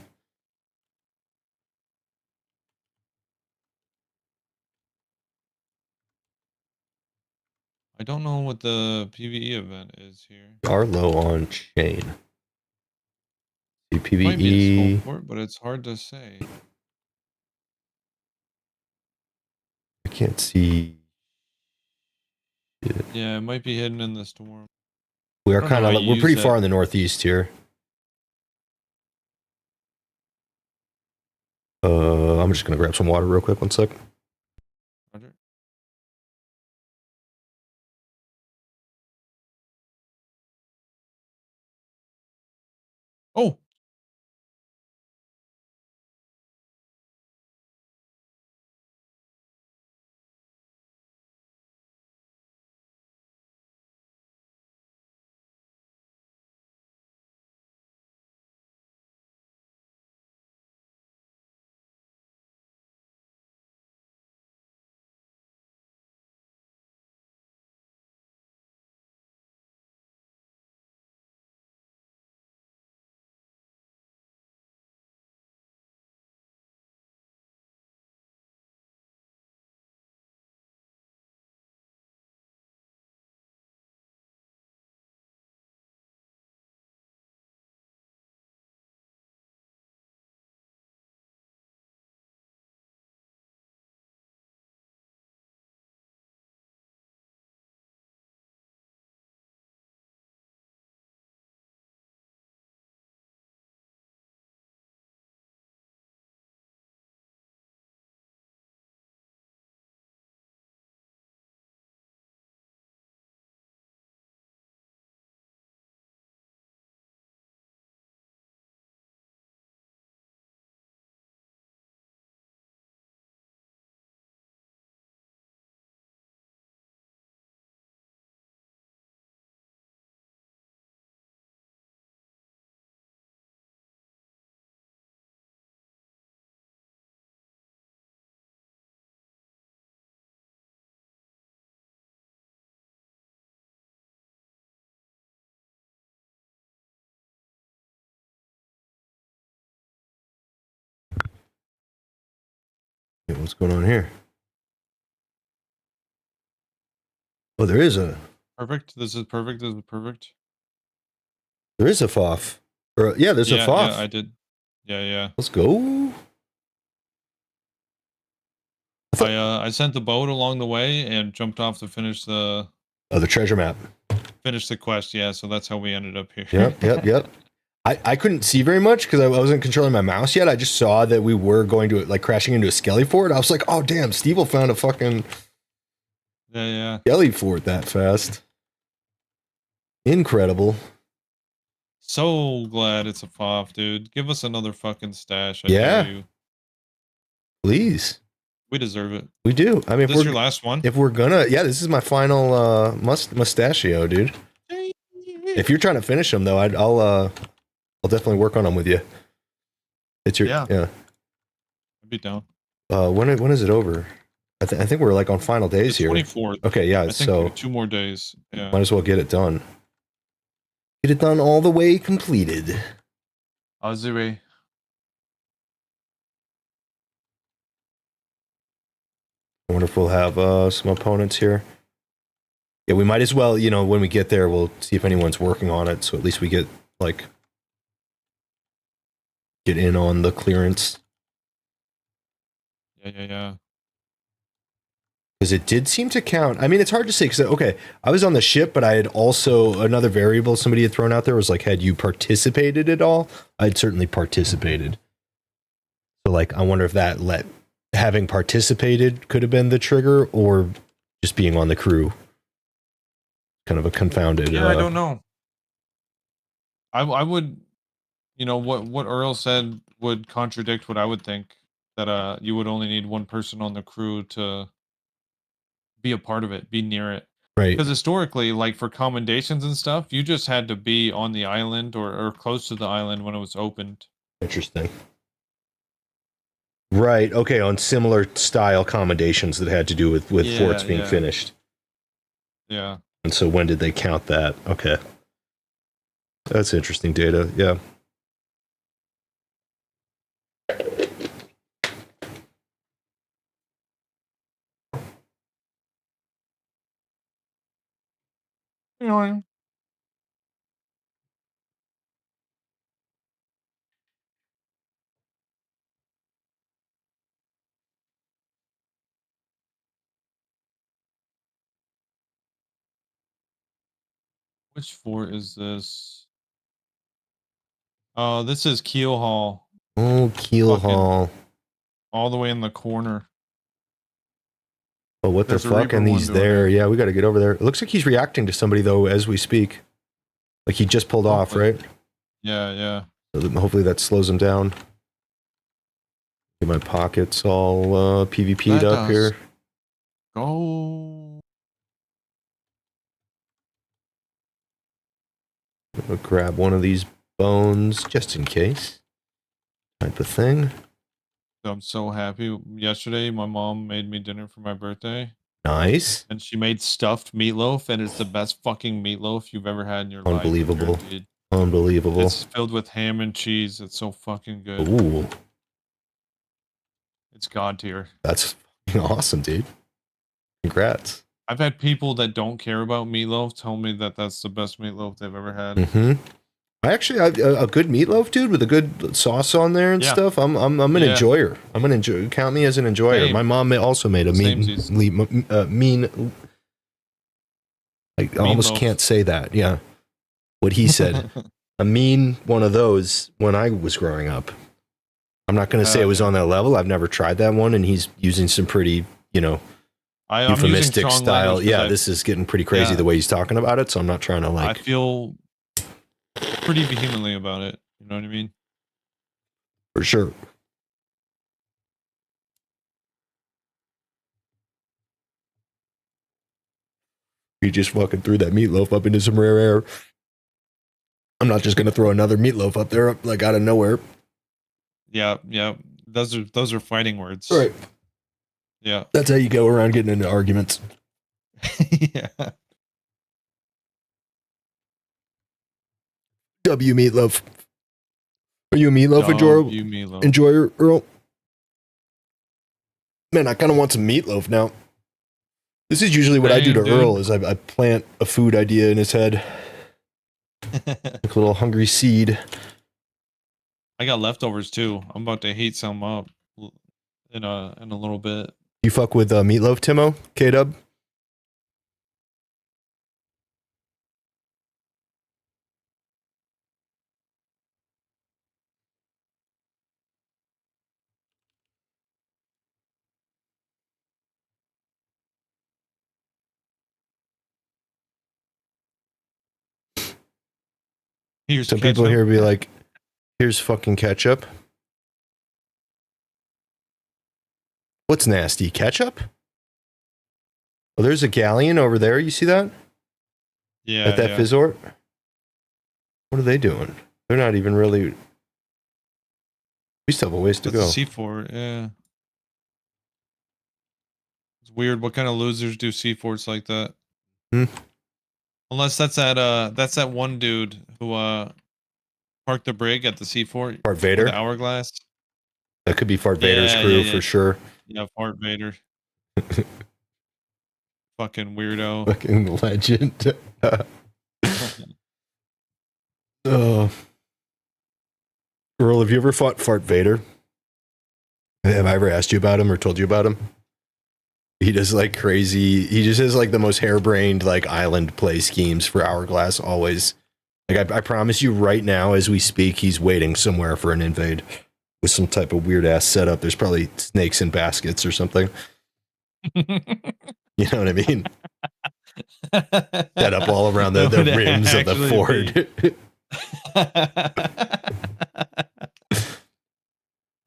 I don't know what the PvE event is here. We are low on chain. It might be a PvE. skull port, but it's hard to say. I can't see. Yeah, it might be hidden in the storm. We are I don't know kind how of, you we're use pretty far it. in the northeast here. I'm just gonna grab some water real quick. 1 sec. Roger. Oh, Hey, what's going on here? Oh, there is a perfect. This is perfect. This is perfect. FOF. Or, yeah, there's a FOF. Yeah, I did. Yeah. Let's go. I sent the boat along the way and jumped off to finish the Oh, the treasure map. quest. Yeah, so that's how we ended up here. Yep. I couldn't see very much because I wasn't controlling my mouse yet. I just saw that we were going to like crashing into a skelly fort. I was like, oh damn, Steve found a fucking Yeah. skelly fort that fast. Incredible. So glad it's a FOF, dude. Give us another fucking stash. I Yeah. dare you. Please. We deserve it. We do. I mean, This is your last one? if we're gonna, yeah, this is my final mustachio, dude. If you're trying to finish them though, I'll definitely work on them with you. It's your Yeah. yeah. I'd be down. When is it over? I think we're like on final days The here. 24th. Okay, yeah. I think So 2 more days. Yeah. might as well get it done. Get it done all the way completed. Azure. I wonder if we'll have some opponents here. Yeah, we might as well, you know, when we get there, we'll see if anyone's working on it. So at least we get, like, get in on the clearance. Yeah. Because it did seem to count. I mean, it's hard to say because, okay, I was on the ship, but I had also, another variable somebody had thrown out there was like, had you participated at all? I'd certainly participated. So, like, I wonder if that having participated could have been the trigger or just being on the crew. Kind of a confounded. Yeah, I don't know. I would, you know, what Earl said would contradict what I would think, that you would only need one person on the crew to be a part of it, be near it. Right. Because historically, like for commendations and stuff, you just had to be on the island or close to the island when it was opened. Interesting. Right. Okay. On similar style commendations that had to do with forts being finished. Yeah. And so when did they count that? Okay. That's interesting data. Yeah. Yeah. Which fort is this? Oh, this is Keel Hall. Oh, Keel Fucking- Hall. All the way in the corner. Oh, what There's the a fuck? Reaper And one he's doing there. it. Yeah, we got to get over there. It looks like he's reacting to somebody, though, as we speak. Like he just pulled off, Hopefully. right? Yeah. So hopefully that slows him down. Get my pockets all PvP'd That up does. here. Go. I'll grab one of these bones just in case. Type of thing. I'm so happy. Yesterday, my mom made me dinner for my birthday, Nice. and she made stuffed meatloaf, and it's the best fucking meatloaf you've ever had in your life. Unbelievable. guaranteed. Unbelievable. It's filled with ham and cheese. It's so fucking good. Ooh, It's god tier. that's awesome, dude. Congrats. I've had people that don't care about meatloaf tell me that that's the best meatloaf they've ever had. Mm-hmm. I actually a good meatloaf, dude, with a good sauce on there and Yeah. stuff. I'm an Yeah. enjoyer. I'm an enjoy. Count me as an enjoyer. Same. My mom also made a Samesies. mean. I almost Meatloaf. can't say that. Yeah, what he said. A mean one of those when I was growing up. I'm not going to say it was on that level. I've never tried that one, and he's using some pretty, I'm using euphemistic strong style. language 'cause Yeah, I- this is getting pretty crazy Yeah. the way he's talking about it. So I'm not trying to I feel pretty vehemently about it. You know what I mean? for sure. He just fucking threw that meatloaf up into some rare air. I'm not just gonna throw another meatloaf up there like out of nowhere. Yeah. Those are fighting words. Right. Yeah. That's how you go around getting into arguments. Yeah. W meatloaf. Are you a meatloaf You meatloaf. enjoyer, Earl? Man, I kind of want some meatloaf now. This is usually what I do to Same, dude. Earl is I plant a food idea in his head. Like a little hungry seed. I got leftovers too. I'm about to heat some up in a little bit. You fuck with meatloaf, Timo? K-Dub? Here's Some people ketchup. here be like, here's fucking ketchup. What's nasty? Ketchup? Oh, there's a galleon over there. You see that? Yeah. At that yeah. Fizzort? What are they doing? They're not even really... We still have a ways to That's go. a C4. Yeah. Weird. What kind of losers do sea forts like that? Hmm. Unless that's that one dude who parked the brig at the sea fort Fart with Vader. the hourglass. That could be Fart Vader's Yeah, crew yeah, yeah. for sure. Yeah, Fart Vader. Fucking weirdo. Fucking legend. Oh. Earl, have you ever fought Fart Vader? Have I ever asked you about him or told you about him? He does like crazy. He just has like the most harebrained like island play schemes for Hourglass always. Like I promise you right now as we speak, he's waiting somewhere for an invade with some type of weird ass setup. There's probably snakes in baskets or something. You know what I mean? Set up all around the rims of the fort.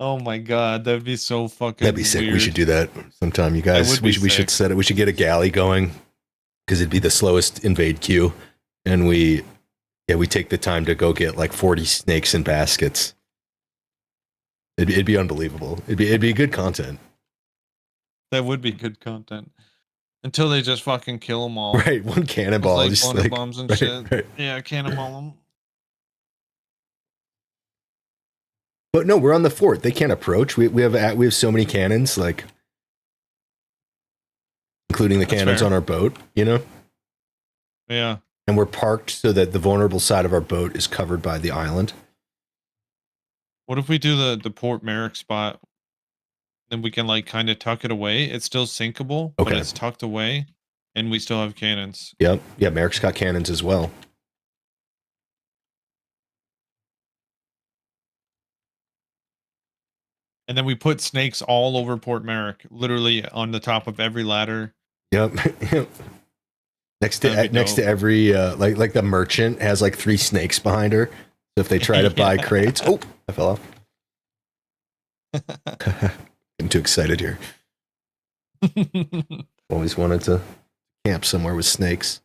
Oh my god, that'd be so fucking. That'd be sick. Weird. We should do that sometime, you guys. That would be We should sick. set it. We should get a galley going because it'd be the slowest invade queue, and we take the time to go get like 40 snakes in baskets. It'd be unbelievable. It'd be good content, That would be good content. Until they just fucking kill them all. right? One cannonball, Like just thunder like bombs and right, shit. right. Yeah, cannonball them. But no, we're on the fort. They can't approach. We have so many cannons, like including the That's cannons fair. on our boat. You know. Yeah. And we're parked so that the vulnerable side of our boat is covered by the island. What if we do the Port Merrick spot? Then we can like kind of tuck it away. It's still sinkable, but Okay. it's tucked away, and we still have cannons. Yep. Yeah, Merrick's got cannons as well. And then we put snakes all over Port Merrick, literally on the top of every ladder. Yep. next That'd be to dope. every like the merchant has like 3 snakes behind her. So if they try to buy Yeah. crates, oh, I fell off. I'm too excited here. Always wanted to camp somewhere with snakes.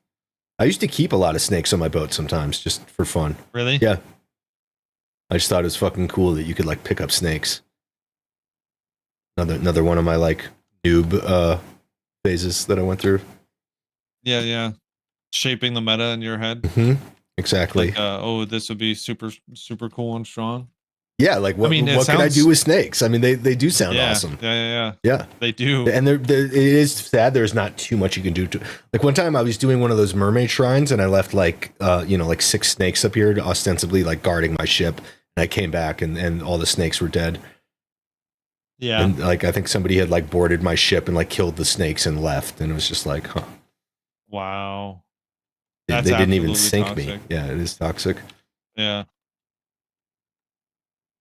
I used to keep a lot of snakes on my boat sometimes, just for fun. Really? Yeah. I just thought it was fucking cool that you could like pick up snakes. Another one of my like noob phases that I went through. Yeah, yeah. Shaping the meta in your head. Mm-hmm. Exactly. Like, this would be super, super cool and strong. Yeah, like what, I mean, it what can I sounds- do with snakes? I mean, they do sound Yeah, awesome. yeah. Yeah. They do. And it is sad there's not too much you can do to, like one time I was doing one of those mermaid shrines and I left like like 6 snakes up here ostensibly like guarding my ship, and I came back and all the snakes were dead. Yeah. And like I think somebody had like boarded my ship and like killed the snakes and left, and it was just like, huh. Wow. They That's didn't even absolutely sink me. toxic. Yeah, it is toxic. Yeah.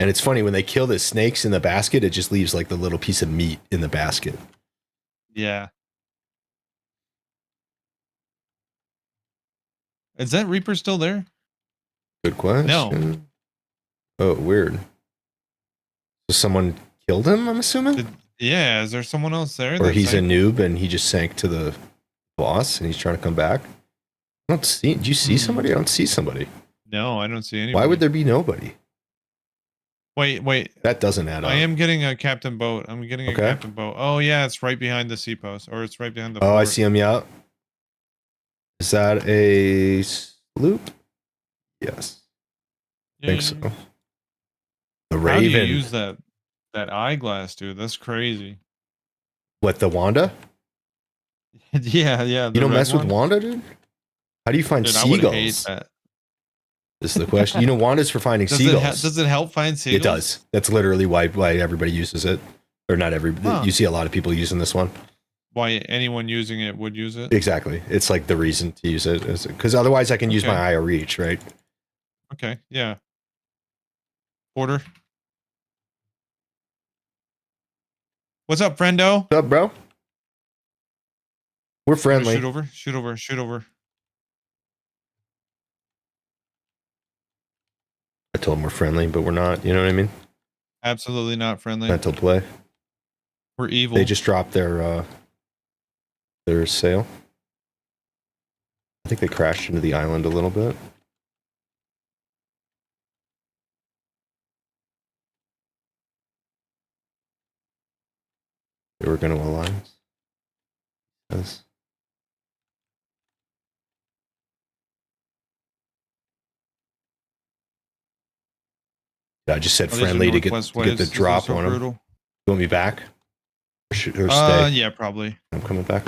And it's funny when they kill the snakes in the basket, it just leaves like the little piece of meat in the basket. Yeah. Is that Reaper still there? Good question. No. Oh, weird. So someone killed him, I'm assuming? Yeah, is there someone else there? Or that he's a sank? noob and he just sank to the boss and he's trying to come back? I don't see. Do you see somebody? I don't see somebody. No, I don't see anybody. Why would there be nobody? Wait. That doesn't add up. I am getting a captain boat. I'm getting a Okay. captain boat. Oh yeah, it's right behind the sea post, or it's right behind the. Oh, I fort. see him. Yeah. Is that a sloop? Yes, I think so. The How do you Raven. use that eyeglass, dude? That's crazy. What, the Wanda? yeah. You the don't red mess with one. Wanda, dude? How do you find Dude, I would hate seagulls? that. This is the question. You know, Wanda's for finding Does seagulls. does it help find seagulls? It does. That's literally why everybody uses it. Or not every. Huh. You see a lot of people using this one. Why anyone using it would use it? Exactly. It's like the reason to use it. Because otherwise I can use Okay. my IO reach, right? Okay, yeah. Porter. What's up, friendo? What's up, bro? We're friendly. Shoot over. I told them we're friendly, but we're not. You know what I mean? Absolutely not friendly. Mental play. We're evil. They just dropped their sail. I think they crashed into the island a little bit. They were going to alliance. this. I just said Oh, these are friendly to get Northwest to get the waves. These are drop so on him. brutal. You want me back? Or stay? Yeah, probably. I'm coming back.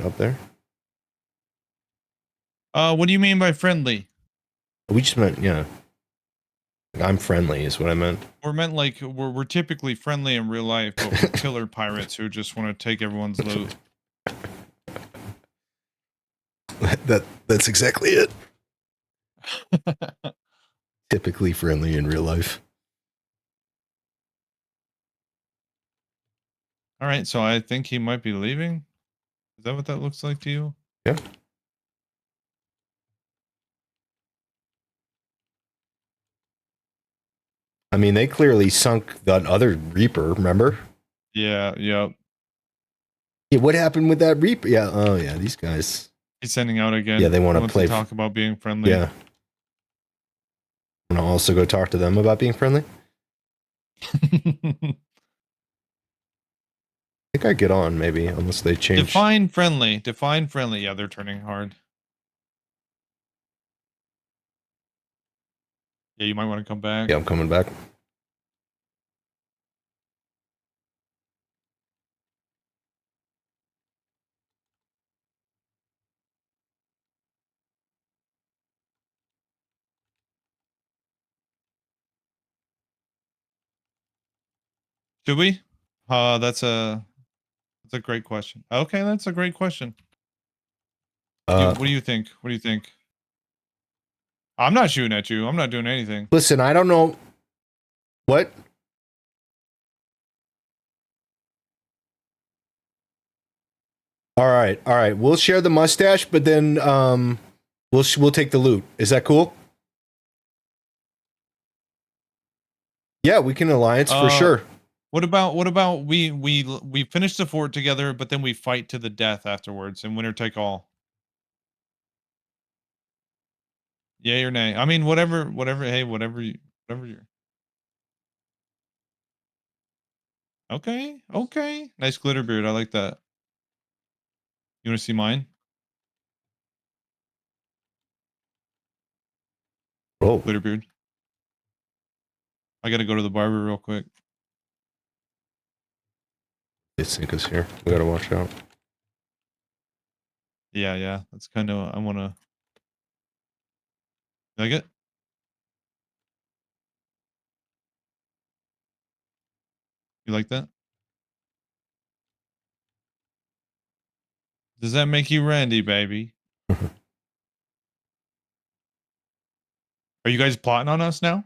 Up there. What do you mean by friendly? We just meant, yeah. I'm friendly is what I meant. We're meant like we're typically friendly in real life, but we're killer pirates who just want to take everyone's loot. That's exactly it. Typically friendly in real life. All right, so I think he might be leaving. Is that what that looks like to you? Yeah. I mean, they clearly sunk that other Reaper, remember? Yeah, yep. Yeah, what happened with that Reaper? Yeah, oh yeah, these guys. He's sending out again. Yeah, they want to Wants play. talk about being friendly. Yeah. Want to also go talk to them about being friendly? I think I get on, maybe, unless they change. Define friendly. Define friendly. Yeah, they're turning hard. Yeah, you might want to come back. Yeah, I'm coming back. Should we? That's a great question. Okay, that's a great question. What do you think? What do you think? I'm not shooting at you. I'm not doing anything. Listen, I don't know what. All right. We'll share the mustache, but then we'll take the loot. Is that cool? Yeah, we can alliance for sure. What about we finish the fort together, but then we fight to the death afterwards and winner take all. Yay or nay? I mean, whatever. Hey, whatever you're. Okay. Nice glitter beard. I like that. You want to see mine? Oh, Glitter beard. I gotta go to the barber real quick. they sink us here. We gotta watch out. Yeah. That's kind of. I wanna. Like it? You like that? Does that make you Randy, baby? Are you guys plotting on us now?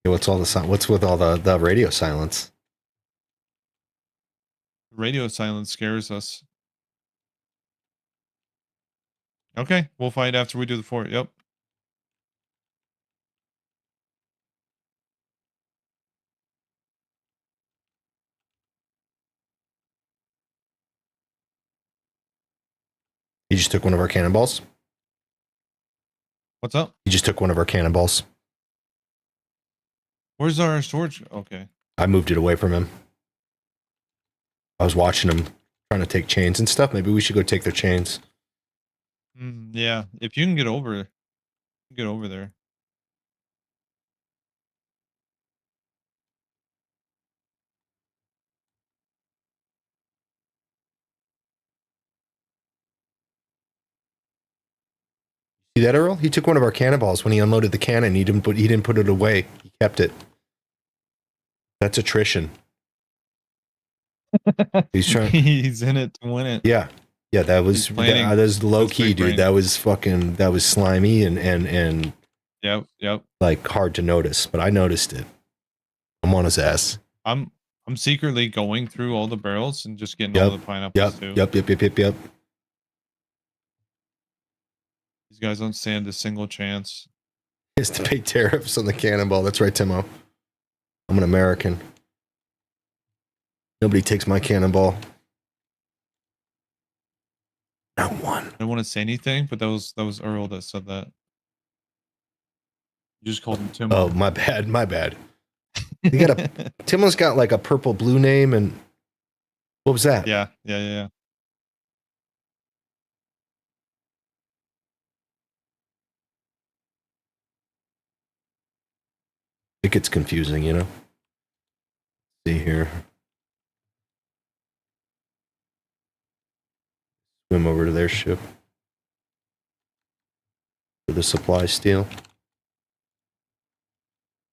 Yeah, what's with all the radio silence? Radio silence scares us. Okay, we'll fight after we do the fort. Yep. He just took one of our cannonballs. What's up? He just took one of our cannonballs. Where's our storage? Okay. I moved it away from him. I was watching him trying to take chains and stuff. Maybe we should go take their chains. Yeah, if you can get over there. See that, Earl? He took one of our cannonballs when he unloaded the cannon. He didn't put it away. He kept it. That's attrition. He's trying. He's in it to win it. Yeah. That was low key, dude. brain. That was slimy and Yep. like hard to notice, but I noticed it. I'm on his ass. I'm secretly going through all the barrels and just getting all the pineapples too. Yep. These guys don't stand a single chance. He has to pay tariffs on the cannonball. That's right, Timo. I'm an American. Nobody takes my cannonball. Not one. I don't want to say anything, but that was Earl that said that. You just called him Timo. Oh, my bad. My bad. You got a Timo's got like a purple blue name, and what was that? Yeah. I think it's confusing, you know. See here. Swim over to their ship for the supply steal.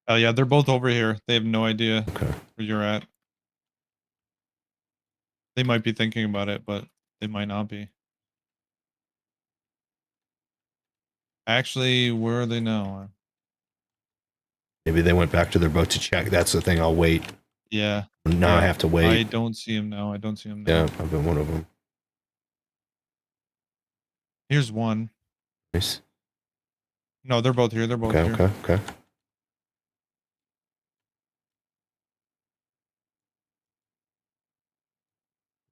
Oh yeah, they're both over here. They have no idea Okay. where you're at. They might be thinking about it, but they might not be. Actually, where are they now? Maybe they went back to their boat to check. That's the thing. I'll wait. Yeah. Now yeah. I have to wait. I don't see him now. I don't see him now. Yeah, I've been one of them. Here's one. Nice. No, they're both here. They're both Okay, here. okay.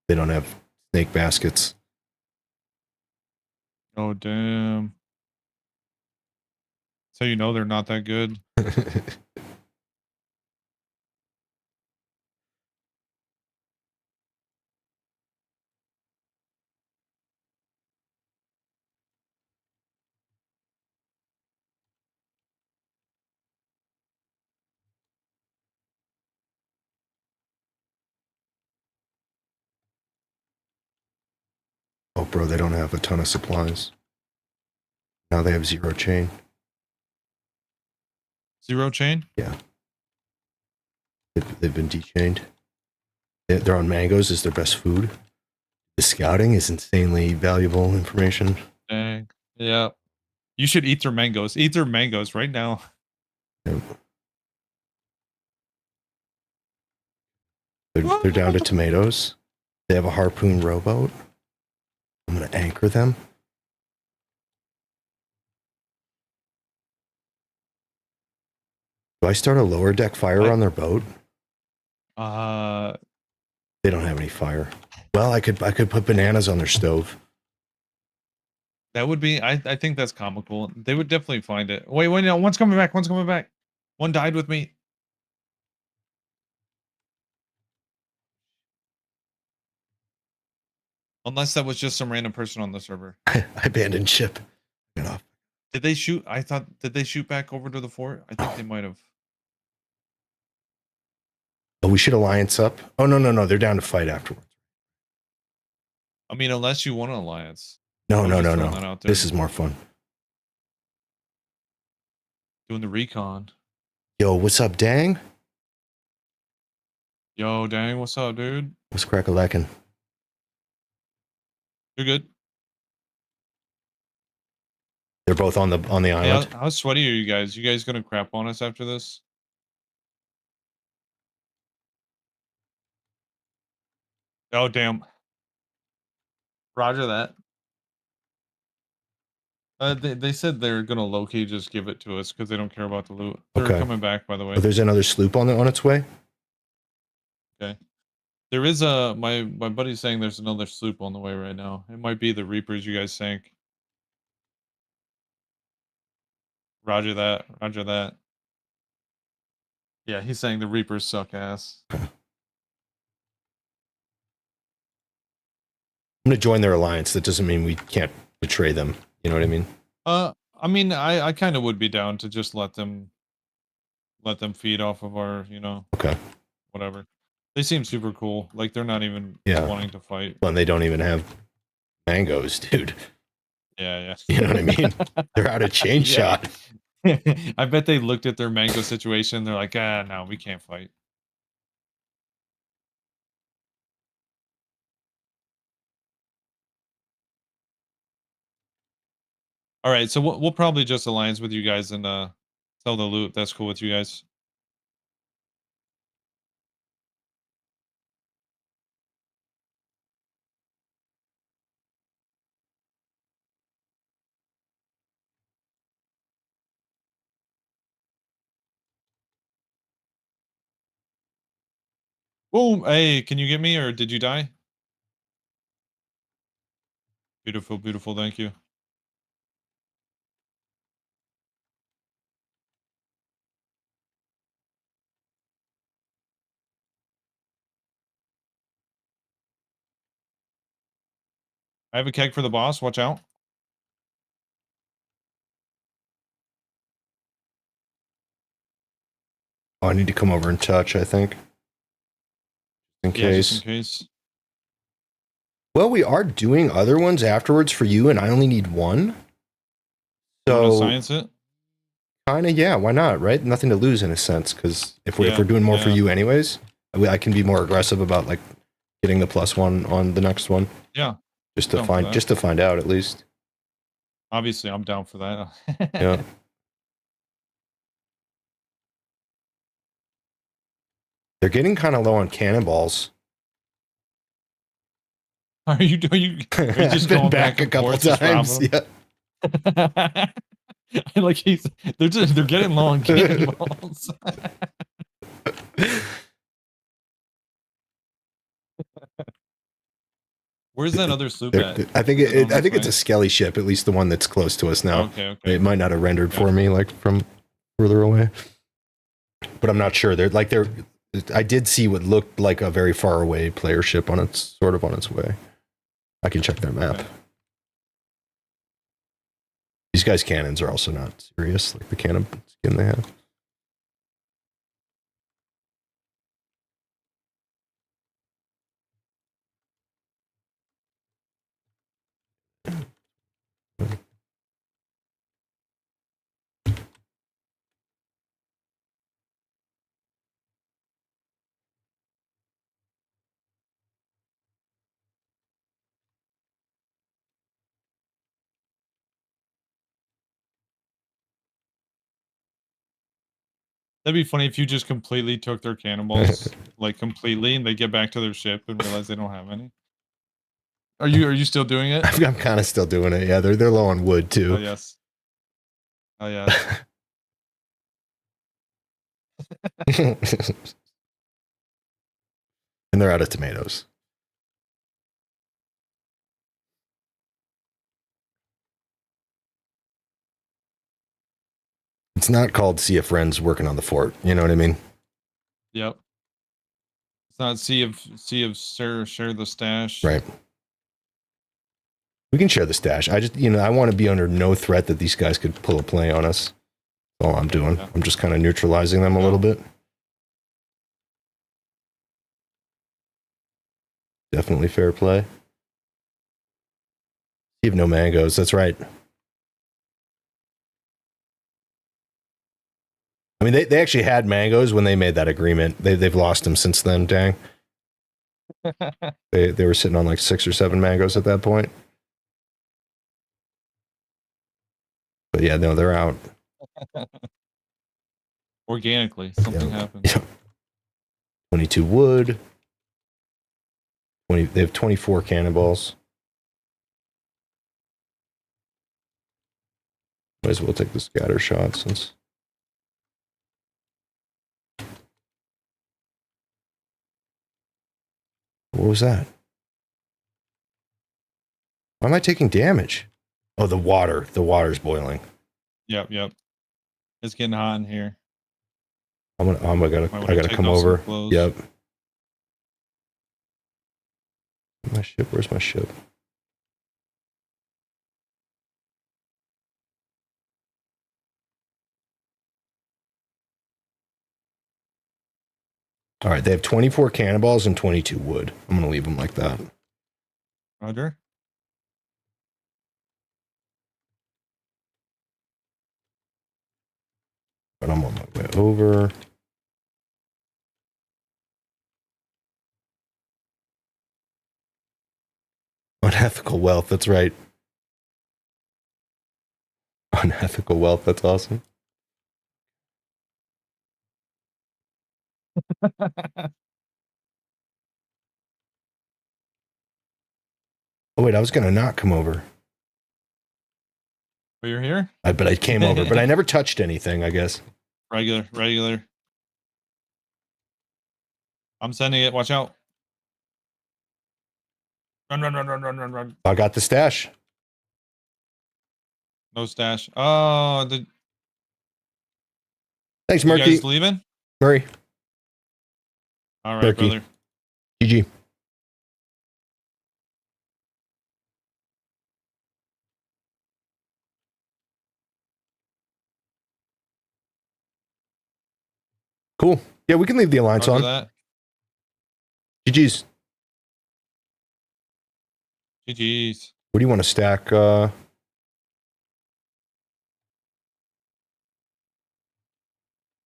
They don't have snake baskets. Oh damn. So you know they're not that good. Oh, bro, they don't have a ton of supplies. Now they have zero chain. Zero chain? Yeah. They've been dechained. They're on mangoes as their best food. The scouting is insanely valuable information. Dang. Yeah. You should eat their mangoes. Eat their mangoes right now. Yep. They're down to tomatoes. They have a harpoon rowboat. I'm going to anchor them. Do I start a lower deck fire on their boat? They don't have any fire. Well, I could put bananas on their stove. That would be. I think that's comical. They would definitely find it. Wait, no, one's coming back. One's coming back. One died with me. Unless that was just some random person on the server. I abandoned ship. Get off. Did they shoot? I thought, did they shoot back over to the fort? I think they might have. Oh, we should alliance up. Oh, no. They're down to fight afterwards. I mean, unless you want an alliance. No. That out there. This is more fun. Doing the recon. Yo, what's up, Dang? Yo, dang, what's up, dude? What's crack-a-lackin'? You're good. They're both on the Hey, island. how sweaty are you guys? You guys gonna crap on us after this? Oh, damn. Roger that. They said they're gonna low-key just give it to us because they don't care about the loot. They're Okay. coming back, by the way. Oh, there's another sloop on its way. Okay. There is a my buddy's saying there's another sloop on the way right now. It might be the Reapers you guys sank. Roger that. Roger that. Yeah, he's saying the Reapers suck ass. I'm gonna join their alliance. That doesn't mean we can't betray them. You know what I mean? I mean, I kind of would be down to just let them feed off of our, Okay. whatever. They seem super cool. Like they're not even Yeah. wanting to fight. Well, and they don't even have mangoes, dude. Yeah. You know what I mean? They're out of chain Yeah. shot. I bet they looked at their mango situation. They're like, no, we can't fight. All right, so we'll probably just alliance with you guys and sell the loot. That's cool with you guys. Boom! Hey, can you get me or did you die? Beautiful, beautiful. Thank you. I have a keg for the boss. Watch out. Oh, I need to come over and touch, I think. In Yeah, case. just in case. Well, we are doing other ones afterwards for you, and I only need one. You want to So, science it? kind of, yeah, why not, right? Nothing to lose in a sense, because if we're Yeah, doing more for yeah. you anyways, I can be more aggressive about like getting the +1 on the next one. Yeah. Just to Down for that. just to find out at least. Obviously, I'm down for that. Yeah. They're getting kind of low on cannonballs. Are you just I've been going back a and couple forth to times. Strava? Yeah. Like they're getting low on cannonballs. Where's that other sloop at? I think Is it on I this think it's way? a Skelly ship, at least the one that's close to us now. Okay, okay. It might not have rendered for Gotcha. me like from further away, but I'm not sure. I did see what looked like a very far away player ship on its way. I can check their map. Okay. These guys' cannons are also not serious, like the cannon skin they have. That'd be funny if you just completely took their cannonballs, like completely, and they get back to their ship and realize they don't have any. Are you still doing it? I'm kind of still doing it. Yeah, they're low on wood too. Oh yes. Oh yes. And they're out of tomatoes. It's not called Sea of Friends working on the fort. You know what I mean? Yep. It's not sea of share the stash. Right. We can share the stash. I just, I want to be under no threat that these guys could pull a play on us. That's all I'm doing. Yeah. I'm just kind of neutralizing them a little bit. Definitely fair play. You have no mangoes. That's right. I mean, they actually had mangoes when they made that agreement. They've lost them since then. Dang. They were sitting on like 6 or 7 mangoes at that point. But yeah, no, they're out. Organically, something happened. Yeah. 22 wood. They have 24 cannonballs. Might as well take the scatter shot since. What was that? Why am I taking damage? Oh, the water. The water's boiling. Yep. It's getting hot in here. I gotta come over. Yep. My ship. Where's my ship? All right, they have 24 cannonballs and 22 wood. I'm gonna leave them like that. Roger. But I'm on my way over. Unethical wealth. That's right. Unethical wealth. That's awesome. Oh wait, I was gonna not come over. But you're here? But I came over. But I never touched anything, I guess. Regular. I'm sending it. Watch out. Run, run, run, run, run, run, run. I got the stash. No stash. Oh, Thanks, you Murky. guys leaving? Murray. All right, Murky. brother. GG. Cool. Yeah, we can leave the alliance Roger on. that. GG's. GG's. What do you want to stack?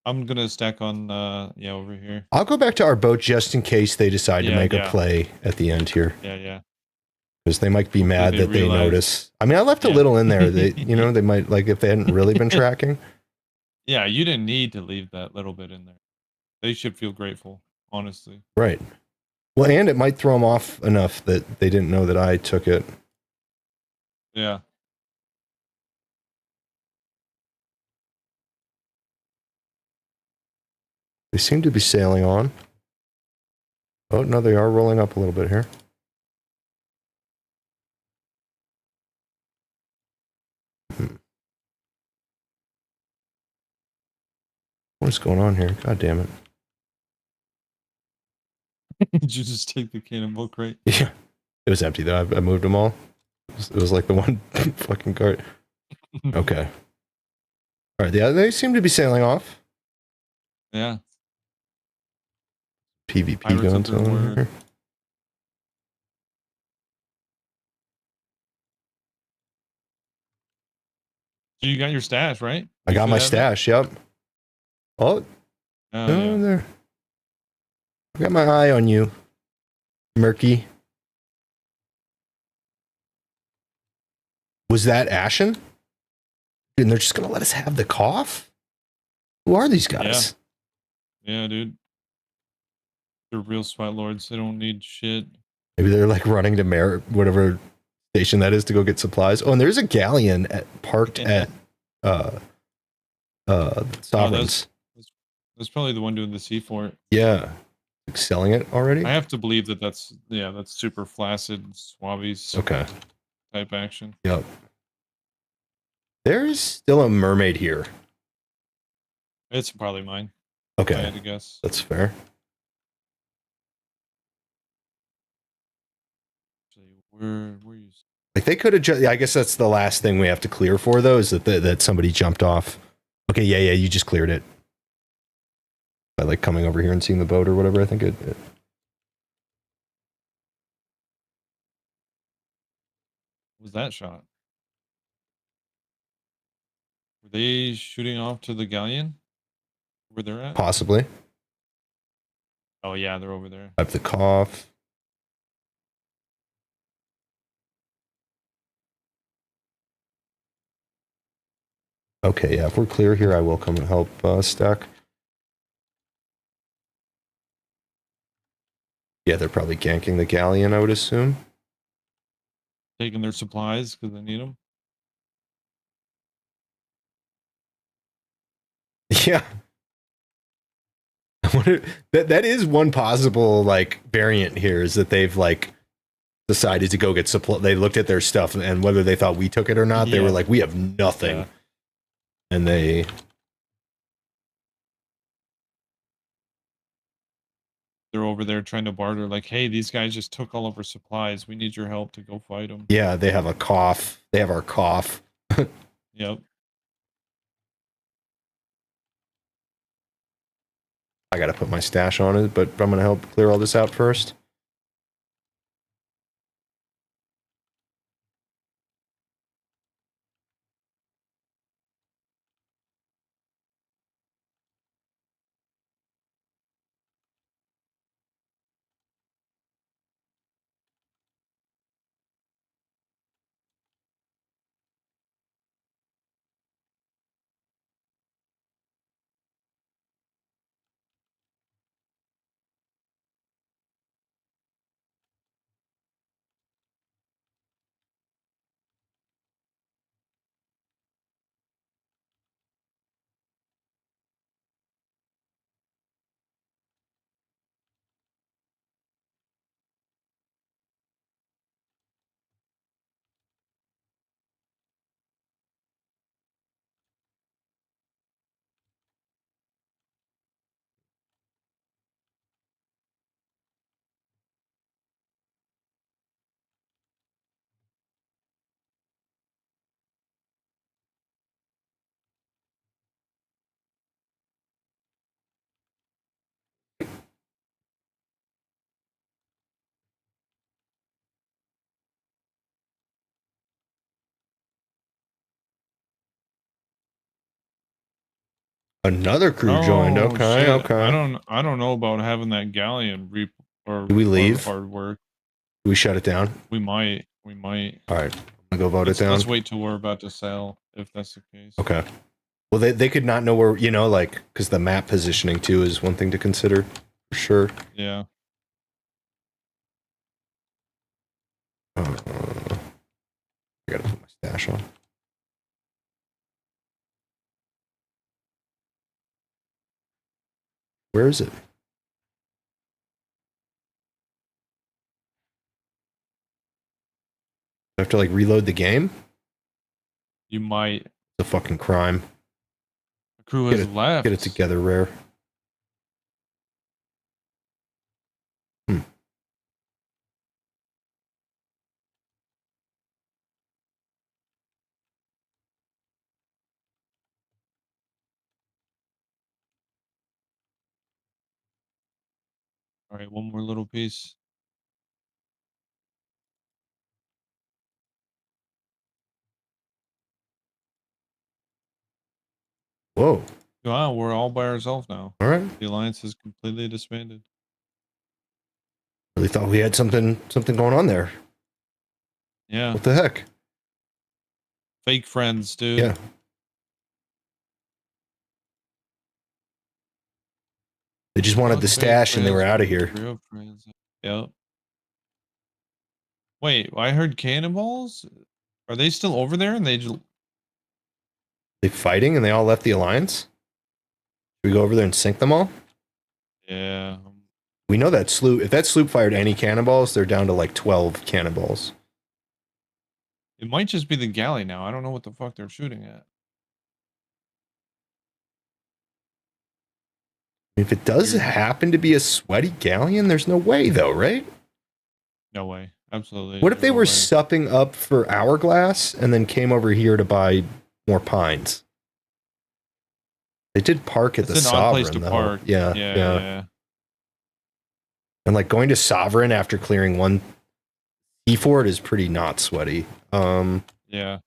I'm gonna stack on yeah, over here. I'll go back to our boat just in case they decide to Yeah, make a yeah. play at the end here. Yeah. Because they might be Hopefully mad they that they realize- notice. I mean, I left a Yeah. little in there. They, they might, like, if they hadn't really been tracking. Yeah, you didn't need to leave that little bit in there. They should feel grateful, honestly. Right. Well, and it might throw them off enough that they didn't know that I took it. Yeah. They seem to be sailing on. Oh, no, they are rolling up a little bit here. What's going on here? God damn it. Did you just take the cannonball crate? Yeah. It was empty, though. I moved them all. It was like the one fucking cart. Okay. All right. Yeah, they seem to be sailing off. Yeah. PvP Pirates going of their to word. here. So you got your stash, right? I You got should my have it? stash. Yep. Oh, Oh, no, yeah. there. I got my eye on you, Murky. Was that Ashen? And they're just gonna let us have the cough? Who are these guys? Yeah, dude. They're real sweat lords. They don't need shit. Maybe they're like running to whatever station that is to go get supplies. Oh, and there's a galleon parked at Sovereigns. That's probably the one doing the sea fort. Yeah. Like selling it already? I have to believe that that's super flaccid Swabbies Okay. type action. Yep. There's still a mermaid here. It's probably mine. If I Okay. had to guess. That's fair. Actually, where you? Like they could have I guess that's the last thing we have to clear for though, is that somebody jumped off. Okay, yeah, you just cleared it. By like coming over here and seeing the boat or whatever, I think it Was that shot? Were they shooting off to the galleon? Where they're at? possibly. Oh yeah, they're over there. I have the cough. Okay, yeah, if we're clear here, I will come and help stack. Yeah, they're probably ganking the galleon, I would assume. Taking their supplies because they need them. Yeah. That is one possible like variant here, is that they've like decided to go get supply. They looked at their stuff, and whether they thought we took it or not, they were Yeah. like, we have nothing. Yeah. And they're over there trying to barter, like, hey, these guys just took all of our supplies. We need your help to go fight them. yeah, they have a cough. They have our cough. Yep. I got to put my stash on it, but I'm going to help clear all this out first. Another crew joined. Oh Okay, shit! okay. I don't know about having that galleon or Do we leave? hard work. Do we shut it down? We might. We might. All right, I'm gonna go vote it down. Let's wait till we're about to sail if that's the case. Okay. Well, they could not know where, you know, like, because the map positioning too is one thing to consider for sure. Yeah. I gotta put my stash on. Where is it? I have to like reload the game? You might. It's a fucking crime. The crew has left. Get it together, Rare. All right, one more little piece. Whoa. Wow, we're all by ourselves now. All right. The alliance is completely disbanded. Really thought we had something going on there. Yeah. What the heck? Fake friends, dude. Yeah. They just wanted the stash and they were out of here. Real friends. Yep. Wait, I heard cannonballs. Are they still over there? And they just They fighting and they all left the alliance? Should we go over there and sink them all? yeah. We know that sloop. If that sloop fired any cannonballs, they're down to like 12 cannonballs. It might just be the galley now. I don't know what the fuck they're shooting at. If it does happen to be a sweaty galleon, there's no way though, right? No way. Absolutely. What if they no were way. supping up for Hourglass and then came over here to buy more pines? They did park at It's the an odd place Sovereign, to though. park. Yeah. And like going to Sovereign after clearing one E Fort is pretty not sweaty. Yeah.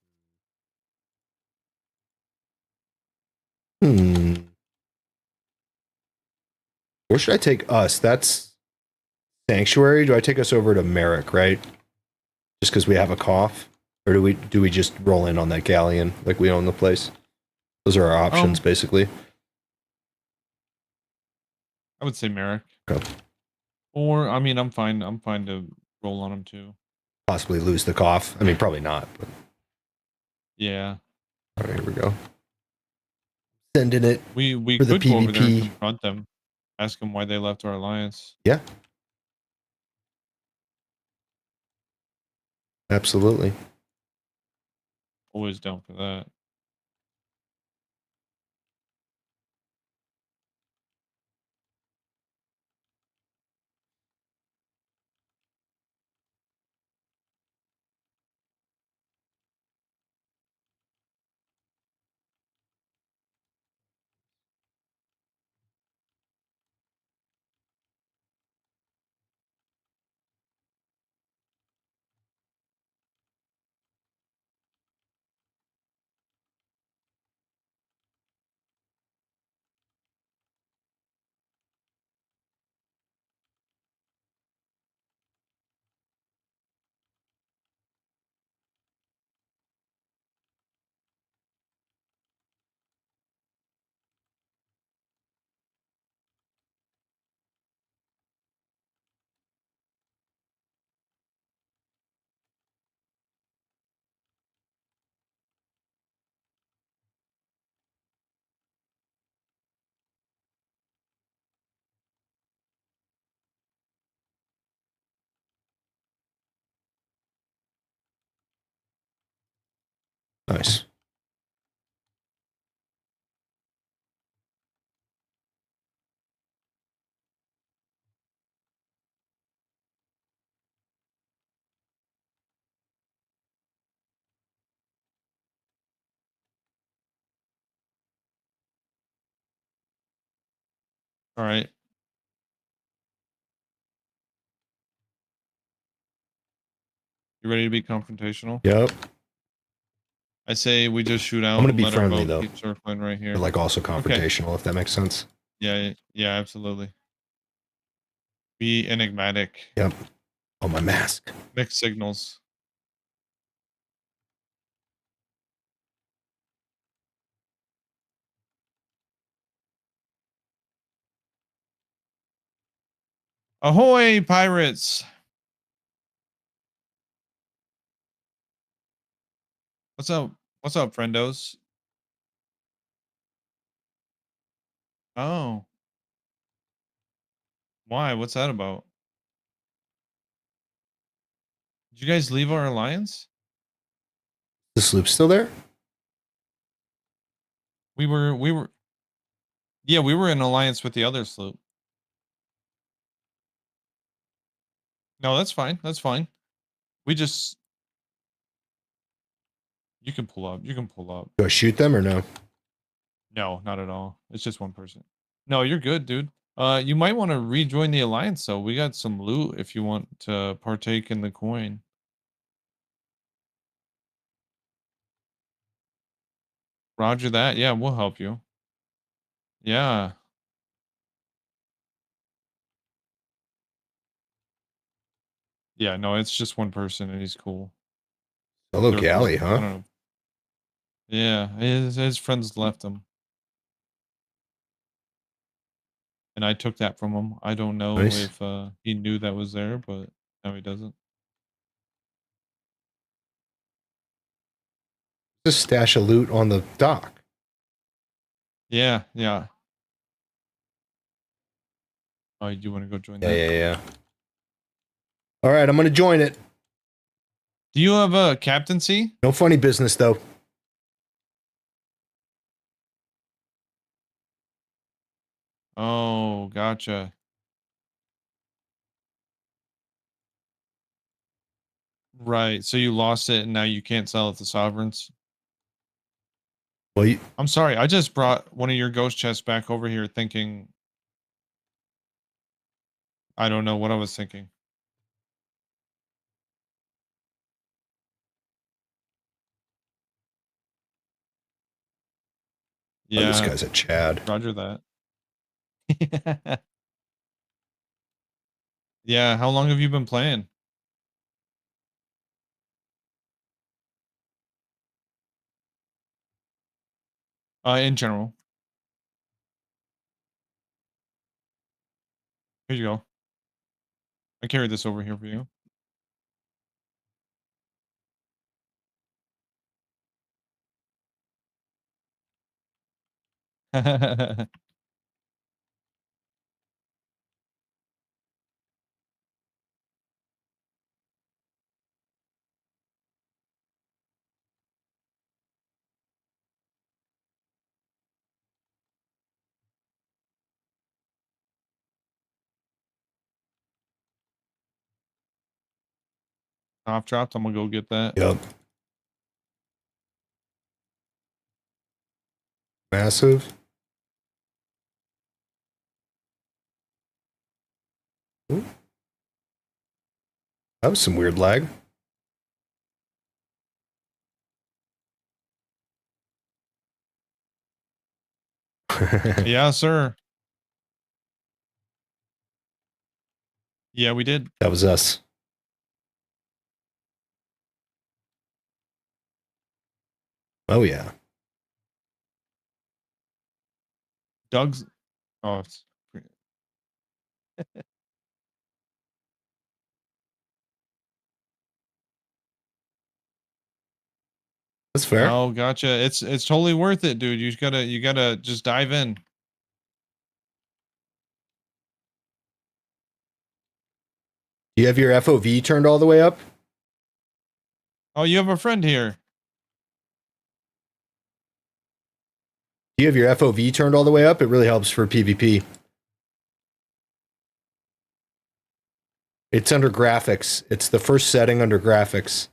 Where should I take us? That's Sanctuary. Do I take us over to Merrick, right? Just because we have a cough? Or do we just roll in on that galleon like we own the place? Those are our options, basically. I would say Merrick. Okay. Or I mean, I'm fine to roll on him too. Possibly lose the cough. I mean, probably not. But... Yeah. All right, here we go. Sending it. We for the could go over there and PvP. confront them. Ask them why they left our alliance. Yeah. Absolutely. Always down for that. Nice. All right. You ready to be confrontational? Yep. I say we just shoot out. gonna And be let our friendly, boat though. keep circling right here. But like also confrontational, if that makes sense. Yeah, yeah, absolutely. Be enigmatic. Yep. Oh, my mask. Mixed signals. Ahoy, pirates! What's up? What's up, friendos? Oh, why? What's that about? Did you guys leave our alliance? The sloop's still there? We were, yeah, we were in alliance with the other sloop. No, that's fine. That's fine. We just, you can pull up. You can pull up. Do I shoot them or no? No, not at all. It's just one person. No, you're good, dude. You might want to rejoin the alliance, though. We got some loot if you want to partake in the coin. Roger that. Yeah, we'll help you. Yeah. Yeah, no, it's just one person and he's cool. Solo Third galley, person. I huh? don't know. Yeah, his friends left him. And I took that from him. I don't know Nice. if he knew that was there, but now he doesn't. Just stash of loot on the dock. Yeah, yeah. Oh, you want to go join Yeah, that? yeah, yeah. All right, I'm gonna join it. Do you have a captaincy? No funny business though. Oh, gotcha. Right. So you lost it and now you can't sell it to sovereigns. Well, you, I'm sorry. I just brought one of your ghost chests back over here thinking I don't know what I was thinking. oh, this Yeah, guy's a Chad. Roger that. Yeah, how long have you been playing? In general. Here you go. I carried this over here for you. Top dropped. I'm gonna go get that. Yep. Massive. Ooh. That was some weird lag. Yeah, sir. Yeah, we did. That was us. Oh yeah. Doug's. Oh, it's That's fair. oh, gotcha. It's totally worth it, dude. You gotta just dive in. Do you have your FOV turned all the way up? Oh, you have a friend here. Do you have your FOV turned all the way up? It really helps for PvP. It's under graphics. It's the first setting under graphics.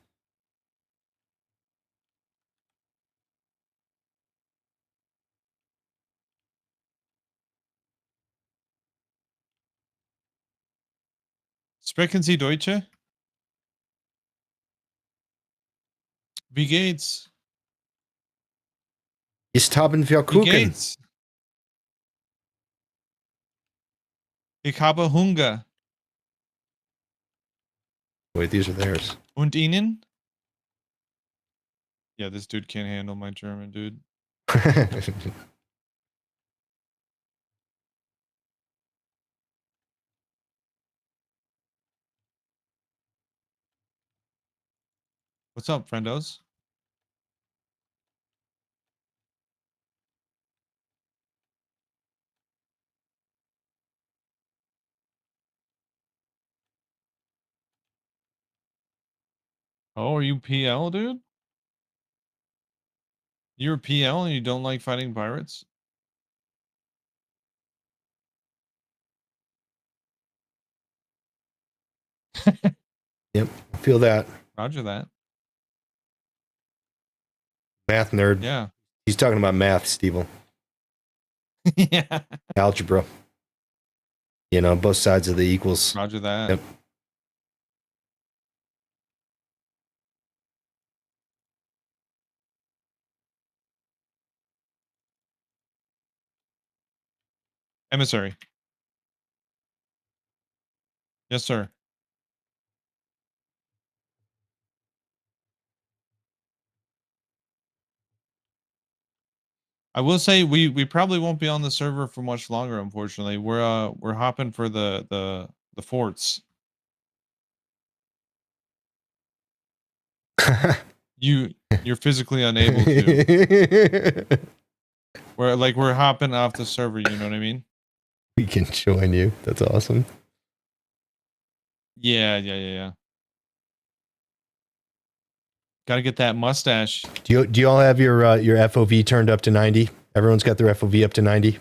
Sprechen Sie Deutsche? Wie geht's? Ist haben wir Wie Kuchen? geht's? Ich habe Hunger. Wait, these are theirs. Und Ihnen? Yeah, this dude can't handle my German, dude. What's up, friendos? Oh, are you PL, dude? You're PL and you don't like fighting pirates? Yep, feel that. Roger that. Math nerd. Yeah. He's talking about math, Steve. Yeah. Algebra. You know, both sides of the equals. Roger that. Yep. Emissary. Yes, sir. I will say we probably won't be on the server for much longer, unfortunately. We're hopping for the forts. You're physically unable to. We're hopping off the server, you know what I mean? We can join you. That's awesome. Yeah. Gotta get that mustache. Do you all have your FOV turned up to 90? Everyone's got their FOV up to 90.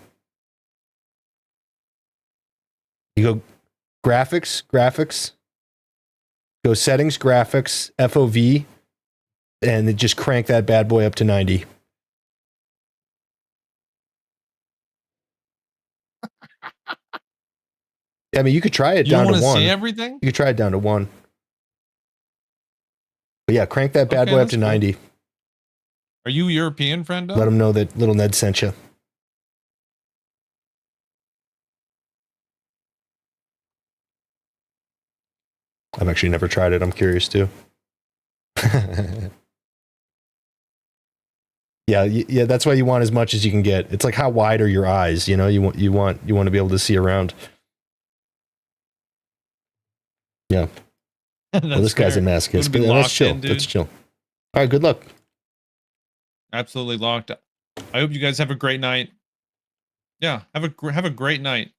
You go graphics. Go settings, graphics, FOV, and then just crank that bad boy up to 90. I mean, you could try it You don't down want to to 1. see everything? You could try it down to 1. But yeah, crank that bad Okay, boy up that's to cool. 90. Are you European, friendo? Let them know that little Ned sent you. I've actually never tried it. I'm curious too. Yeah, that's why you want as much as you can get. It's like how wide are your eyes? You know, you want to be able to see around. Yeah. Well, this guy's a masochist, Gonna be but that's locked chill. in, dude. That's chill. All right, good luck. Absolutely locked. I hope you guys have a great night. Yeah, have a great night.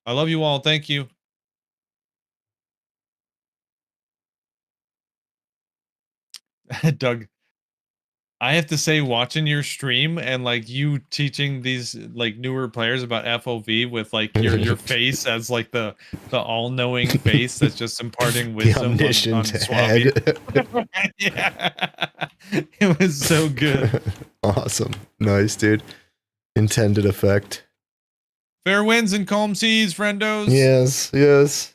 I love you all. Thank you. Doug, I have to say, watching your stream and like you teaching these like newer players about FOV with like your face as like the all-knowing face that's just imparting The wisdom on omniscient Swabby. head. Yeah, it was so good. Awesome. Nice, dude. Intended effect. Fair winds and calm seas, friendos. Yes.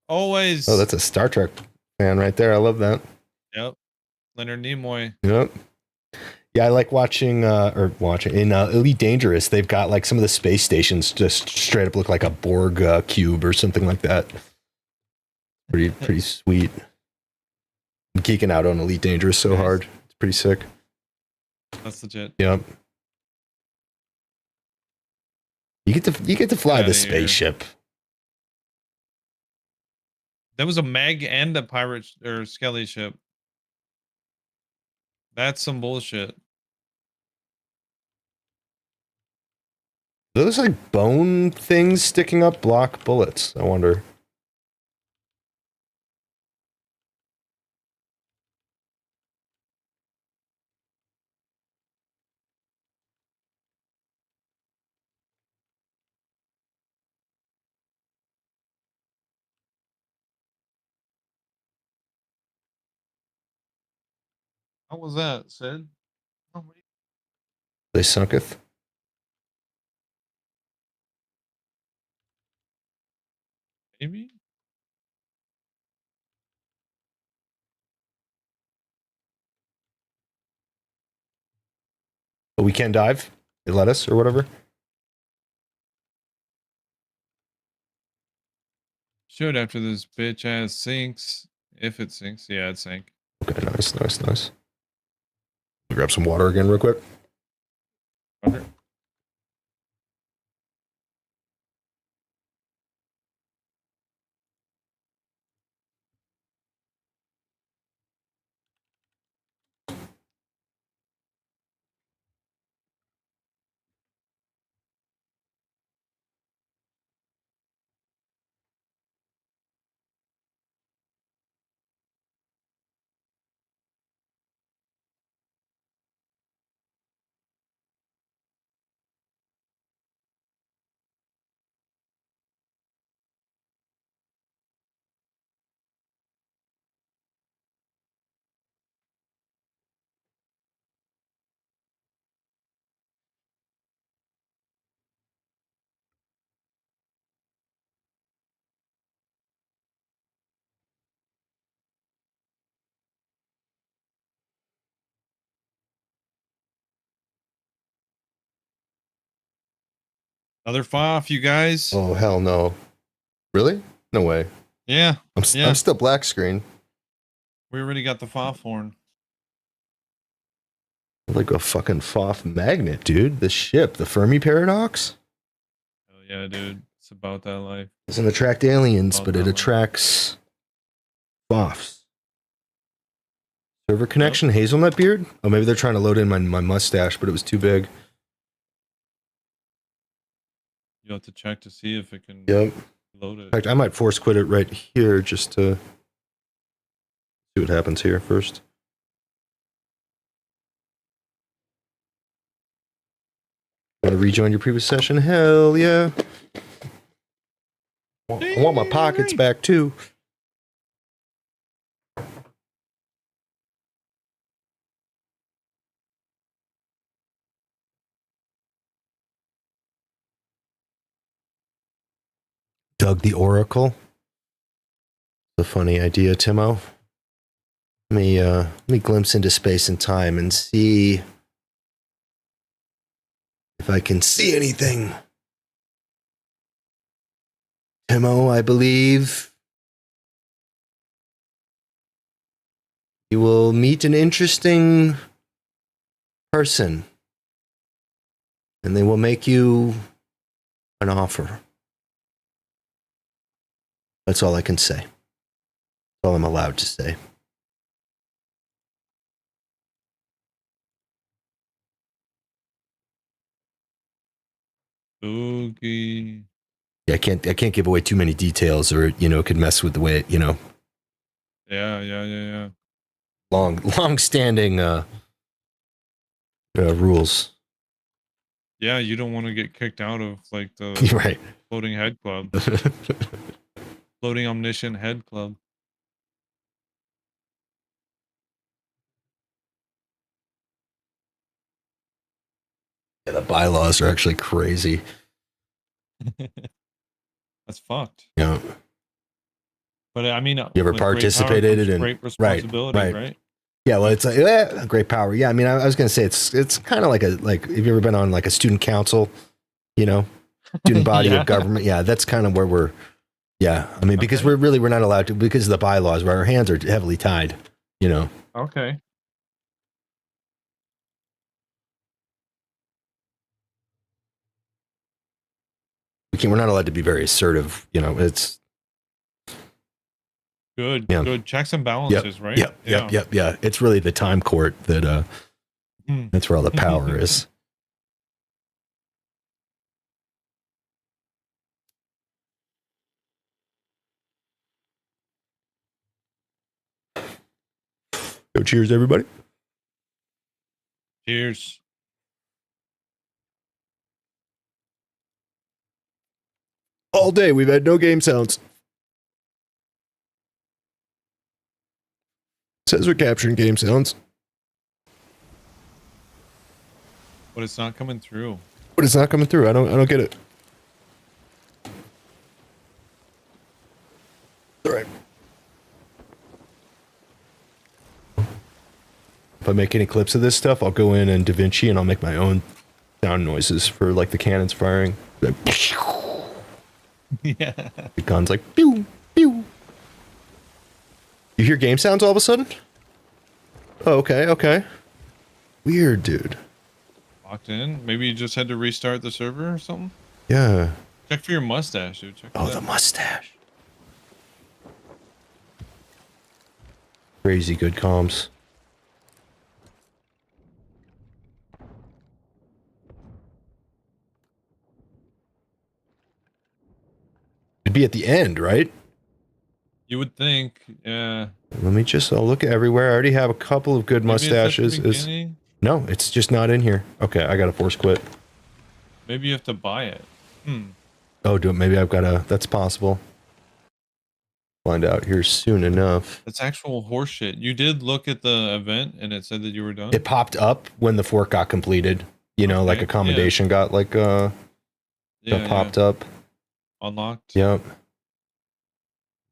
Always. Oh, that's a Star Trek fan right there. I love that. Yep. Leonard Nimoy. Yep. Yeah, I like watching in Elite Dangerous. They've got like some of the space stations just straight up look like a Borg cube or something like that. Pretty sweet. I'm geeking out on Elite Dangerous so Nice. hard. It's pretty sick. That's legit. Yep. You get to fly Get the outta here. spaceship. That was a Meg and a pirate or Skelly ship. That's some bullshit. Those like bone things sticking up block bullets. I wonder. How was that, Sid? Oh, They sunketh. maybe? But we can dive. They let us or whatever. Should after this bitch ass sinks. If it sinks, yeah, it sank. Okay, nice. Grab some water again real quick. Roger. Another FOF, you guys. Oh hell no! Really? No way. Yeah, yeah. I'm still black screen. We already got the FOF horn. Like a fucking FOF magnet, dude. The ship, the Fermi paradox. Hell yeah, dude. It's about that life. Doesn't attract aliens, About but that it life. attracts FOFs. Server connection, hazelnut beard? Oh, maybe they're trying to load in my mustache, but it was too big. You'll have to check to see if it can Yep. load In it. fact, I might force quit it right here just to see what happens here first. Want to rejoin your previous session? Hell yeah. I want my pockets back too. Doug the Oracle. A funny idea, Timo. Let me glimpse into space and time and see if I can see anything. Timo, I believe you will meet an interesting person, and they will make you an offer. That's all I can say. That's all I'm allowed to say. Spooky. Yeah, I can't give away too many details, or it could mess with the way Yeah. long standing rules. Yeah, you don't want to get kicked out of like the Right. floating head club. Floating omniscient head club. Yeah, the bylaws are actually crazy. That's fucked. Yeah. But I mean, You ever with great power participated comes in- great responsibility, right. right? Yeah, well, it's like great power. Yeah, I mean, I was gonna say it's kind of like have you ever been on like a student council, student body Yeah. of government? Yeah, that's kind of where we're. Yeah, I mean, because we're not allowed to because of the bylaws, where our hands are heavily tied. Okay. We're not allowed to be very assertive. It's Good. Yeah. Good checks and balances, right? Yep. Yeah, it's really the time court that Hmm. that's where all the power is. So cheers, everybody. Cheers. All day we've had no game sounds. Says we're capturing game sounds, But it's not coming through. but it's not coming through. I don't get it. All right. If I make any clips of this stuff, I'll go in and DaVinci and I'll make my own sound noises for like the cannons firing. Like, Yeah. the guns like pew pew. You hear game sounds all of a sudden? Oh, okay, okay. Weird, dude. Locked in. Maybe you just had to restart the server or something. Yeah. Check for your mustache, dude. Check for Oh, that. the mustache. Crazy good comms. It'd be at the end, right? You would think, yeah. Let me just, I'll look everywhere. I already have a couple of good Maybe it's at the mustaches. beginning. No, it's just not in here. Okay, I gotta force quit. Maybe you have to buy it. Oh, maybe I've gotta, that's possible. Find out here soon enough. That's actual horseshit. You did look at the event and it said that you were done? It popped up when the fork got completed. You know, like Okay, accommodation got like, got popped up. Unlocked. Yep.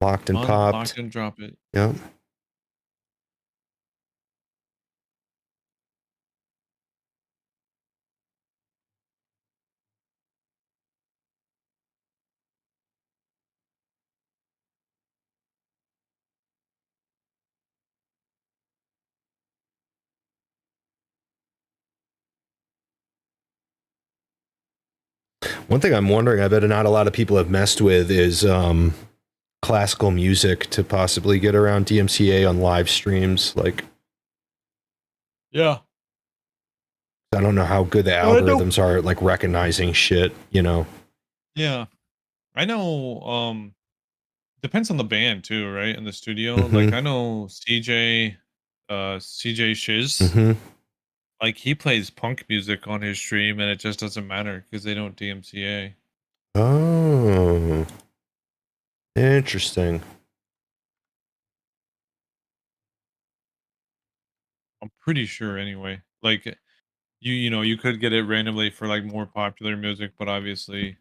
Locked and Unlocked popped. and drop it. Yep. One thing I'm wondering, I bet not a lot of people have messed with is classical music to possibly get around DMCA on live streams. Like, Yeah. I don't know how good the algorithms are at like recognizing shit, you know. Yeah. I know, depends on the band too, right? In the studio. Mhm. Like I know CJ Shiz. Mm-hmm. Like he plays punk music on his stream and it just doesn't matter because they don't DMCA. Oh, interesting. I'm pretty sure anyway. Like you know, you could get it randomly for like more popular music, but obviously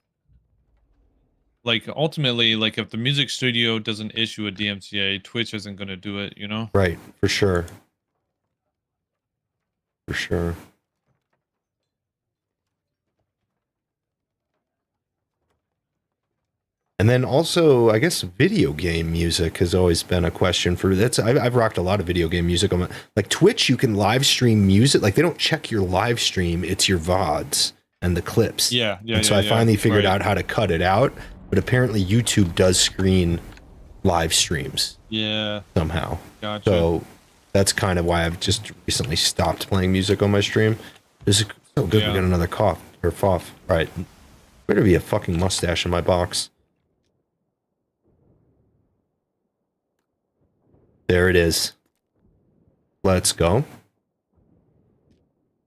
like ultimately like if the music studio doesn't issue a DMCA, Twitch isn't going to do it, you know? Right, for sure. For sure. And then also, I guess video game music has always been a question for that's. I've rocked a lot of video game music. Like Twitch, you can live stream music. Like they don't check your live stream; it's your VODs and the clips. Yeah, yeah. And so I finally figured right. out how to cut it out. But apparently, YouTube does screen live streams Yeah, somehow. gotcha. So that's kind of why I've just recently stopped playing music on my stream. This is so good. Yeah. We got another cough or foff. All right, better be a fucking mustache in my box. There it is. Let's go.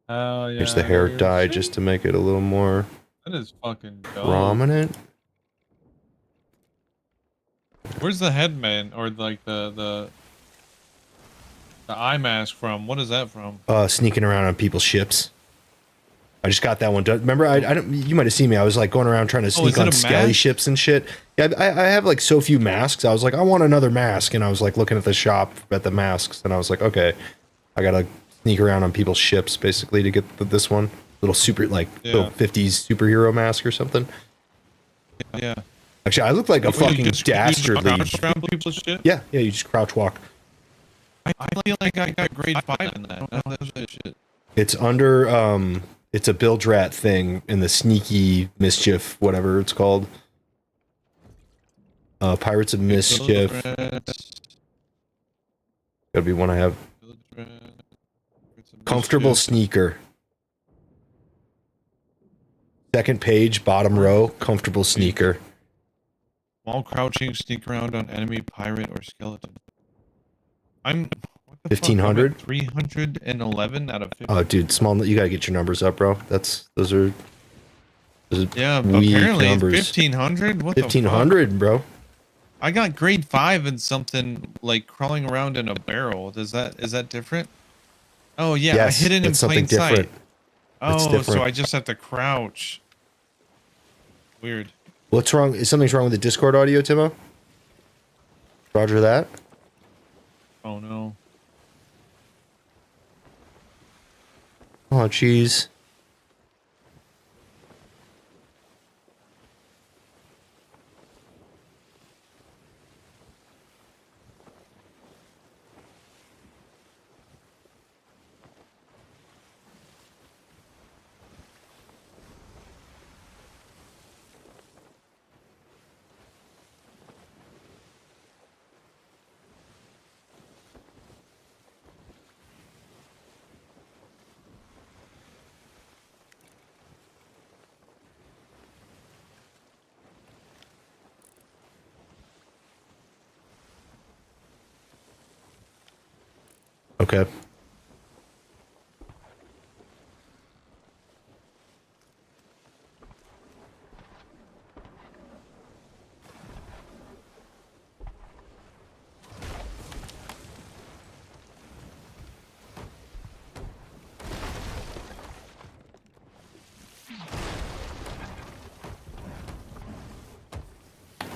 Oh yeah. Here's the hair you're dye sick. just to make it a little more That is fucking dope. prominent. Where's the headband or like the eye mask from? What is that from? Sneaking around on people's ships. I just got that one done. Remember, I don't. You might have seen me. I was like going around trying to sneak is it on a Skelly mask? ships and shit. Yeah, I have like so few masks. I was like, I want another mask, and I was like looking at the shop at the masks, and I was like, okay, I gotta sneak around on people's ships basically to get this one little super like little 50s superhero mask or something. Yeah. Actually, I look like a Wait, you fucking just dastardly. crouch around people's shit? Yeah, you just crouch walk. I feel like I got grade 5 in that. I don't have that shit. It's under it's a Bilge Rat thing in the sneaky mischief, whatever it's called. Pirates of Mischief. Gotta be one I have. Comfortable sneaker. Second page, bottom row, comfortable sneaker. While crouching, sneak around on enemy, pirate, or skeleton. I'm 1500? 311 out of 50. Oh, dude, small. You gotta get your numbers up, bro. Those are Yeah, weak apparently numbers. 1500. What the fuck? 1500, bro. I got grade 5 and something like crawling around in a barrel. Is that different? Oh yeah, Yes, I hid it in that's something plain different. sight. That's Oh, different. so I just have to crouch. Weird. What's wrong? Is something's wrong with the Discord audio, Timo? Roger that. Oh no. Omaha cheese. Okay.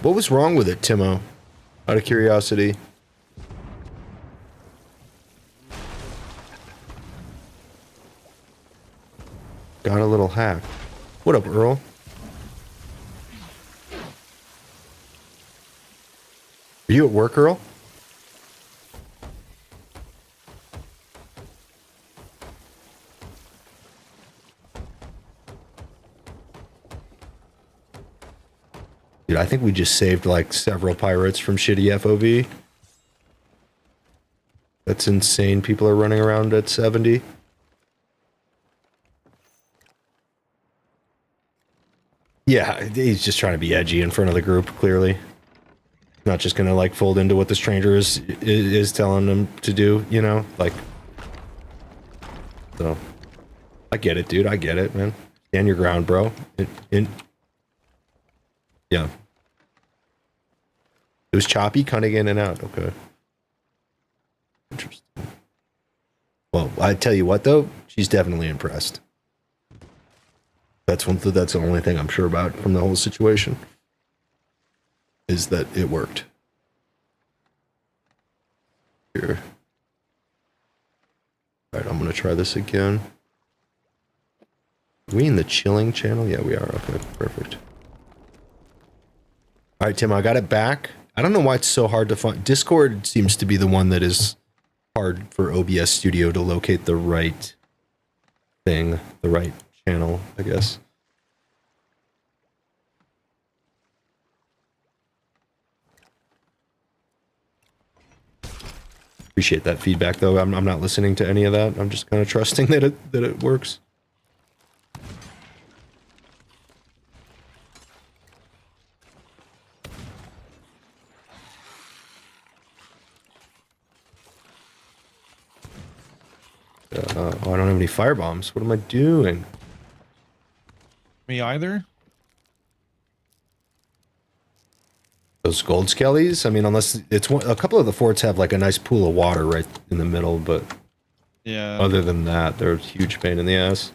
What was wrong with it, Timo? Out of curiosity. Got a little hack. What up, Earl? Are you at work, Earl? Dude, I think we just saved like several pirates from shitty FOV. That's insane. People are running around at 70. Yeah, he's just trying to be edgy in front of the group, clearly. Not just gonna like fold into what the stranger is telling him to do, you know? Like, so I get it, dude. I get it, man. Stand your ground, bro. Yeah. It was choppy, cutting in and out. Okay. Interesting. Well, I tell you what, though, she's definitely impressed. That's the only thing I'm sure about from the whole situation. Is that it worked. Here. All right, I'm gonna try this again. Are we in the chilling channel? Yeah, we are. Okay, perfect. All right, Tim, I got it back. I don't know why it's so hard to find. Discord seems to be the one that is hard for OBS Studio to locate the right thing, the right channel, I guess. Appreciate that feedback, though. I'm not listening to any of that. I'm just kind of trusting that it works. Oh, I don't have any firebombs. What am I doing? Me either. Those gold skellies? I mean, unless it's a couple of the forts have like a nice pool of water right in the middle, but Yeah. other than that, they're a huge pain in the ass.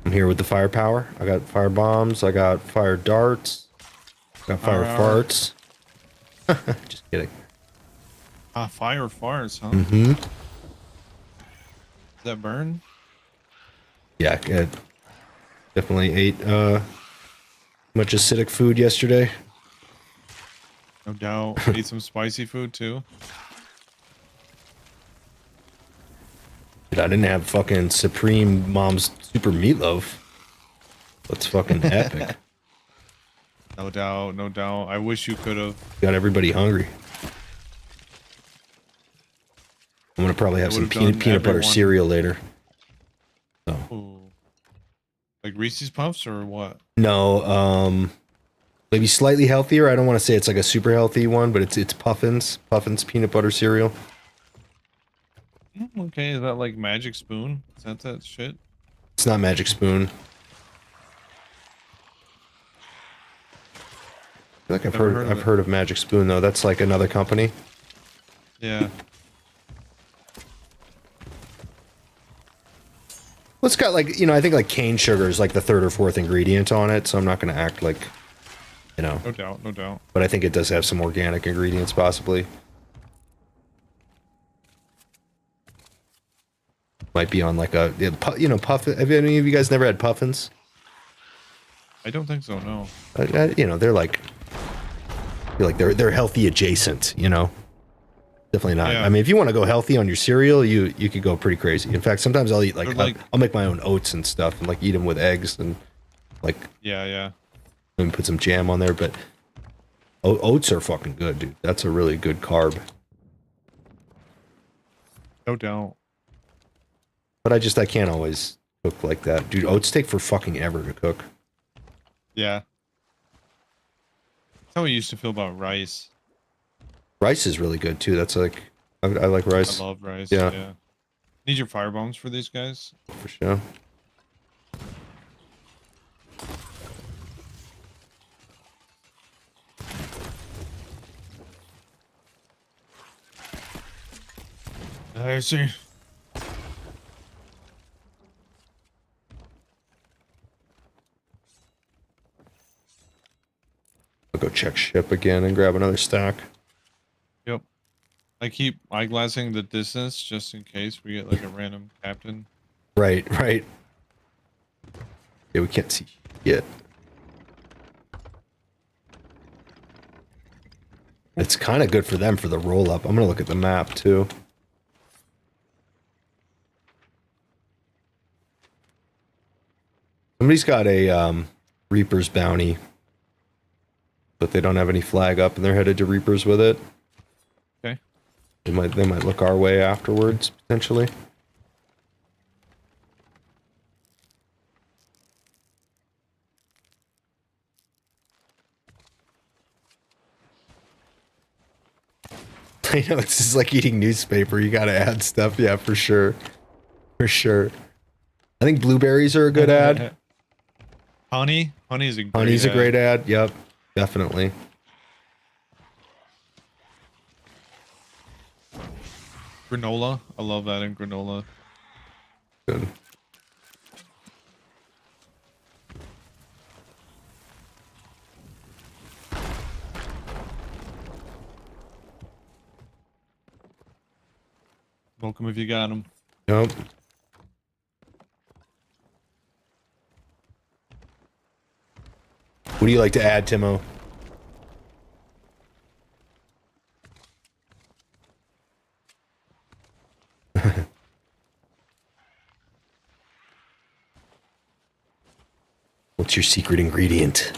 I'm here with the firepower. I got fire bombs. I got fire darts. Got fire farts. Just kidding. Fire farts, huh? Mm-hmm. Does that burn? Yeah, I definitely ate much acidic food yesterday. No doubt. Ate some spicy food too. Dude, I didn't have fucking Supreme Mom's Super Meatloaf. That's fucking epic. No doubt, no doubt. I wish you could have. Got everybody hungry. I'm gonna probably have some peanut butter cereal later. So. Ooh. Like Reese's Puffs or what? No, maybe slightly healthier. I don't want to say it's like a super healthy one, but it's Puffins peanut butter cereal. Okay, is that like Magic Spoon? Is that shit? It's not Magic Spoon. I feel like I've heard of Magic Spoon though. That's like another company. Yeah. Well, it's got like, I think like cane sugar is like the third or fourth ingredient on it, so I'm not going to act like, No doubt, no doubt. but I think it does have some organic ingredients possibly. Might be on like a, puff. Have any of you guys never had puffins? I don't think so, no. They're like, they're healthy adjacent, Definitely not. Yeah. I mean, if you want to go healthy on your cereal, you could go pretty crazy. In fact, sometimes I'll eat They're like- I'll make my own oats and stuff and like eat them with eggs and like Yeah. maybe put some jam on there. But oats are fucking good, dude. That's a really good carb. No doubt. But I can't always cook like that, dude. Oats take for fucking ever to cook. Yeah. That's how I used to feel about rice. Rice is really good too. That's like I like rice I love rice. Yeah. Yeah. Need your fire bombs for these guys? for sure. I see. I'll go check ship again and grab another stack. Yep. I keep eyeglassing the distance just in case we get like a random captain. Right. Yeah, we can't see yet. It's kind of good for them for the roll up. I'm gonna look at the map too. Somebody's got a Reaper's bounty, but they don't have any flag up, and they're headed to Reaper's with it. Okay. They might look our way afterwards potentially. I know, it's just like eating newspaper. You gotta add stuff. Yeah, for sure. For sure. I think blueberries are a good ad. Honey is a great Honey's a ad. great ad. Yep, definitely. Granola. I love that in granola. Good. Welcome if you got them. Yep. What do you like to add, Timo? What's your secret ingredient?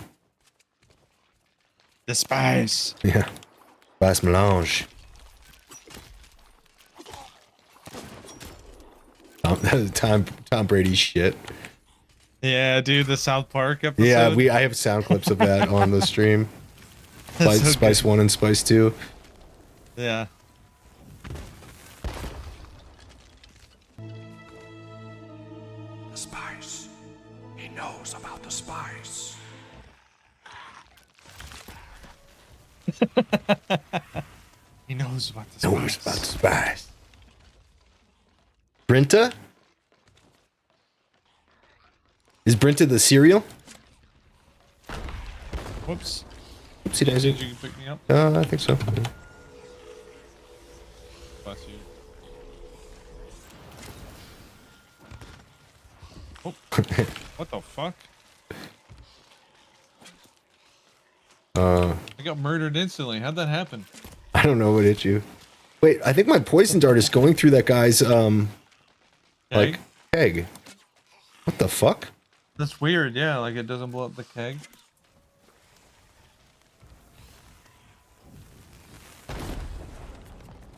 The spice. Yeah. Spice melange. Tom Brady shit. Yeah, dude, the South Park episode. Yeah, I have sound clips of that on the stream. That's so Spice 1 and Spice 2. Yeah. The spice. He knows about the spice. He knows about the spice. Knows about the spice. Brinta? Is Brinta the cereal? Whoops. Oopsie daisy. Did you pick me up? I think so. Bless you. Oh. What the fuck? I got murdered instantly. How'd that happen? I don't know what hit you. Wait, I think my poison dart is going through that guy's like Keg? keg. What the fuck? That's weird. Yeah, like it doesn't blow up the keg.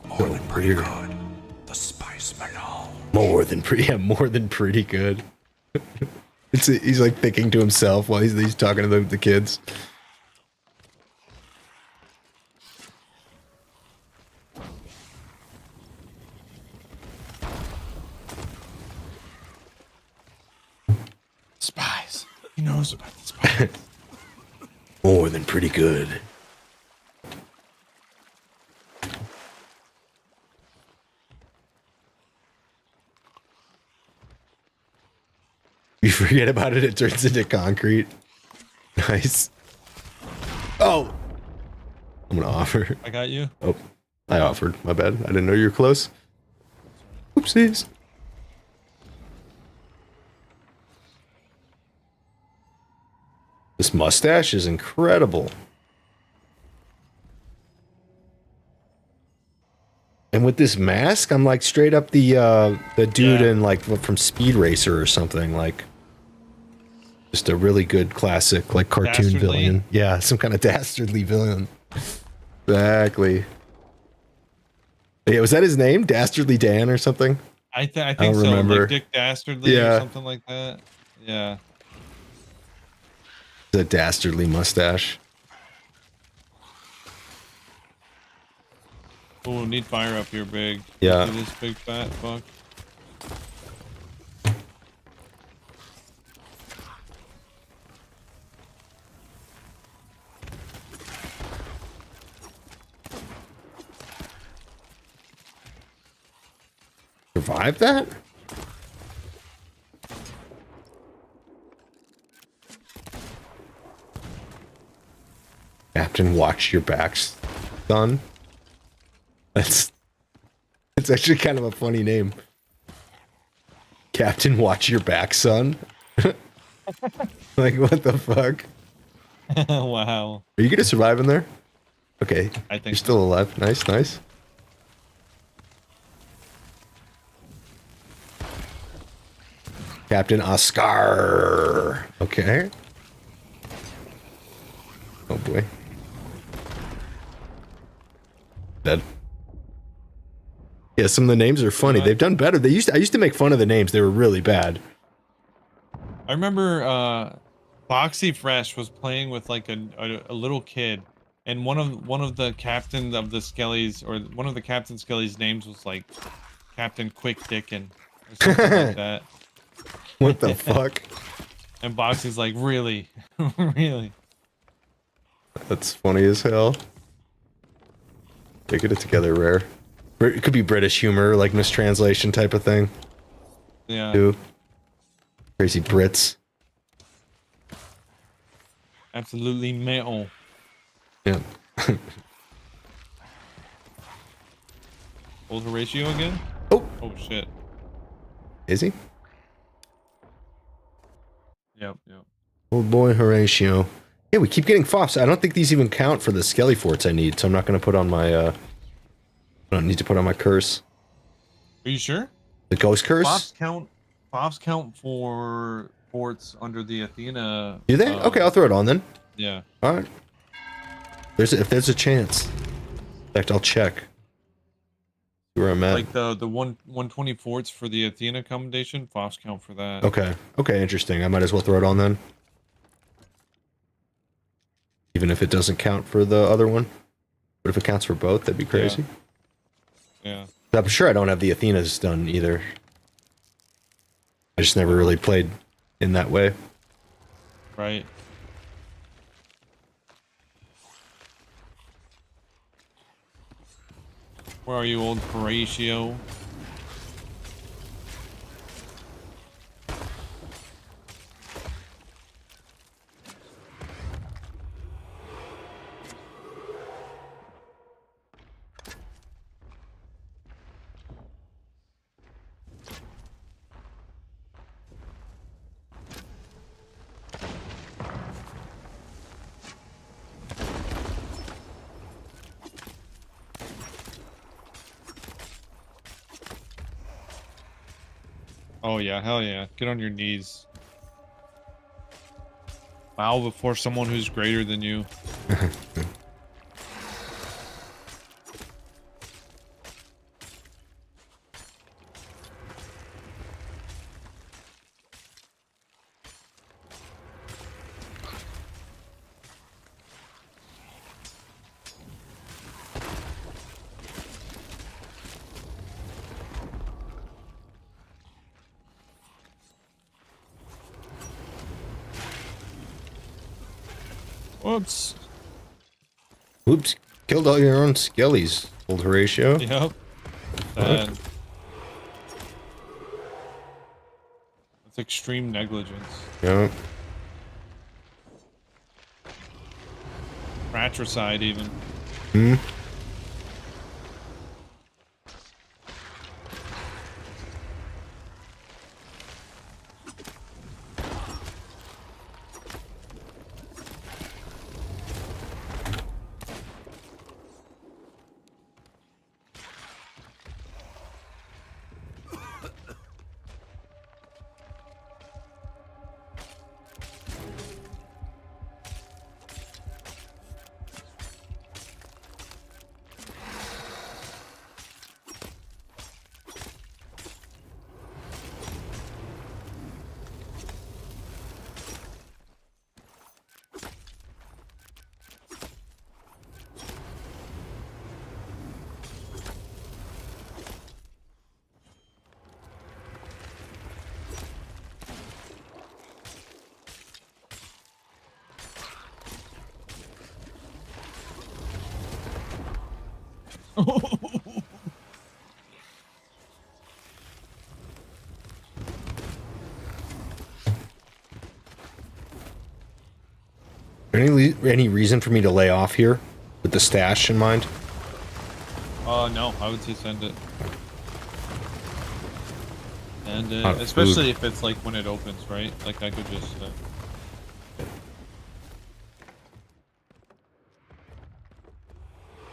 More than pretty good. The spice melange. More than pretty good. He's like thinking to himself while he's talking to the kids. Spies. He knows about the spies. More than pretty good. You forget about it, it turns into concrete. Nice. Oh! I'm gonna offer. I got you. Oh, I offered. My bad. I didn't know you were close. Oopsies. This mustache is incredible. And with this mask, I'm like straight up the dude Yeah. in like from Speed Racer or something, like just a really good classic like cartoon Dastardly? villain. Yeah, some kind of dastardly villain. Exactly. Yeah, was that his name? Dastardly Dan or something? I think don't so. remember. Like Dick Dastardly Yeah. or something like that. Yeah. The dastardly mustache. Oh, need fire up here, big. Yeah. Look at this big fat fuck. Survive that? Captain, watch your backs, son. It's actually kind of a funny name. Captain, watch your back, son. Like, what the fuck? Wow. Are you gonna survive in there? Okay. I think You're so. still alive. Nice, nice. Captain Oscar. Okay. Oh boy. Dead. Yeah, some of the names are funny. Yeah. They've done better. I used to make fun of the names. They were really bad. I remember Foxy Fresh was playing with like a little kid, and one of the captains of the Skellies, or one of the Captain Skelly's names was like Captain Quick Dickin or something like that. What the fuck? And Boxy's like, really? Really? That's funny as hell. They get it together rare. It could be British humor, like mistranslation type of thing, Yeah. too. Crazy Brits. Absolutely metal. Yeah. Hold Horatio again? Oh, Oh shit. is he? Yep, yep. Old boy Horatio. Yeah, we keep getting FOFs. I don't think these even count for the Skelly forts I need, so I'm not going to put on my, I don't need to put on my curse. Are you sure? The ghost curse? Fops count for forts under the Athena. Do they? Okay, I'll throw it on then. Yeah. Alright. If there's a chance. In fact, I'll check. See where I'm at. Like the 120 forts for the Athena commendation, Fops count for that. Okay. Okay, interesting. I might as well throw it on then. Even if it doesn't count for the other one. But if it counts for both, that'd be crazy. Yeah. I'm sure I don't have the Athenas done either. I just never really played in that way. Right. Where are you, old Horatio? Oh yeah, hell yeah. Get on your knees. Bow before someone who's greater than you. Whoops. Oops. Killed all your own skellies, old Horatio. Yep. Sad. That's extreme negligence. Yeah. Fratricide, even. Hmm. Any reason for me to lay off here with the stash in mind? No, I would say send it. And Lot of especially food. if it's like when it opens, right? Like I could just.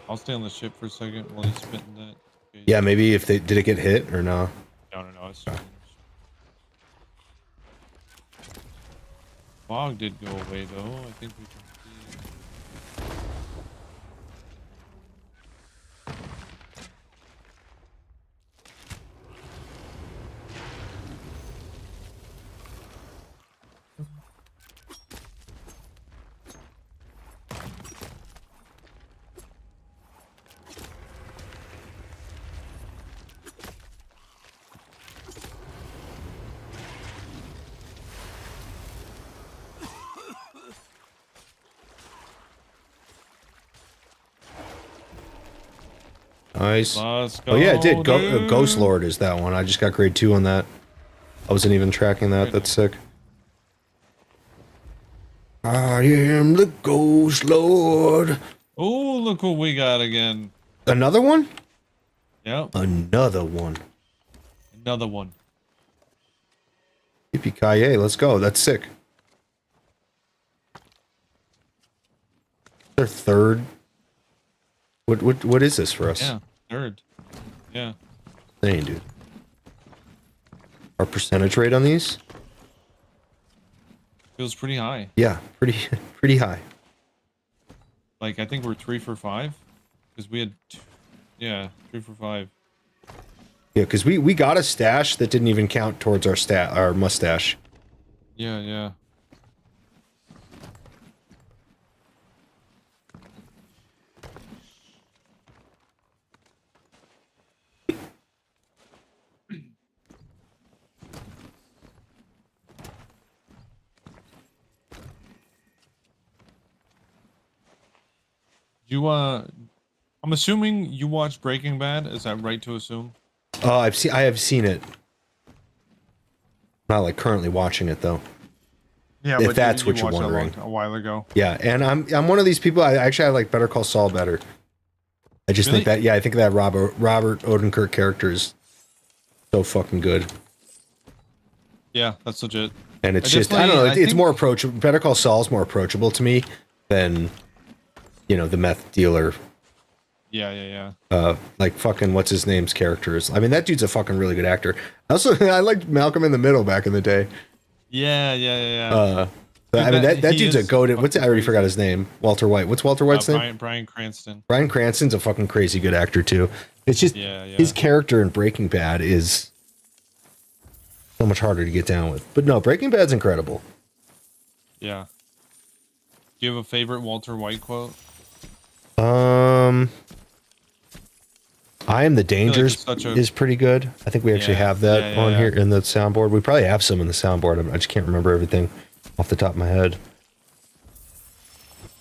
I'll stay on the ship for a second while he's spitting that. Okay. Yeah, maybe if they did it get hit or no? No, it's fog did go away though. I think we can see. Nice. Let's go. Oh yeah, it did. Dude. Ghost Lord is that one. I just got grade 2 on that. I wasn't even tracking that. Right That's sick. I am the Ghost Lord. Oh, look what we got again. Another one? Yep, Another one. another one. Yippee-ki-yay, let's go. That's sick. Their third. What is this for us? Yeah, third. Yeah. Dang, dude. Our percentage rate on these? Feels pretty high. Yeah, pretty high. Like I think we're 3 for 5 because we had, yeah, 3 for 5. Yeah, because we got a stash that didn't even count towards our mustache. Yeah, yeah. You I'm assuming you watched Breaking Bad. Is that right to assume? Oh, I have seen it. Not like currently watching it though. Yeah, If that's what you're watched it wondering. a while ago. Yeah, and I'm one of these people. I like Better Call Saul better. I just think Really? that I think that Robert Odenkirk character is so fucking good, Yeah, that's legit. and it's I just I don't know. definitely- I It's think- more approachable. Better Call Saul's more approachable to me than the meth dealer. Yeah. Like fucking what's his name's characters. I mean, that dude's a fucking really good actor. Also, I liked Malcolm in the Middle back in the day. Yeah. But, I mean, that he dude's a is goated. I fucking already crazy. forgot his name. Walter White. What's Walter White's name? Bryan Cranston. Bryan Cranston's a fucking crazy good actor too. It's just Yeah. his character in Breaking Bad is so much harder to get down with. But no, Breaking Bad's incredible. Yeah. Do you have a favorite Walter White quote? I Am the Dangers it's such a- is pretty good. I think we actually Yeah, have that yeah, on yeah. here in the soundboard. We probably have some in the soundboard. I just can't remember everything off the top of my head.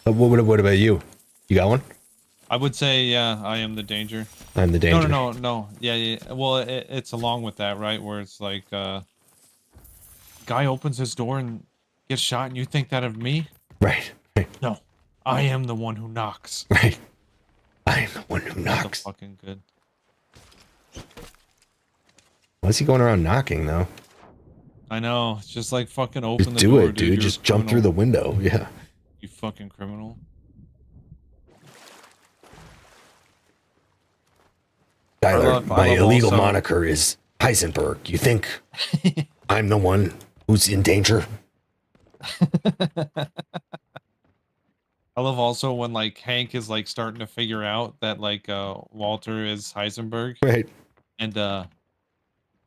But what about you? You got one? I would say, yeah, I Am the Danger. I'm the Danger. No. Yeah. Well, it's along with that, right? Where it's like, guy opens his door and gets shot, and you think that of me? Right. Right. No, I am the one who knocks. Right. I'm the one who That's knocks. fucking good. Why is he going around knocking though? I know. It's just like fucking open Just the do door, it, dude. You're a Just jump through the criminal, window. Yeah. You fucking criminal. Tyler, I my love illegal also- moniker is Heisenberg. You think I'm the one who's in danger? I love also when like Hank is like starting to figure out that like Walter is Heisenberg, Right. and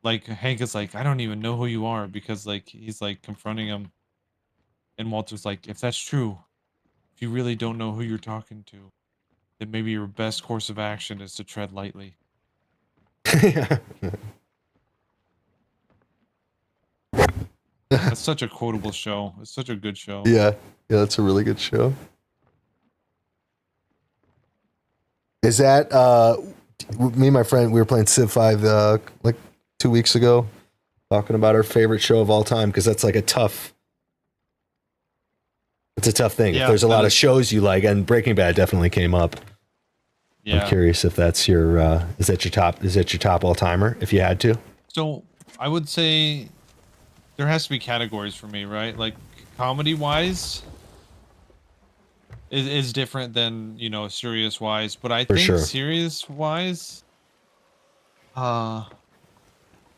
like Hank is like, I don't even know who you are, because like he's like confronting him, and Walter's like, if that's true, if you really don't know who you're talking to, then maybe your best course of action is to tread lightly. That's such a quotable show. It's such a good show. Yeah, that's a really good show. Is that me and my friend, we were playing Civ 5 like 2 weeks ago, talking about our favorite show of all time, because that's like it's a tough thing. Yeah, If there's a that lot of is- shows you like, and Breaking Bad definitely came up. Yeah. I'm curious if that's your is that your top all timer if you had to? So I would say there has to be categories for me, right? Like comedy wise is different than, you know, serious wise, but I For think sure. serious wise,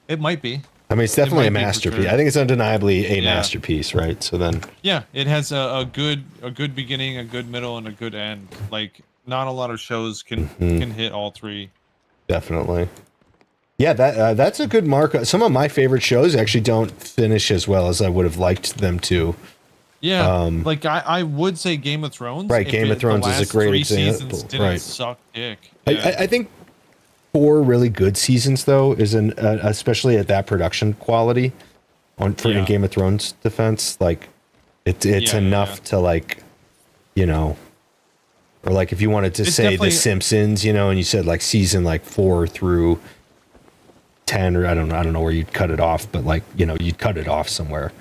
it might be. I mean, it's definitely a might be for masterpiece. sure. I think it's undeniably a Yeah. masterpiece, right? So then, Yeah, it has a good beginning, a good middle, and a good end. Like not a lot of shows can hit all three. definitely. Yeah, that's a good mark. Some of my favorite shows actually don't finish as well as I would have liked them to. Yeah, like I would say Game of Thrones. Right, if Game of the Thrones is a last great 3 example, seasons didn't right. suck dick. I, Yeah. I think 4 really good seasons though is especially at that production quality in Yeah. Game of Thrones defense, like it's Yeah, enough yeah. to like, you know, or like if you wanted to It's say The definitely- Simpsons, you know, and you said like season like 4 through 10, or I don't know where you'd cut it off, but like, you know, you'd cut it off somewhere.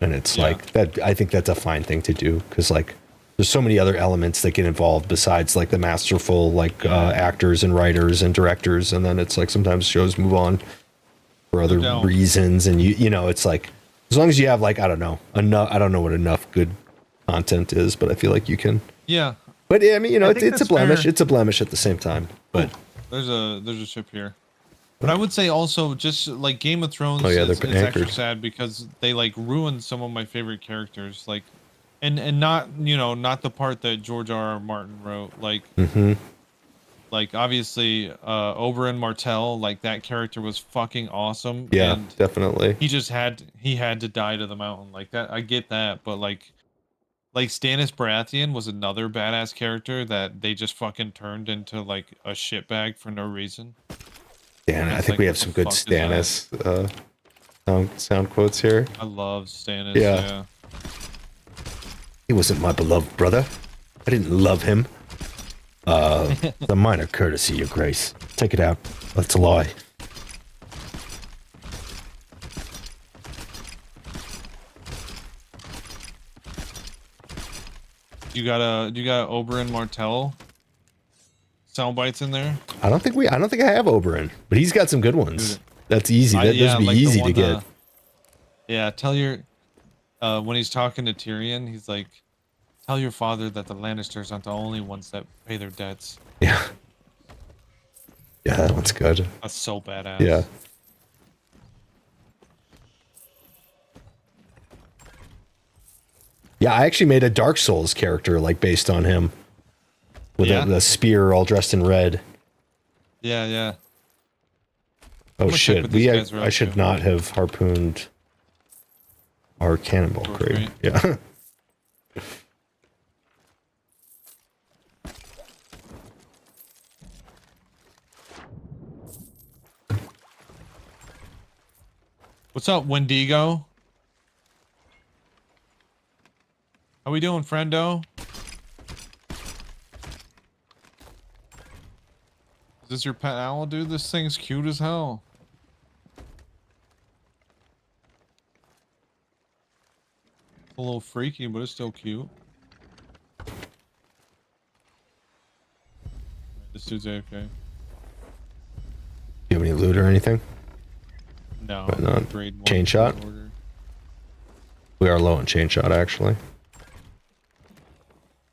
And it's Yeah. like that. I think that's a fine thing to do, because like there's so many other elements that get involved besides like the masterful like actors and writers and directors, and then it's like sometimes shows move on for other doubt. reasons, and you know it's like as long as you have like I don't know what enough good content is, but I feel like you can. Yeah. But yeah, I mean, you know, I it's think a that's blemish. fair. It's a blemish at the same time. But There's a ship here. But I would say also just like Game of Thrones Oh, yeah, is they're extra anchored. sad because they like ruined some of my favorite characters, like and not, you know, not the part that George R.R. Martin wrote, like like obviously Oberyn Martell, like that character was fucking awesome. yeah, And definitely. he had to die to the mountain, like that. I get that, but like Stannis Baratheon was another badass character that they just fucking turned into like a shitbag for no reason. Dan, I It's think like, we what have the some good fuck is that? Stannis sound quotes here. I love Stannis. Yeah. Yeah. He wasn't my beloved brother. I didn't love him. The minor courtesy, Your Grace. Take it out. That's a lie. You got Oberyn Martell sound bites in there. I don't think I have Oberyn, but he's got some good ones. Dude. That's easy. That those would be like the easy to one, get. yeah, tell your when he's talking to Tyrion, he's like, tell your father that the Lannisters aren't the only ones that pay their debts. Yeah. Yeah, that one's good. That's so badass. Yeah. Yeah, I actually made a Dark Souls character like based on him. With Yeah? a spear all dressed in red. Yeah, yeah. Oh gonna check shit. what these guys are I up should to. not have harpooned our cannonball Torch crate. crate. Yeah. What's up, Wendigo? How we doing, friendo? Is this your pet owl, dude? This thing's cute as hell. A little freaky, but it's still cute. This dude's AFK. Do you have any loot or anything? No. But not Grade 1 chain shot? order. We are low on chain shot, actually.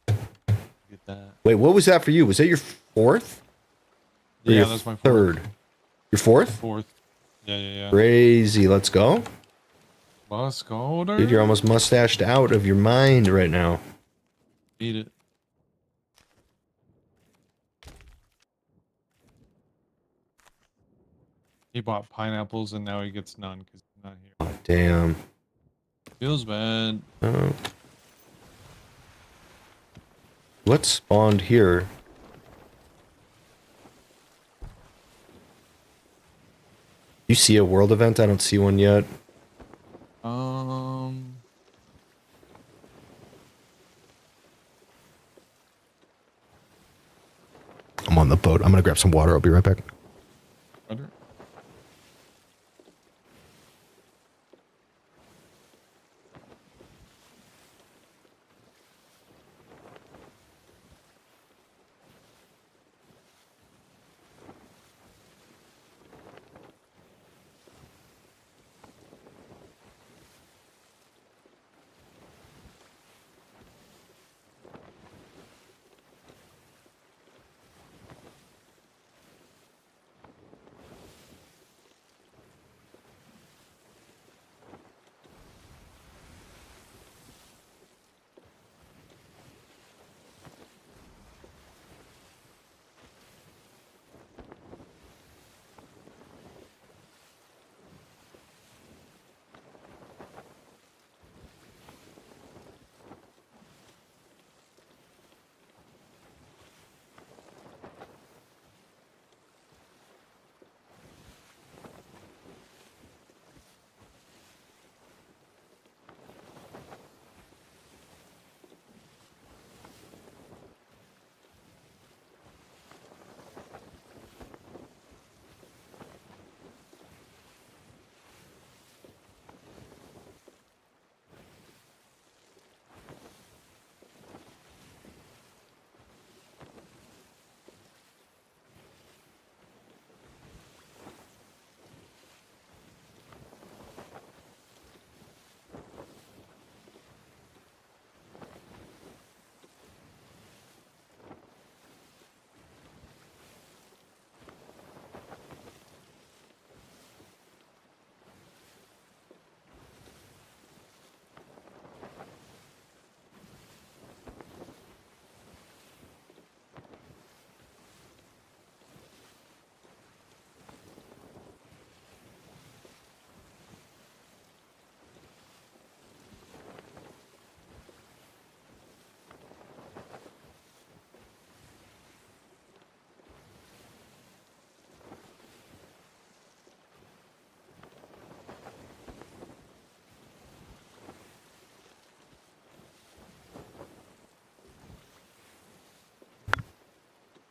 Get that. Wait, what was that for you? Was that your fourth? Or Yeah, your that's my third. Your fourth? fourth. Yeah. Crazy. Let's go. Let's go, Dude, you're almost mustached out of your mind right now. Eat it. He bought pineapples and now he gets none because he's not here. Oh, damn. Feels bad. What spawned here? You see a world event? I don't see one yet. I'm on the boat. I'm gonna grab some water. I'll be right back. Better.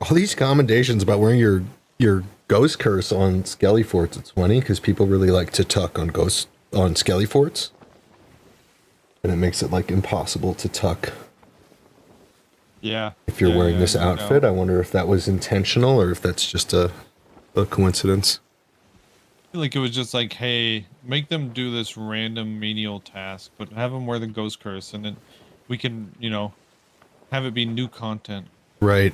All these commendations about wearing your ghost curse on Skelly Forts. It's funny because people really like to tuck on Skelly Forts, and it makes it like impossible to tuck Yeah. if you're wearing this no outfit. doubt. I wonder if that was intentional or if that's just a coincidence. I feel like it was just like, hey, make them do this random menial task, but have them wear the ghost curse, and then we can, have it be new content. Right.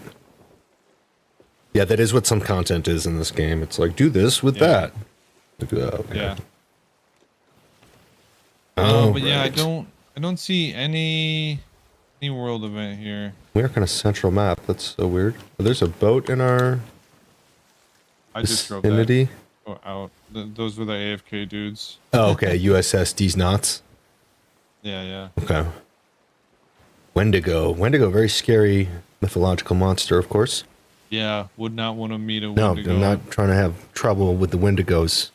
Yeah, that is what some content is in this game. It's like, do this with Yeah. that. Like, oh, okay. Yeah. Oh, But yeah, right. I don't see any world event here. We're kind of central map. That's so weird. Oh, there's a boat in our I just drove that vicinity. out. Those were the AFK dudes. Oh, okay. USS D's Knots. Yeah. Okay. Wendigo. Wendigo, very scary mythological monster, of course. Yeah, would not want to meet a No, Wendigo. I'm not trying to have trouble with the Wendigos.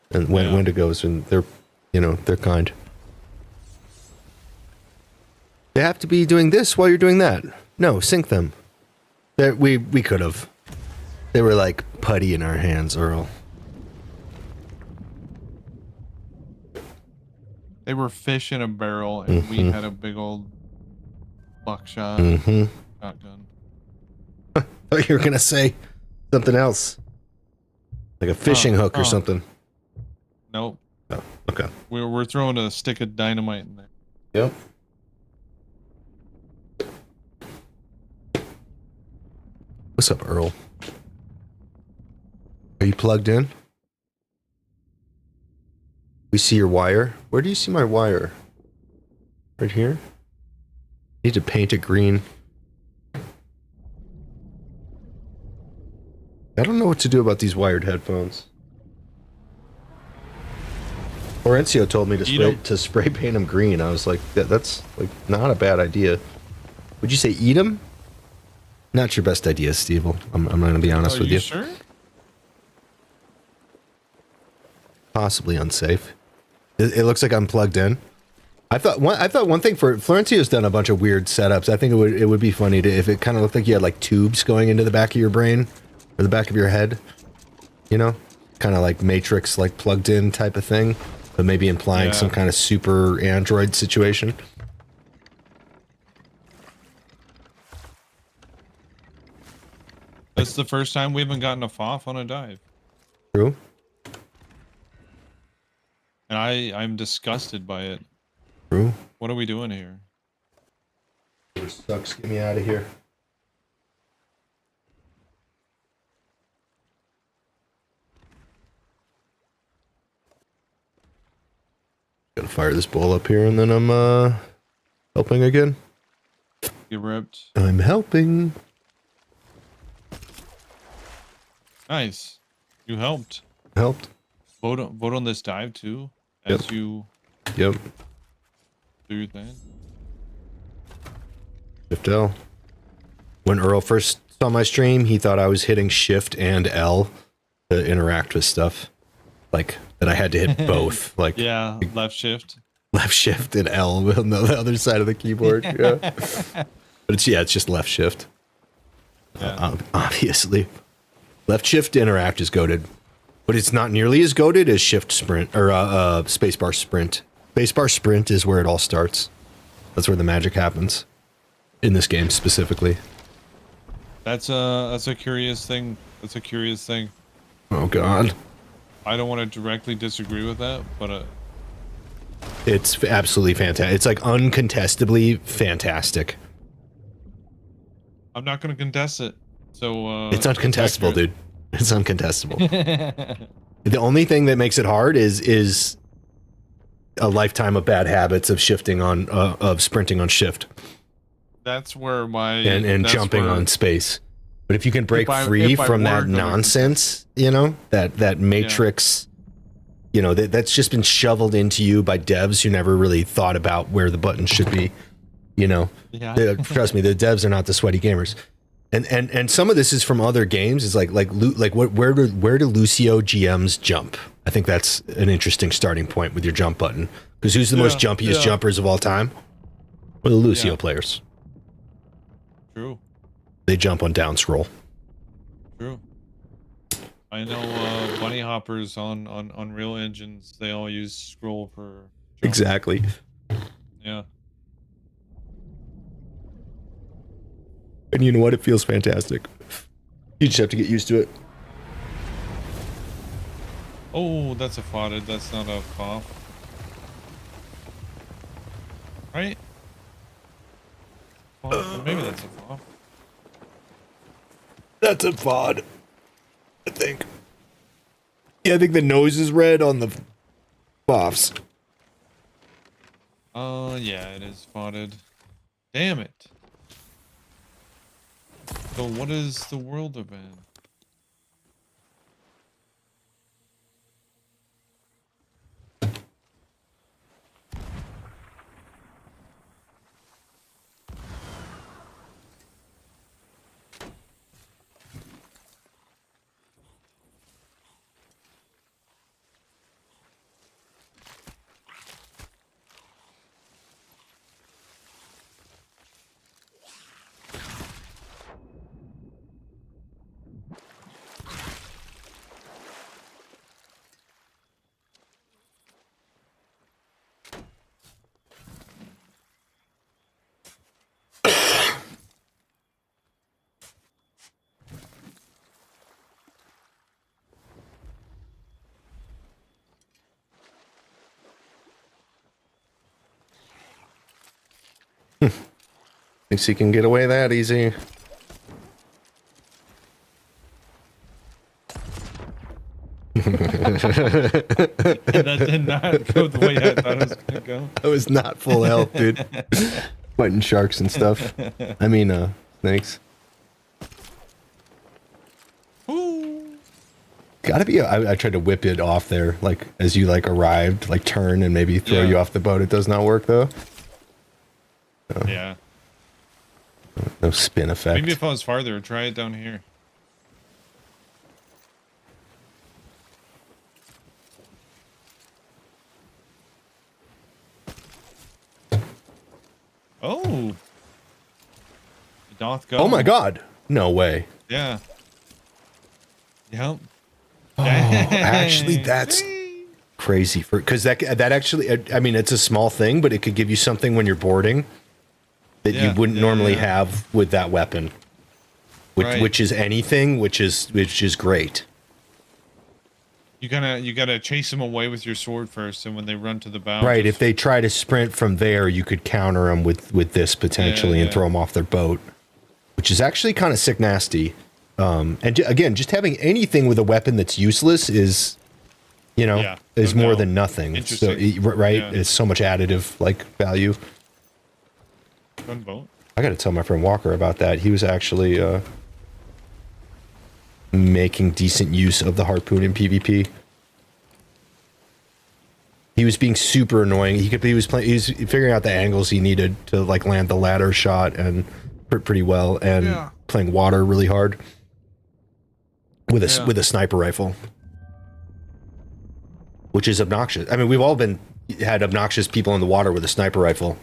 And Yeah. Wendigos, and they're, they're kind. They have to be doing this while you're doing that. No, sink them. We could have. They were like putty in our hands, Earl. They were fish in a barrel, and we had a big old buckshot shotgun. Oh, you're gonna say something else, like a fishing hook or something. Nope. Oh, okay. We're throwing a stick of dynamite in there. Yep. What's up, Earl? Are you plugged in? We see your wire. Where do you see my wire? Right here? Need to paint it green. I don't know what to do about these wired headphones. Florencio told me to spray paint them green. I was like, that's like not a bad idea. Would you say eat them? Not your best idea, Steve. I'm going to be honest with you. Sure? Possibly unsafe. It looks like I'm plugged in. I thought one thing for Florencio's done a bunch of weird setups. I think it would be funny if it kind of looked like you had like tubes going into the back of your brain or the back of your head. You know, kind of like Matrix, like plugged in type of thing, but maybe implying some kind of super android situation. That's the first time we haven't gotten a FOF on a dive. True. And I'm disgusted by it. True. What are we doing here? Sucks. Get me out of here. Gonna fire this ball up here and then I'm helping again. Get ripped. I'm helping. Nice. You helped. Helped. Vote on this dive too. As you Yep. do your thing. Shift L. When Earl first saw my stream, he thought I was hitting Shift and L to interact with stuff. Like, that I had to hit both. Like, Yeah, left shift. left Shift and L on the other side of the keyboard. Yeah. But it's just left Shift. Yeah. Obviously. Left Shift to interact is goated. But it's not nearly as goated as Shift Sprint, or Spacebar Sprint. Spacebar Sprint is where it all starts. That's where the magic happens. In this game, specifically. That's a curious thing. That's a curious thing. Oh, God. I don't want to directly disagree with that, but It's absolutely fantastic. It's like uncontestably fantastic. I'm not going to contest it. So It's uncontestable, dude. It's uncontestable. The only thing that makes it hard is a lifetime of bad habits of shifting on of sprinting on shift That's where my and jumping on space. But if you can break free from that nonsense, you know, that matrix, you know, that's just been shoveled into you by devs who never really thought about where the buttons should be, you know. Yeah. Trust me, the devs are not the sweaty gamers. And some of this is from other games. It's like where do Lucio GMs jump? I think that's an interesting starting point with your jump button. Because who's the most jumpiest jumpers of all time? Well, the Lucio players. True. They jump on down scroll. True. I know bunny hoppers on real engines. They all use scroll for jump. Exactly. Yeah. And you know what? It feels fantastic. You just have to get used to it. Oh, that's a fotted. That's not a FOF. Right? Well, maybe that's a FOF. That's a FOD. I think. Yeah, I think the nose is red on the FOFs. Yeah, it is fotted. Damn it. So what is the world event? Thinks he can get away that easy. That did not go the way I thought it was gonna go. I was not full health, dude. Fighting sharks and stuff. I mean, snakes. Ooh. Gotta be. I tried to whip it off there, like as you like arrived, like turn and maybe throw Yeah. you off the boat. It does not work though. Yeah. No spin effect. Maybe if I was farther, try it down here. Oh. It doth go. Oh my god! No way. Yeah. Yep. Oh, actually, that's crazy for because that actually. I mean, it's a small thing, but it could give you something when you're boarding that you Yeah, wouldn't yeah, normally yeah. have with that weapon. Right. Which is anything, which is great. You gotta chase them away with your sword first, and when they run to the bow, Right. just- If they try to sprint from there, you could counter them with this potentially and yeah. throw them off their boat, which is actually kind of sick nasty. And again, just having anything with a weapon that's useless is, you know, Yeah, is no more doubt. than nothing. So, Interesting. right. Yeah. It's so much additive like value. gunboat. I got to tell my friend Walker about that. He was actually making decent use of the harpoon in PvP. He was being super annoying. He was figuring out the angles he needed to like land the ladder shot and pretty well, and Yeah. playing water really hard with a Yeah. with a sniper rifle, which is obnoxious. I mean, we've all had obnoxious people in the water with a sniper rifle,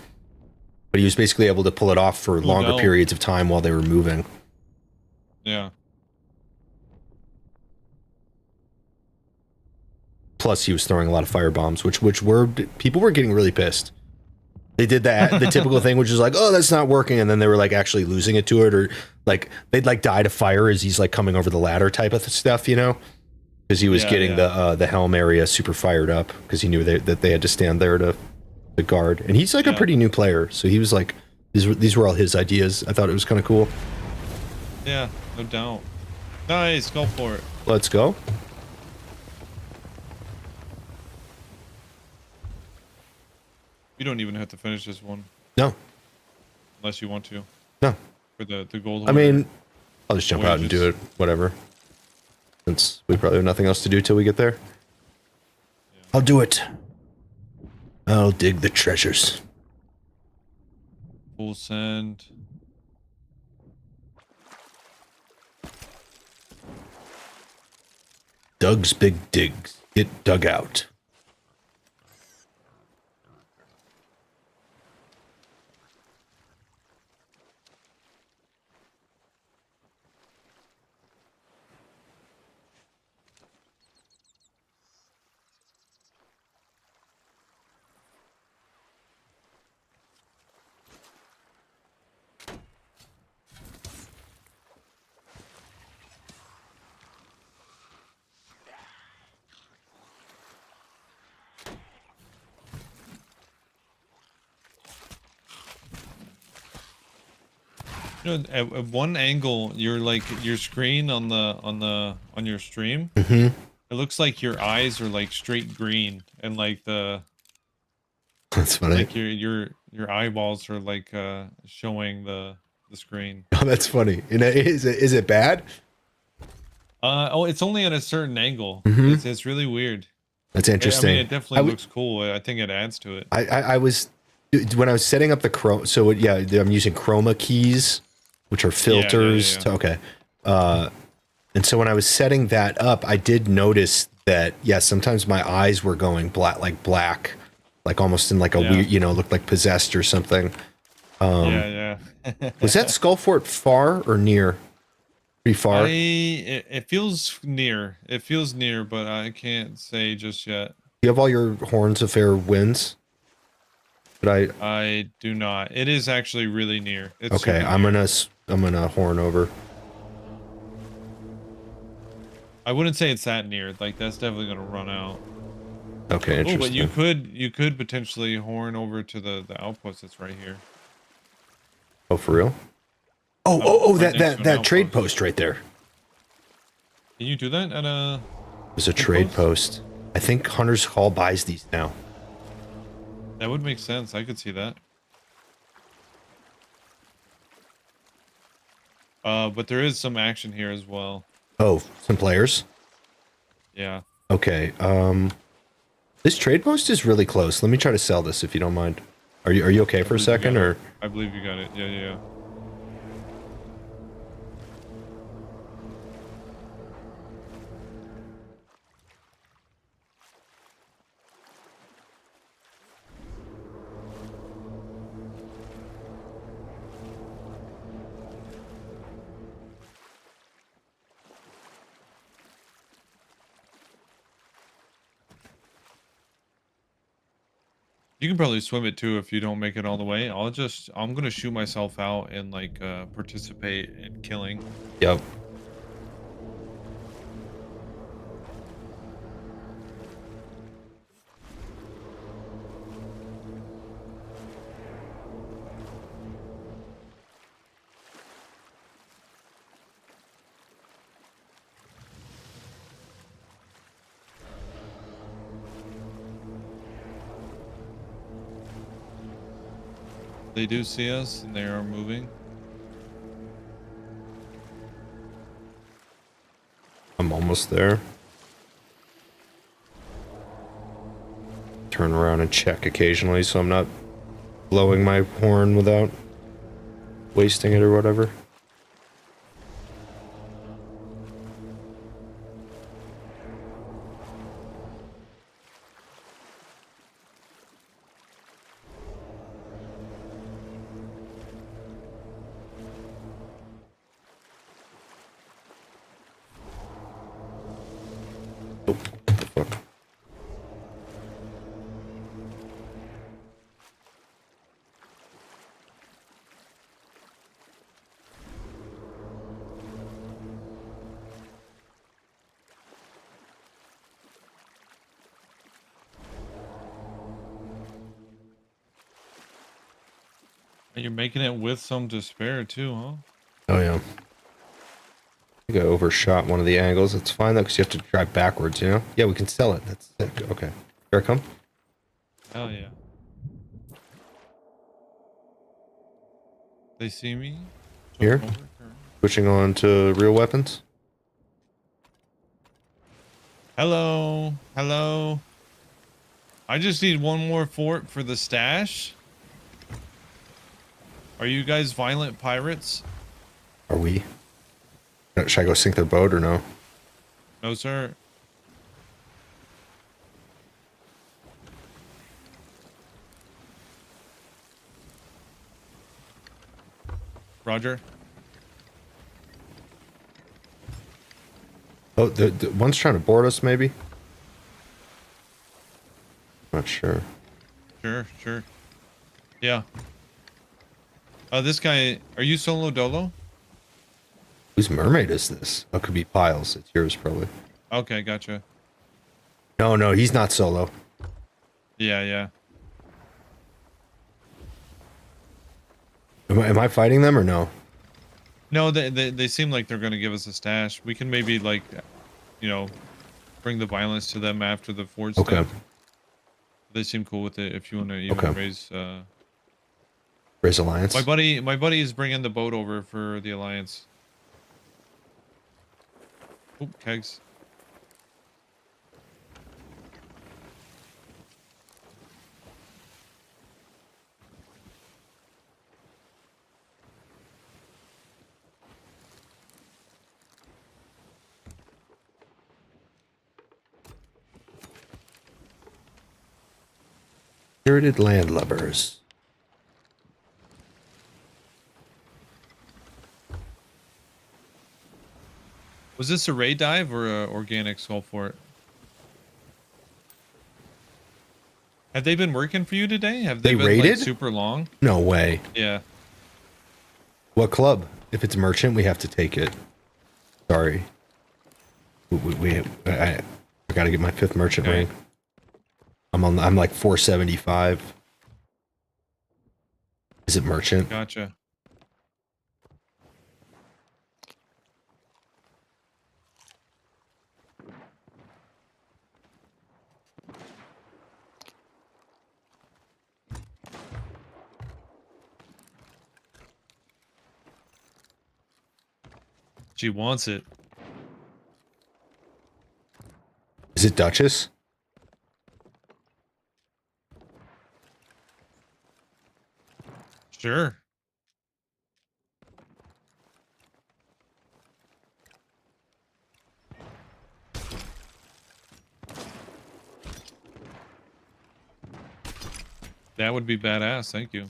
but he was basically able to pull it off for longer no. periods of time while they were moving. Yeah. Plus, he was throwing a lot of fire bombs, which were people were getting really pissed. They did that the typical thing, which is like, oh, that's not working, and then they were like actually losing it to it, or like they'd like die to fire as he's like coming over the ladder type of stuff, you know, because he was Yeah, getting yeah. the helm area super fired up because he knew that they had to stand there to guard, and he's like a Yeah. pretty new player, so he was like, these were all his ideas. I thought it was kind of cool. Yeah. No doubt. Nice. Go for it. Let's go. You don't even have to finish this one No, unless you want to. no. For the gold. I Hoarder. mean, I'll just jump out and do it. Whatever. Since we probably have nothing else to do till we get there. I'll do it. I'll dig the treasures. Full send. Doug's big digs. Get dug out. You know, at one angle, you're like your screen on your stream. Mm-hmm. It looks like your eyes are like straight green, and like That's funny. like your eyeballs are like showing the screen. Oh, that's funny. And is it bad? Oh, it's only at a certain angle. Mhm. It's really weird. That's I interesting. mean, it definitely would- looks cool. I think it adds to it. I was when I was setting up the chroma. So yeah, I'm using chroma keys, which are filters. yeah. To, okay. And so when I was setting that up, I did notice that sometimes my eyes were going black, like almost in like a Yeah. weird, looked like possessed or something. Yeah. Was that Skullfort far or near? Pretty far. It feels near. It feels near, but I can't say just yet. You have all your horns of fair winds. But I do not. It is actually really near. It's okay. super I'm near. gonna horn over. I wouldn't say it's that near. Like that's definitely gonna run out. Okay, Oh, interesting. but you could potentially horn over to the outpost that's right here. Oh, for real? Oh, right that next to an that trade outpost. post right there. Can you do that at a? There's a trade post. I think Hunter's Hall buys these now. That would make sense. I could see that. But there is some action here as well. Oh, some players. Yeah. Okay. This trade post is really close. Let me try to sell this if you don't mind. Are you okay for a second or? I believe you got it. Yeah, yeah, yeah. You can probably swim it too if you don't make it all the way. I'm gonna shoot myself out and like participate in killing. Yep. They do see us and they are moving. I'm almost there. Turn around and check occasionally so I'm not blowing my horn without wasting it or whatever. Oh, what the fuck? And you're making it with some despair too, huh? Oh yeah. I think I overshot one of the angles. It's fine though, because you have to drive backwards, you know? Yeah, we can sell it. That's sick. Okay. Here I come. Hell yeah. They see me? Here? Over, Switching on to real weapons. Hello. Hello. I just need one more fort for the stash. Are you guys violent pirates? Are we? Should I go sink their boat or no? No, sir. Roger. Oh, the one's trying to board us, maybe? Not sure. Sure, sure. Yeah. This guy, are you solo dolo? Whose mermaid is this? Oh, it could be Piles. It's yours, probably. Okay, gotcha. No, he's not solo. Yeah, yeah. Am I fighting them or no? No, they seem like they're gonna give us a stash. We can maybe like, you know, bring the violence to them after the forge Okay. stuff. They seem cool with it. If you want to even Okay. raise, Raise Alliance. my buddy is bringing the boat over for the alliance. Oop, kegs. Spirited Landlubbers. Was this a raid dive or a organic skull fort? Have they been working for you today? Have they They been raided? like super long? No way. Yeah. What club? If it's merchant, we have to take it. Sorry. I gotta get my 5th merchant Okay. ring. I'm like 475. Is it merchant? Gotcha. She wants it. Is it Duchess? Sure. That would be badass. Thank you.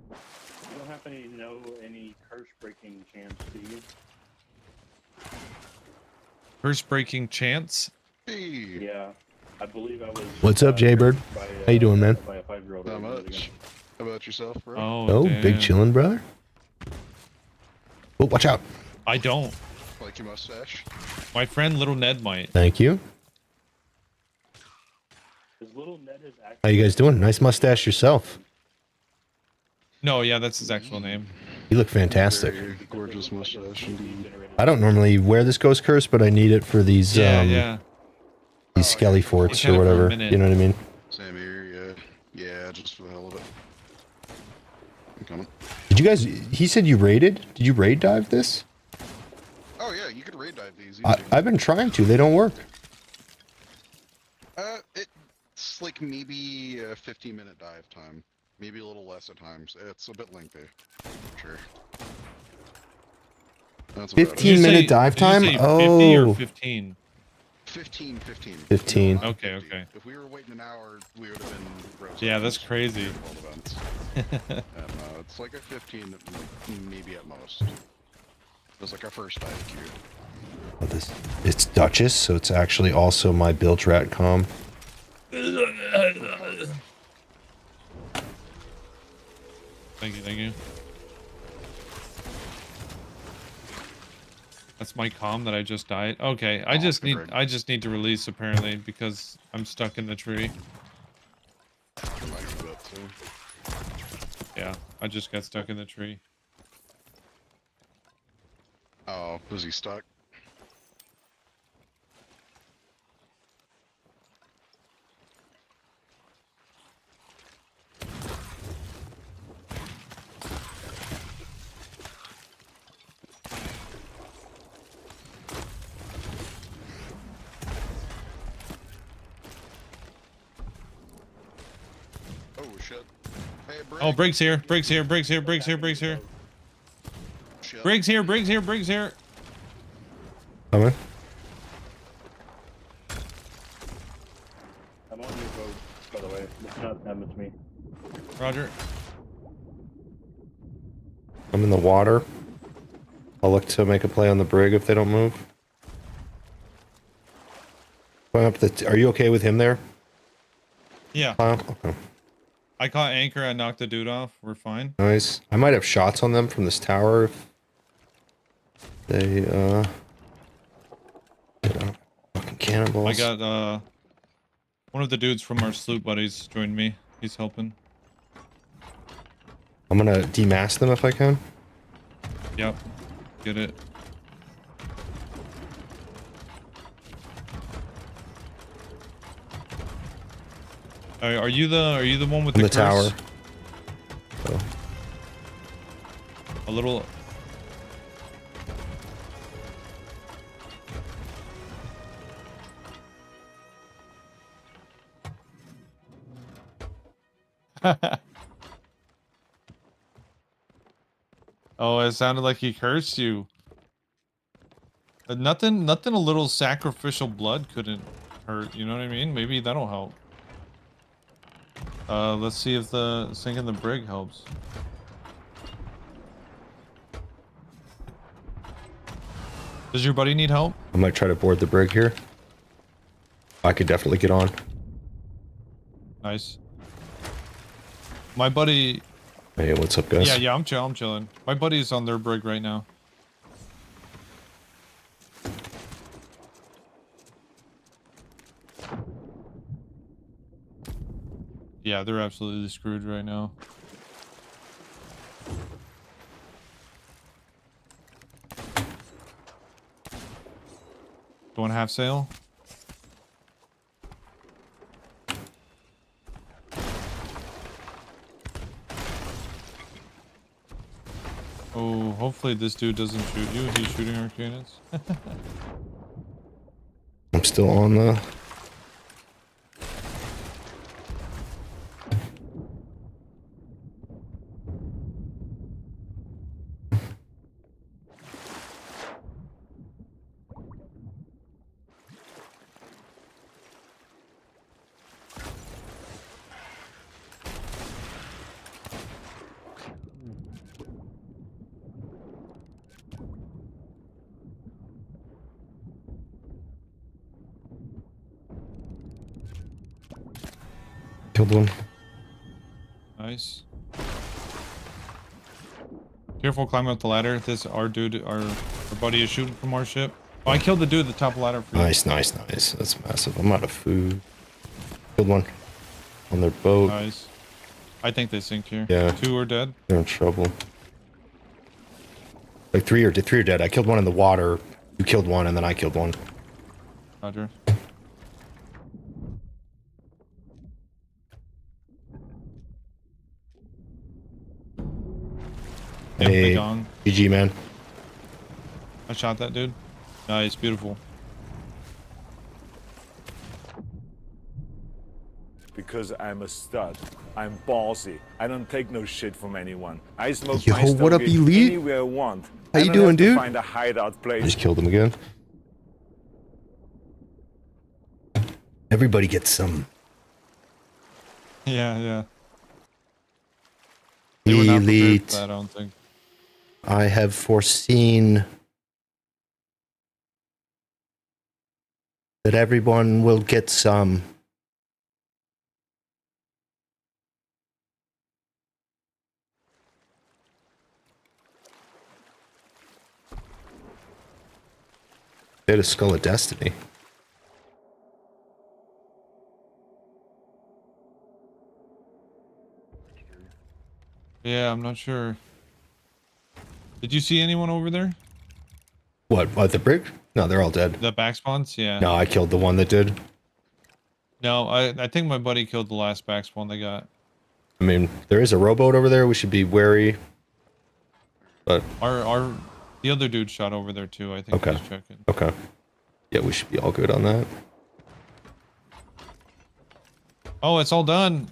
You don't happen to know any curse breaking chants, do you? First breaking chance. Hey, Yeah. I believe I was. What's up, Jaybird? by, How you doing, man? By a 5-year-old. not much. How about yourself, bro? Oh, Oh, big damn. chillin', brother. Oh, watch out. I don't. Like your mustache? My friend Little Ned might. Thank you. Is little Ned his actual How you guys doing? Nice mustache yourself. No, yeah, that's his actual name. You look fantastic. Very gorgeous mustache indeed. I don't normally wear this ghost curse, but I need it for these Yeah. these skelly forts You or had it for a whatever. minute. You know what I mean? Same here, yeah. Yeah, just for the hell of it. I'm coming. Did you guys? He said you raided. Did you raid dive this? Oh yeah, you could raid dive these. I've been trying to. They don't work. It's like maybe a 15-minute dive time. Maybe a little less at times. It's a bit lengthy. Sure. That's about it. 15-minute dive did you time? say 50 Oh. or 15? 15. 15. Okay, okay. If we were waiting an hour, we would have been roasted. Yeah, that's crazy. World events. And, it's like a 15, maybe at most. It was like our first dive queue. Oh, this it's Duchess, so it's actually also my built rat com. Thank you. That's my comm that I just died. Okay, I just need to release apparently because I'm stuck in the tree. I might do that too. Yeah, I just got stuck in the tree. Oh, was he stuck? Oh shit. Hey, Oh, Briggs here. Briggs here. Briggs here. Briggs here. Briggs here. Shit. Briggs here. Briggs here. Briggs here. Coming. I'm on your boat, by the way. It's not that much me. Roger. I'm in the water. I'll look to make a play on the brig if they don't move. Going up the. Are you okay with him there, Yeah, Kyle? Okay. I caught anchor. I knocked the dude off. We're fine. Nice. I might have shots on them from this tower if they you know, fucking cannonballs. I got one of the dudes from our sloop buddies joined me. He's helping. I'm gonna demast them if I can. Yep. Get it. Are you the one with In the the tower. curse? So, A little. Oh, it sounded like he cursed you. Nothing a little sacrificial blood couldn't hurt, you know what I mean? Maybe that'll help. Let's see if the sinking the brig helps. Does your buddy need help? I might try to board the brig here. I could definitely get on. Nice. My buddy... Hey, what's up, guys? Yeah, I'm chilling. My buddy's on their brig right now. Yeah, they're absolutely screwed right now. Going half sail? hopefully this dude doesn't shoot you. He's shooting Arcanus. I'm still on the... Killed one. Nice. Careful climbing up the ladder. This our dude, our buddy is shooting from our ship. Oh, I killed the dude at the top of the ladder for you. Nice, nice, nice. That's massive. I'm out of food. Killed one. On their boat. Nice. I think they sink here. Yeah. 2 are dead. They're in trouble. Like three are dead. I killed one in the water. You killed one, and then I killed one. Roger. Yep, Hey, they gone. GG, man. I shot that dude. Nice, beautiful. Because I'm a stud. I'm ballsy. I don't take no shit from anyone. I smoke Yo, my what up, stogie Elite? anywhere I want. How I you don't doing, have to dude? Find a hideout I place. just killed him again. Everybody gets some. Yeah, yeah. They were not prepared for Elite. that, I don't think. I have foreseen that everyone will get some. They had a Skull of Destiny. Yeah, I'm not sure. Did you see anyone over there? What, the brig? No, they're all dead. The back spawns? Yeah. No, I killed the one that did. No, I think my buddy killed the last back spawn they got. I mean, there is a rowboat over there. We should be wary. But, The other dude shot over there too. I think Okay. he's checking. okay. Yeah, we should be all good on that. Oh, it's all done.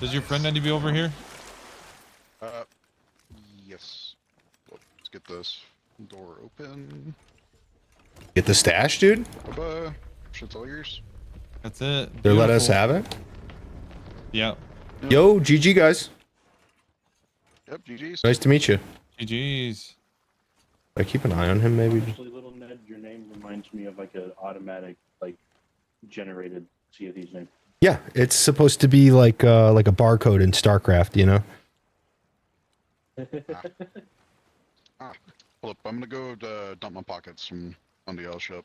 Does your friend need to be over here? Yes. Let's get this door open. Get the stash, dude? Bye-bye. Shit's all yours. That's it. They let us Beautiful. have it? Yep. Yo, GG, guys. Yep, GG's. Nice to meet you. GG's. I keep an eye on him, maybe. Actually, little Ned, your name reminds me of like an automatic, like, generated Sea of Thieves name. Yeah, it's supposed to be like a barcode in StarCraft, you know? Hold up, I'm gonna go dump my pockets from on the L ship.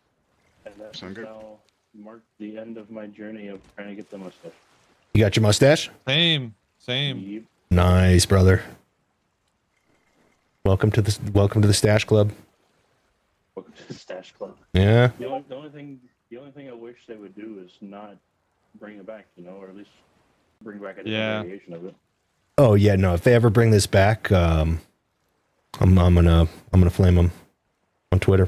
And that Sound good? now marked the end of my journey of trying to get the mustache. You got your mustache? Same. Same. Yep. Nice, brother. Welcome to the Stash Club. Welcome to the Stash Club. Yeah. The only thing I wish they would do is not bring it back, you know, or at least bring back a different Yeah. variation of it. Oh yeah, no. If they ever bring this back, I'm gonna flame them on Twitter.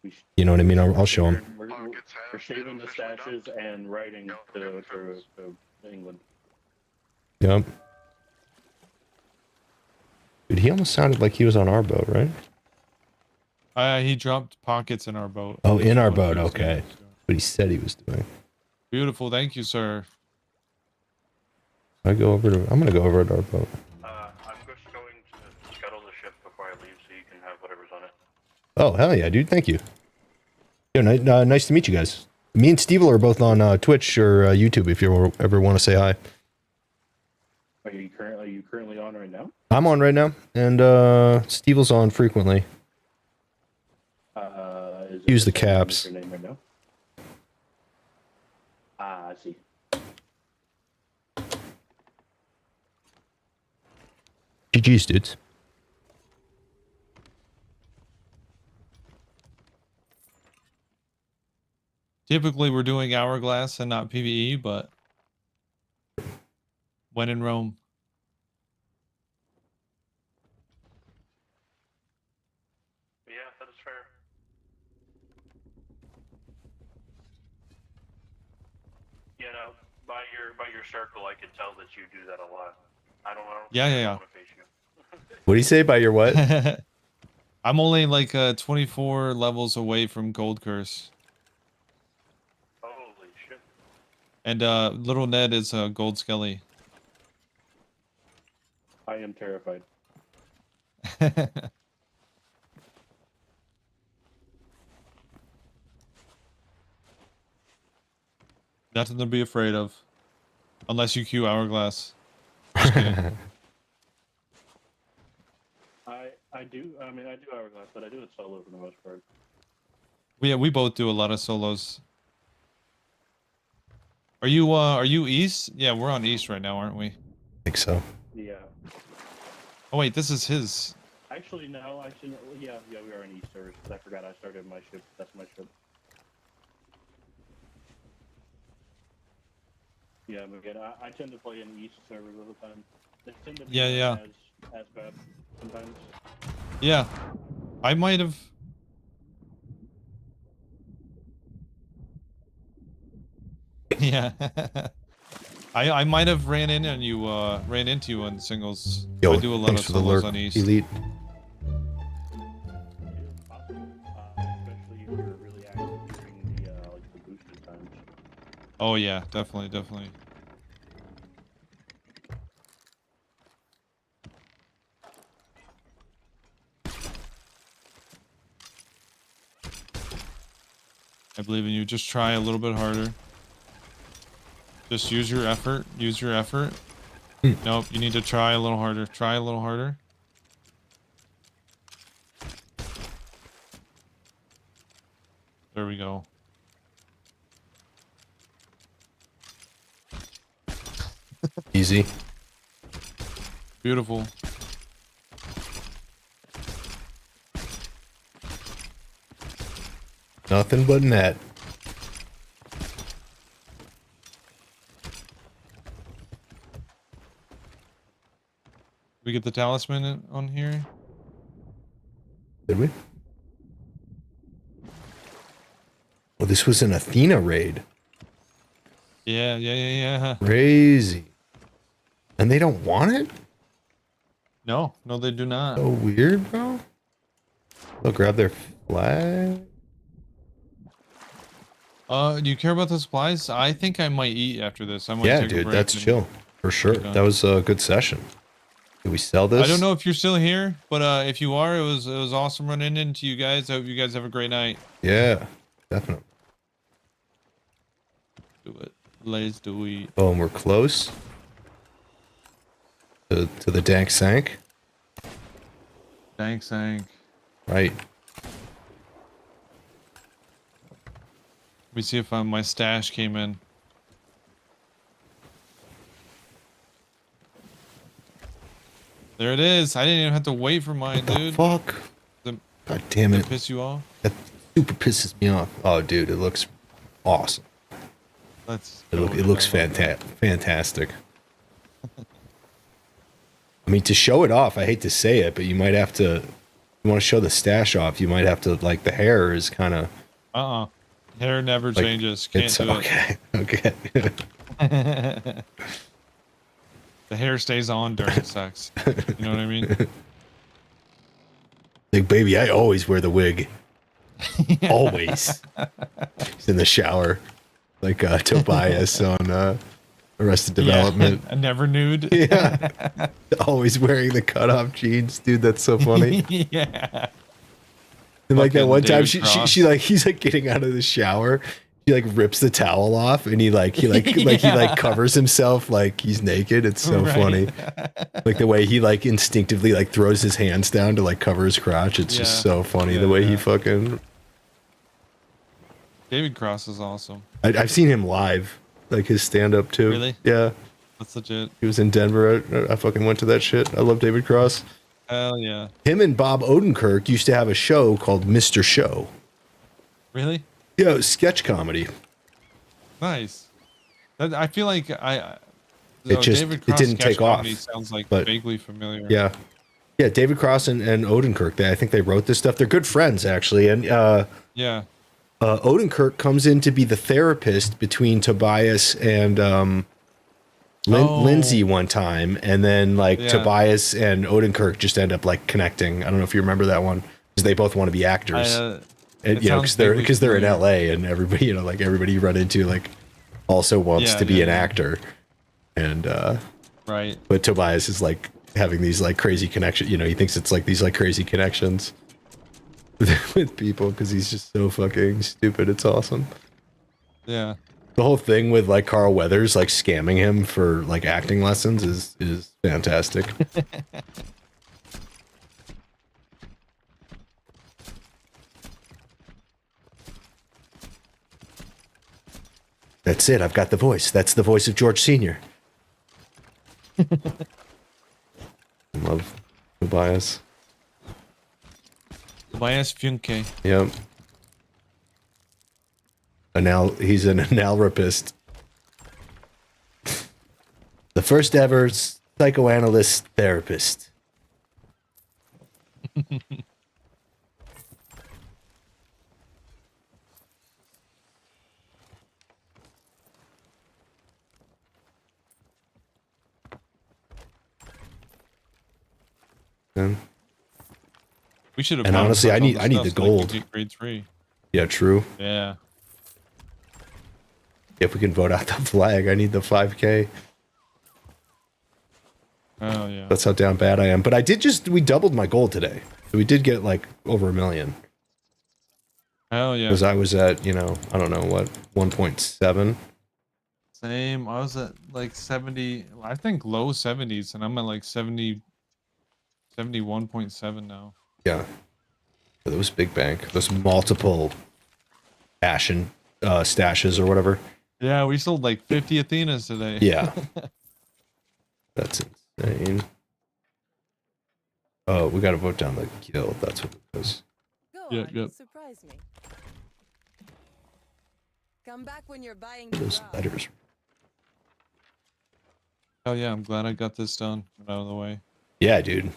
We sh- You know what I mean? I'll show them. We're Pockets have we're shaving been the officially stashes dumped. and writing Go to for service. England. Yep. Dude, he almost sounded like he was on our boat, right? He dropped pockets in our boat. Oh, in our What boat. he was Okay. doing, so. What he said he was doing. Beautiful. Thank you, sir. I'm gonna go over to our boat. I'm just going to scuttle the ship before I leave so you can have whatever's on it. Oh hell yeah, dude! Thank you. Yeah, nice to meet you guys. Me and Steve are both on Twitch or YouTube. If you ever want to say hi, Are you currently on right now? I'm on right now, and Steve's on frequently. Is it Use the same name as caps. Your name right now? Ah, I see. GG's, dudes. Typically, we're doing Hourglass and not PvE, but when in Rome. You know, by your circle, I can tell that you do that a lot. I don't know. Yeah, yeah, yeah. I don't wanna face you. What do you say by your what? I'm only like 24 levels away from Gold Curse. Holy shit. And little Ned is Gold Skelly. I am terrified. Nothing to be afraid of. Unless you queue Hourglass. Just kidding. I do Hourglass, but I do it solo for the most part. Yeah, we both do a lot of solos. Are you east? Yeah, we're on east right now, aren't we? I think so. Yeah. Oh wait, this is his. Actually, no. Actually, yeah, we are in East service. I forgot I started my ship. That's my ship. Yeah, but again, I tend to play in East servers all the time. They tend to be Yeah. as bad sometimes. Yeah, I might have. Yeah, I might have ran into you on singles. Yo, I do a lot thanks of for the solos lurk, on east. Elite. It's possible, especially if you're really active during the like the boosted times. Oh yeah, definitely, definitely. I believe in you. Just try a little bit harder. Just use your effort. Use your effort. Nope, you need to try a little harder. Try a little harder. There we go. Easy. Beautiful. Nothing but net. We get the talisman on here. Did we? Well, this was an Athena raid. Yeah. Crazy. And they don't want it? No, they do not. So weird, bro. They'll grab their flag. Do you care about the supplies? I think I might eat after this. I might Yeah, take a dude, break that's and- chill. For sure. done. That was a good session. Did we sell this? I don't know if you're still here, but if you are, it was awesome running into you guys. I hope you guys have a great night. Yeah, definitely. Do it. Let's do it. Oh, and we're close to the dank sank. Thanks, Hank. Right. Let me see if my stash came in. There it is. I didn't even have to wait for mine, The dude. fuck? The- God damn Did it. it piss you off? That super pisses me off. Oh, dude, it looks awesome. Let's. It, go it looks with that. fantastic. I mean, to show it off, I hate to say it, but you might have to. You want to show the stash off, you might have to, like, the hair is kind of. Hair never Like, changes. Can't It's do okay. Okay. it. The hair stays on during sex. You know what I mean? Like, baby, I always wear the wig. Always. He's in the shower, like Tobias on Arrested Development. Yeah, never nude. Yeah. Always wearing the cutoff jeans, dude. That's so funny. Yeah. And like that Fucking one time, David Cross. she like he's like getting out of the shower. He like rips the towel off, and he covers himself like he's naked. It's so Right. funny. Like the way he like instinctively like throws his hands down to like cover his crotch. It's just Yeah. so funny Yeah, the way he yeah. fucking. David Cross is awesome. I've seen him live, like his stand up too. Really? Yeah, That's legit. he was in Denver. I fucking went to that shit. I love David Cross. Hell yeah. Him and Bob Odenkirk used to have a show called Mr. Show. Really? Yeah, it was sketch comedy. Nice. I feel like David it Cross didn't sketch take off, comedy sounds like but- vaguely familiar. Yeah. Yeah, David Cross and Odenkirk, I think they wrote this stuff. They're good friends, actually. And Yeah. Odenkirk comes in to be the therapist between Tobias and Lindsay one time, and then like Yeah. Tobias and Odenkirk just end up like connecting. I don't know if you remember that one, because they both want to be actors. And, it you know, sounds because they're in vaguely LA, and everybody, you know, like everybody you run into like also wants Yeah, to be yeah, an yeah. actor, and right. but Tobias is like having these like crazy connections. You know, he thinks it's like these like crazy connections with people because he's just so fucking stupid. It's awesome. Yeah. The whole thing with like Carl Weathers like scamming him for like acting lessons is fantastic. That's it. I've got the voice. That's the voice of George Sr. Love Tobias. Tobias Funke. Yep. He's an analrapist. The first ever psychoanalyst therapist. And, We should have. And gone honestly, and I clicked need all the stuff so we could gold. get grade 3. yeah, true. Yeah. If we can vote out the flag, I need the 5K. Oh yeah. That's how down bad I am. But we doubled my goal today. So we did get like over 1 million. Hell yeah. Because I was at, you know, I don't know what, 1.7. Same. I was at like 70. I think low 70s, and I'm at like 70. 71.7 now. Yeah. Those big bank. Those multiple ashen stashes or whatever. Yeah, we sold like 50 Athenas today. Yeah. That's insane. Oh, we gotta vote down the guild. That's what it was. Go Yep, on, yep. surprise me. Come back when you're buying Those the letters. Hell yeah, I'm glad I got this done and out of the way. Yeah, dude.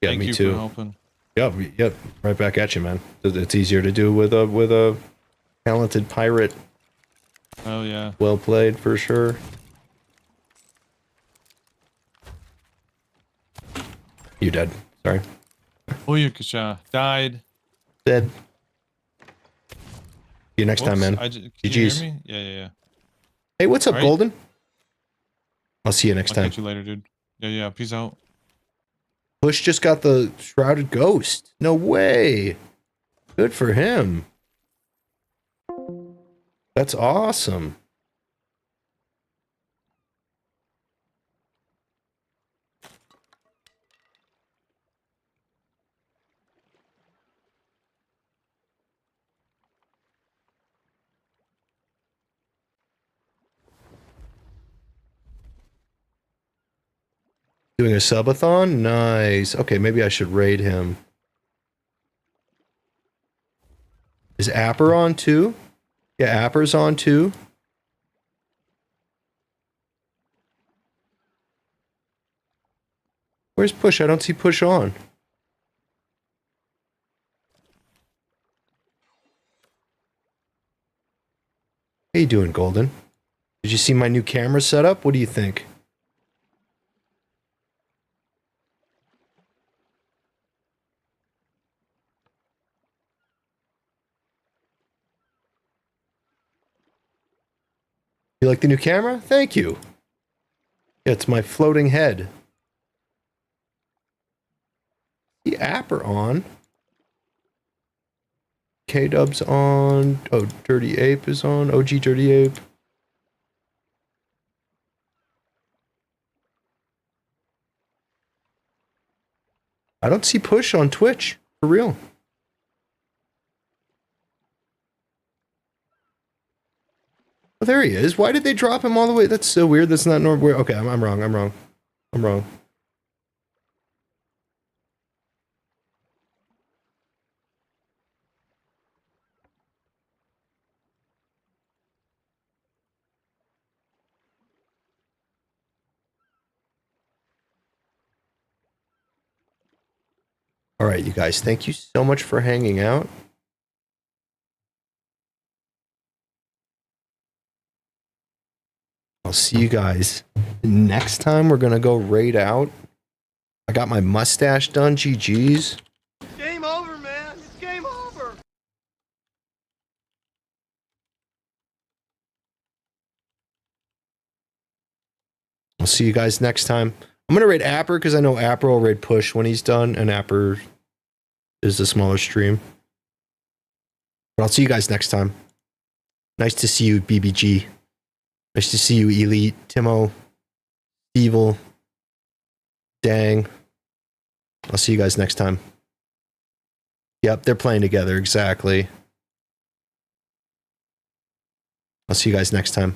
Yeah, Thank me you too. for helping. Yeah, yep. Right back at you, man. It's easier to do with a talented pirate. Oh yeah. Well played for sure. You dead. Sorry. Oyukasha died. Dead. See you next time, man. Can you hear GG's. me? Yeah, yeah, yeah. Hey, what's up, Alright. Golden? I'll see you next I'll time. catch you later, dude. Yeah, yeah. Peace out. Bush just got the Shrouded Ghost. No way. Good for him. That's awesome. Doing a subathon? Nice. Okay, maybe I should raid him. Is Apper on too? Yeah, Apper's on too. Where's Push? I don't see Push on. How you doing, Golden? Did you see my new camera setup? What do you think? You like the new camera? Thank you. Yeah, it's my floating head. The Apper on. K-Dub's on. Oh, Dirty Ape is on. OG Dirty Ape. I don't see Push on Twitch. For real. Oh, there he is. Why did they drop him all the way? That's so weird. That's not normal. Okay, I'm wrong. I'm wrong. I'm wrong. All right, you guys. Thank you so much for hanging out. I'll see you guys next time. We're gonna go raid out. I got my mustache done. GG's. Game over, man. It's game over. I'll see you guys next time. I'm gonna raid Apper because I know Apper will raid Push when he's done, and Apper is the smaller stream. But I'll see you guys next time. Nice to see you, BBG. Nice to see you, Elite, Timo, Evil, Dang. I'll see you guys next time. Yep, they're playing together, exactly. I'll see you guys next time.